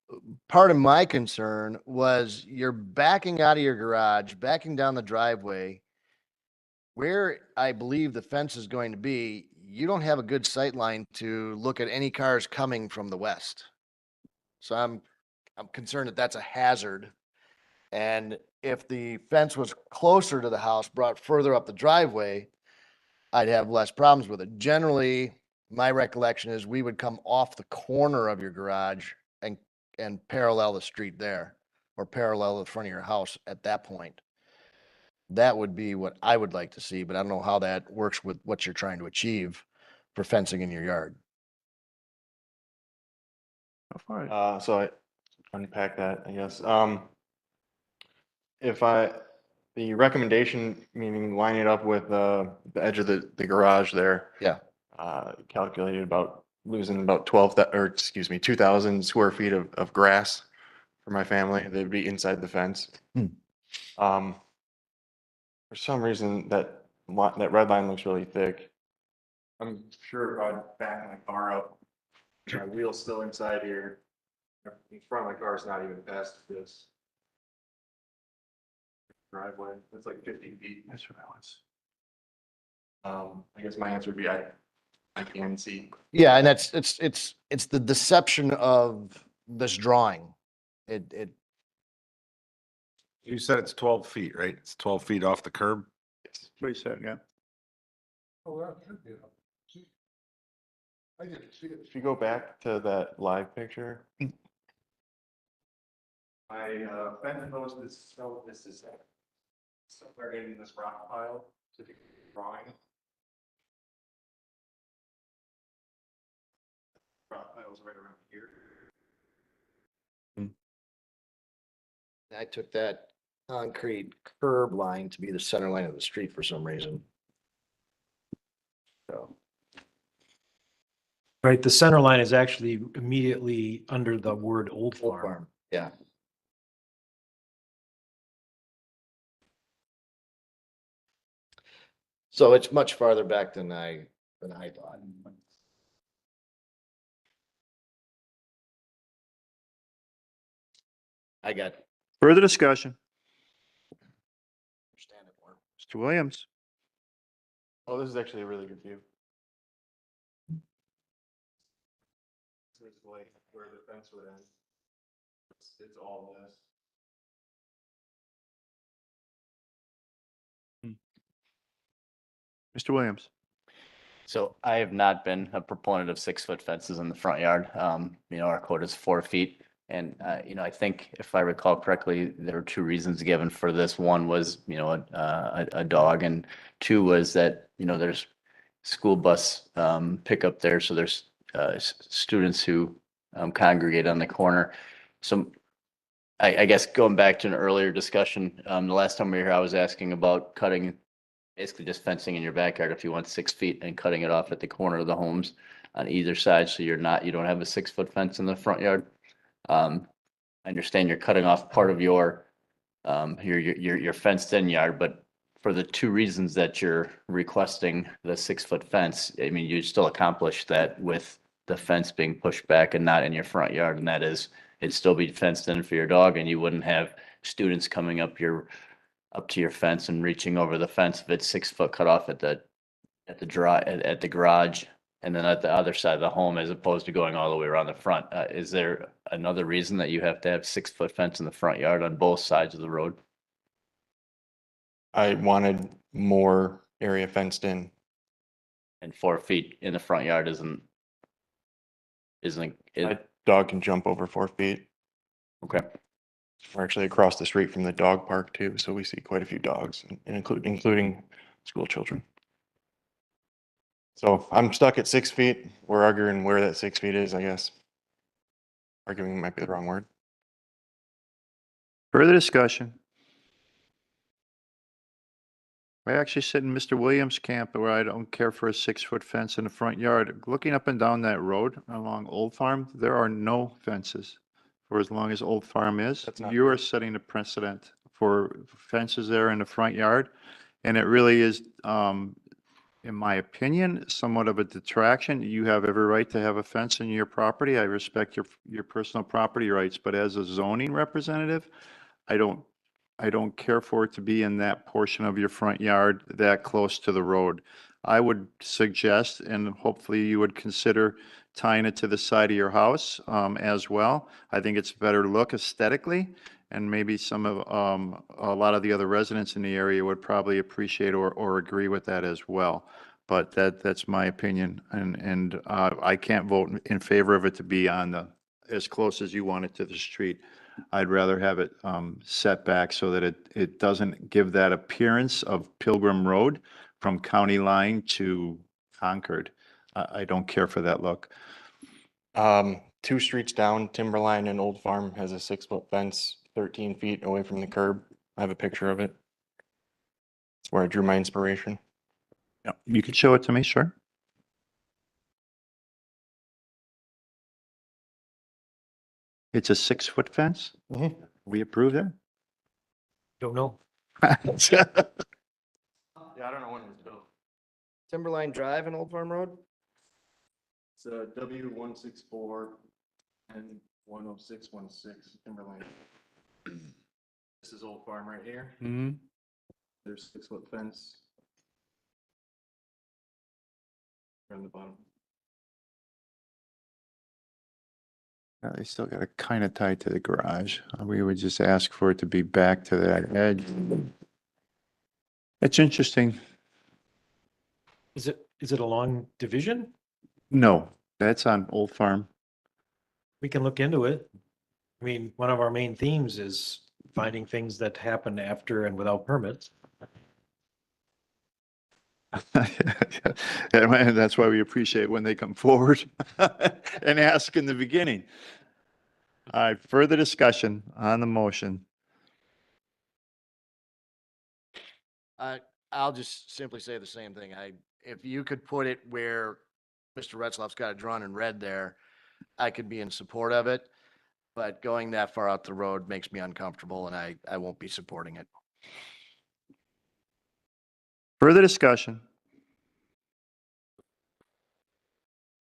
part of my concern was you're backing out of your garage, backing down the driveway. Where I believe the fence is going to be, you don't have a good sight line to look at any cars coming from the west. So I'm concerned that that's a hazard. And if the fence was closer to the house, brought further up the driveway, I'd have less problems with it. Generally, my recollection is we would come off the corner of your garage and parallel the street there, or parallel the front of your house at that point. That would be what I would like to see, but I don't know how that works with what you're trying to achieve for fencing in your yard. How far? So I unpack that, I guess. The recommendation, meaning lining it up with the edge of the garage there. Yeah. Calculated about losing about 2,000 square feet of grass for my family. They'd be inside the fence. For some reason, that red line looks really thick. I'm sure if I back my car up, my wheel's still inside here. In front of my car is not even past this driveway. It's like 50 feet. That's what I was. I guess my answer would be I can see. Yeah, and that's, it's the deception of this drawing. It, You said it's 12 feet, right? It's 12 feet off the curb. What you said, yeah. Oh, that could be. I didn't see it. If you go back to that live picture. My fence post is, so this is somewhere in this rock pile, so if you can drawing. Rock pile's right around here. I took that concrete curb line to be the center line of the street for some reason. So. Right, the center line is actually immediately under the word Old Old Farm. Farm, yeah. So it's much farther back than I thought. I got. Further discussion. Understand it more. Mr. Williams. Oh, this is actually a really good view. This is like where the fence would end. It's all this. Mr. Williams. So I have not been a proponent of 6-foot fences in the front yard. Our code is 4 feet. And, I think if I recall correctly, there were 2 reasons given for this. One was, a dog, and 2 was that, there's school bus pickup there. So there's students who congregate on the corner. So I guess going back to an earlier discussion, the last time we were here, I was asking about cutting, basically just fencing in your backyard if you want 6 feet and cutting it off at the corner of the homes on either side. So you don't have a 6-foot fence in the front yard. I understand you're cutting off part of your fenced in yard, but for the 2 reasons that you're requesting the 6-foot fence, I mean, you still accomplish that with the fence being pushed back and not in your front yard. And that is, it'd still be fenced in for your dog, and you wouldn't have students coming up to your fence and reaching over the fence if it's 6 foot cut off at the garage, and then at the other side of the home, as opposed to going all the way around the front. Is there another reason that you have to have 6-foot fence in the front yard on both sides of the road? I wanted more area fenced in. And 4 feet in the front yard isn't, My dog can jump over 4 feet. okay. We're actually across the street from the dog park too, so we see quite a few dogs, and including school children. So I'm stuck at 6 feet. We're arguing where that 6 feet is, I guess. Arguing might be the wrong word. Further discussion. I actually sit in Mr. Williams' camp where I don't care for a 6-foot fence in the front yard. Looking up and down that road along Old Farm, there are no fences for as long as Old Farm is. That's not You are setting a precedent for fences there in the front yard. And it really is, in my opinion, somewhat of a detraction. You have every right to have a fence in your property. I respect your personal property rights, but as a zoning representative, I don't care for it to be in that portion of your front yard that close to the road. I would suggest, and hopefully you would consider tying it to the side of your house as well. I think it's a better look aesthetically, and maybe a lot of the other residents in the area would probably appreciate or agree with that as well. But that's my opinion, and I can't vote in favor of it to be as close as you want it to the street. I'd rather have it set back so that it doesn't give that appearance of Pilgrim Road from County Line to Concord. I don't care for that look. 2 streets down, Timberline and Old Farm has a 6-foot fence, 13 feet away from the curb. I have a picture of it. It's where I drew my inspiration. Yeah, you could show it to me, sure. It's a 6-foot fence? We approve that? Don't know. Yeah, I don't know when it was built. Timberline Drive and Old Farm Road? It's a W164 and 10616 Timberline. This is Old Farm right here. Mm-hmm. There's 6-foot fence. On the bottom. They still got it kind of tight to the garage. We would just ask for it to be back to that edge. It's interesting. Is it along Division? No, that's on Old Farm. We can look into it. I mean, one of our main themes is finding things that happen after and without permits. And that's why we appreciate when they come forward and ask in the beginning. All right, further discussion on the motion. I'll just simply say the same thing. If you could put it where Mr. Retzloff's got it drawn in red there, I could be in support of it. But going that far out the road makes me uncomfortable and I won't be supporting it. Further discussion.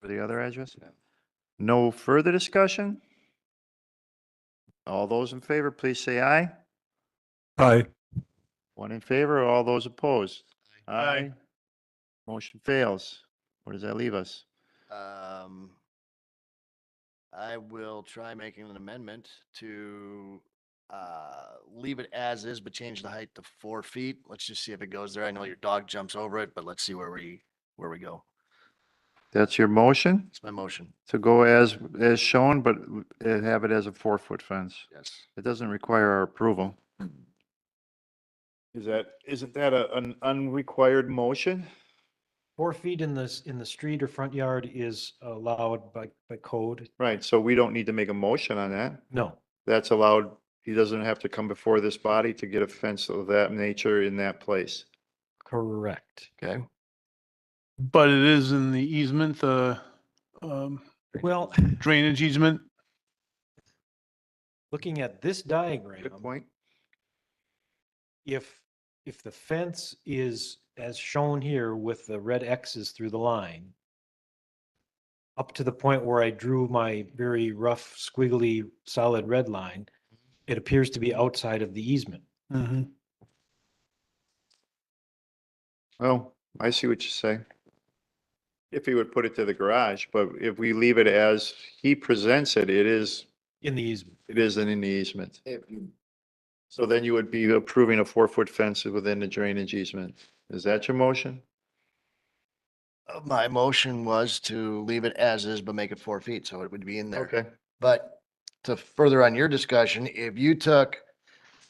For the other address? No further discussion? All those in favor, please say aye. Aye. One in favor, all those opposed? Aye. Motion fails. Where does that leave us? I will try making an amendment to leave it as is, but change the height to 4 feet. Let's just see if it goes there. I know your dog jumps over it, but let's see where we go. That's your motion? It's my motion. To go as shown, but have it as a 4-foot fence. Yes. It doesn't require our approval. Isn't that an unrequired motion? 4 feet in the street or front yard is allowed by code. Right, so we don't need to make a motion on that. No. That's allowed. He doesn't have to come before this body to get a fence of that nature in that place. Correct. Okay. But it is in the easement, Well, drainage easement. looking at this diagram, Good point. if the fence is as shown here with the red X's through the line, up to the point where I drew my very rough squiggly solid red line, it appears to be outside of the easement. Well, I see what you say. If he would put it to the garage, but if we leave it as he presents it, it is, In the easement. it isn't in the easement. So then you would be approving a 4-foot fence within the drainage easement. Is that your motion? My motion was to leave it as is, but make it 4 feet, so it would be in there. Okay. But to further on your discussion, if you took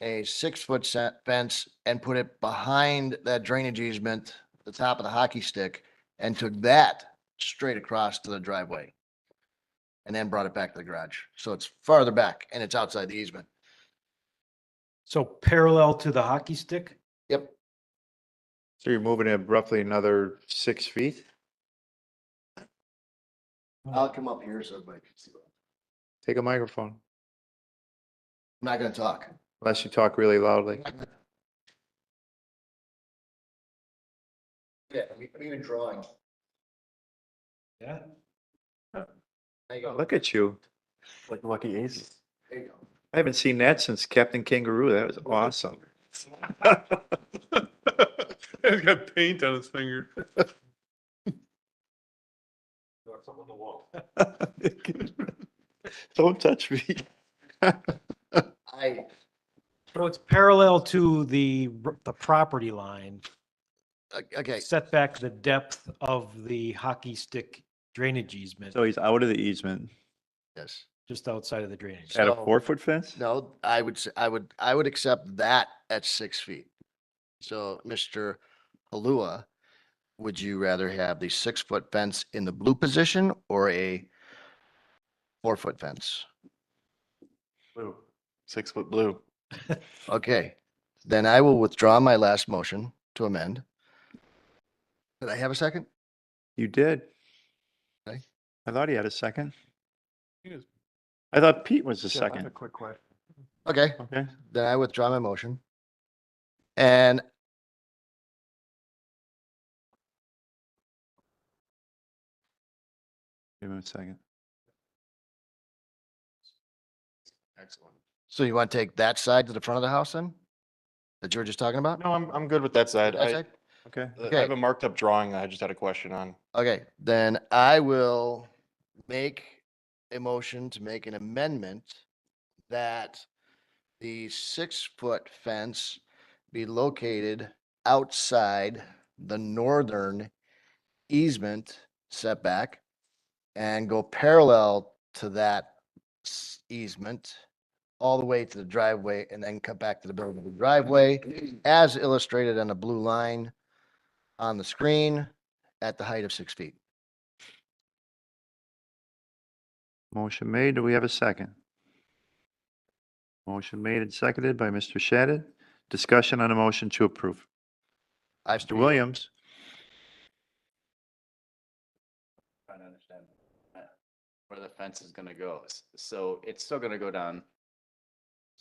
a 6-foot fence and put it behind that drainage easement, the top of the hockey stick, and took that straight across to the driveway, and then brought it back to the garage. So it's farther back and it's outside the easement. So parallel to the hockey stick? Yep. So you're moving it roughly another 6 feet? I'll come up here so everybody can see. Take a microphone, I'm not gonna talk. unless you talk really loudly. Yeah, I'm even drawing. Yeah. There you go. Look at you. Like lucky aces. There you go. I haven't seen that since Captain Kangaroo. That was awesome. He's got paint on his finger. Don't touch me. So it's parallel to the property line. Okay. Set back the depth of the hockey stick drainage easement, So he's out of the easement. Yes. just outside of the drainage. At a So- 4-foot fence? No, I would say, I would accept that at 6 feet. So, Mr. Halua, would you rather have the 6-foot fence in the blue position or a 4-foot fence? Blue. 6-foot blue. Okay, then I will withdraw my last motion to amend. Did I have a second? You did. Okay. I thought he had a second. Yes. I thought Pete was the Jeff, I have a second. quick question. Okay, Okay. then I withdraw my motion. And Give him a second. excellent. So you want to take that side to the front of the house then? That you were just talking about? No, I'm good with that side. That side? Okay. I have a marked up drawing I just had a question on. Okay, then I will make a motion to make an amendment that the 6-foot fence be located outside the northern easement setback and go parallel to that easement all the way to the driveway and then come back to the building of the driveway as illustrated on the blue line on the screen at the height of 6 feet. Motion made. Do we have a second? Motion made and seconded by Mr. Shattuck. Discussion on a motion to approve. Mr. Williams? Trying to understand where the fence is gonna go. So it's still gonna go down.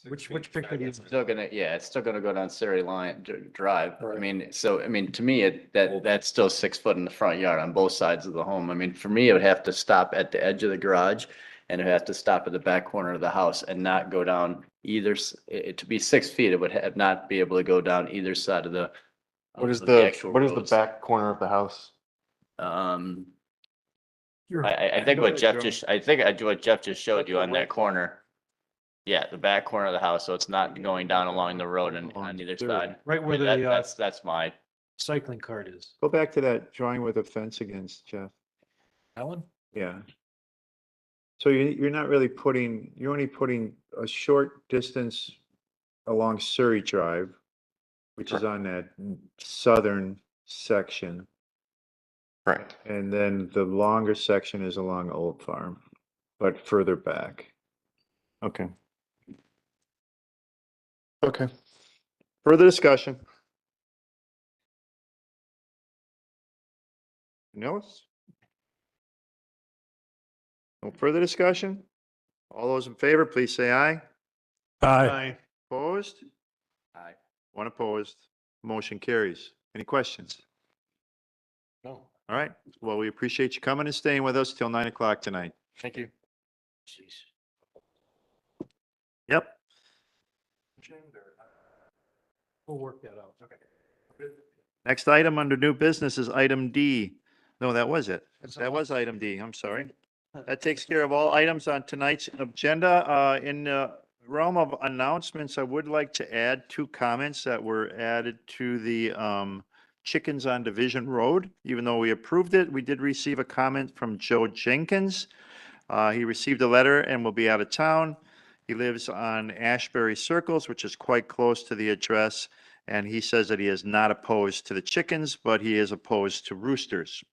Which picture do you? It's still gonna, yeah, it's still gonna go down Surrey Line Drive. I mean, so, I mean, to me, that's still 6 foot in the front yard on both sides of the home. I mean, for me, it would have to stop at the edge of the garage and it would have to stop at the back corner of the house and not go down either, to be 6 feet, it would have not be able to go down either side of the. What is of the, actual what is the roads. back corner of the house? I think what Jeff just, I think what Jeff just showed you on that corner. Yeah, the back corner of the house, so it's not going down along the road and on either side. Right where That- the That's my, cycling cart is. Go back to that drawing with the fence against, Jeff. Alan? Yeah. So you're not really putting, you're only putting a short distance along Surrey Drive, which is on that southern section. Correct. And then the longer section is along Old Farm, but further back. Okay. Okay. Further discussion? No? No further discussion? All those in favor, please say aye. Aye. Opposed? Aye. One opposed. Motion carries. Any questions? No. All right. Well, we appreciate you coming and staying with us till 9 o'clock tonight. Thank you. Yep. We'll work that out. Okay. Next item under new business is item D. No, that was it. That was item D. I'm sorry. That takes care of all items on tonight's agenda. In the realm of announcements, I would like to add 2 comments that were added to the chickens on Division Road. Even though we approved it, we did receive a comment from Joe Jenkins. He received a letter and will be out of town. He lives on Ashbury Circles, which is quite close to the address. And he says that he is not opposed to the chickens, but he is opposed to roosters.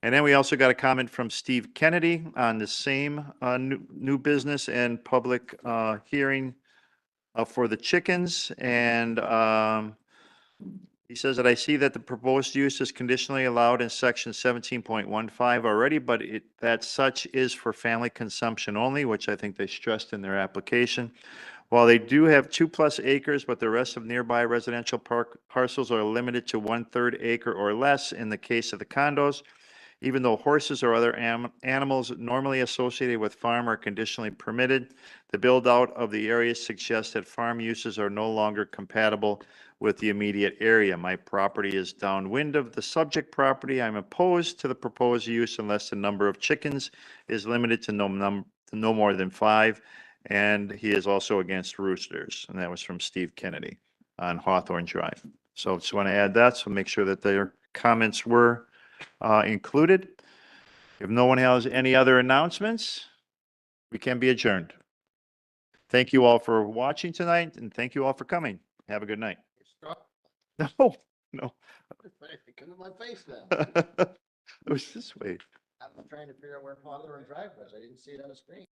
And then we also got a comment from Steve Kennedy on the same new business and public hearing for the chickens. And he says that I see that the proposed use is conditionally allowed in section 17.15 already, but that such is for family consumption only, which I think they stressed in their application. While they do have 2+ acres, but the rest of nearby residential parcels are limited to 1/3 acre or less in the case of the condos. Even though horses or other animals normally associated with farm are conditionally permitted, the build-out of the area suggests that farm uses are no longer compatible with the immediate area. My property is downwind of the subject property. I'm opposed to the proposed use unless the number of chickens is limited to no more than 5. And he is also against roosters. And that was from Steve Kennedy on Hawthorne Drive. So just want to add that, so make sure that their comments were included. If no one has any other announcements, we can be adjourned. Thank you all for watching tonight, and thank you all for coming. Have a good night. No, no. Come to my face then. It was this way. I'm trying to figure out where Hawthorne Drive was. I didn't see it on the screen.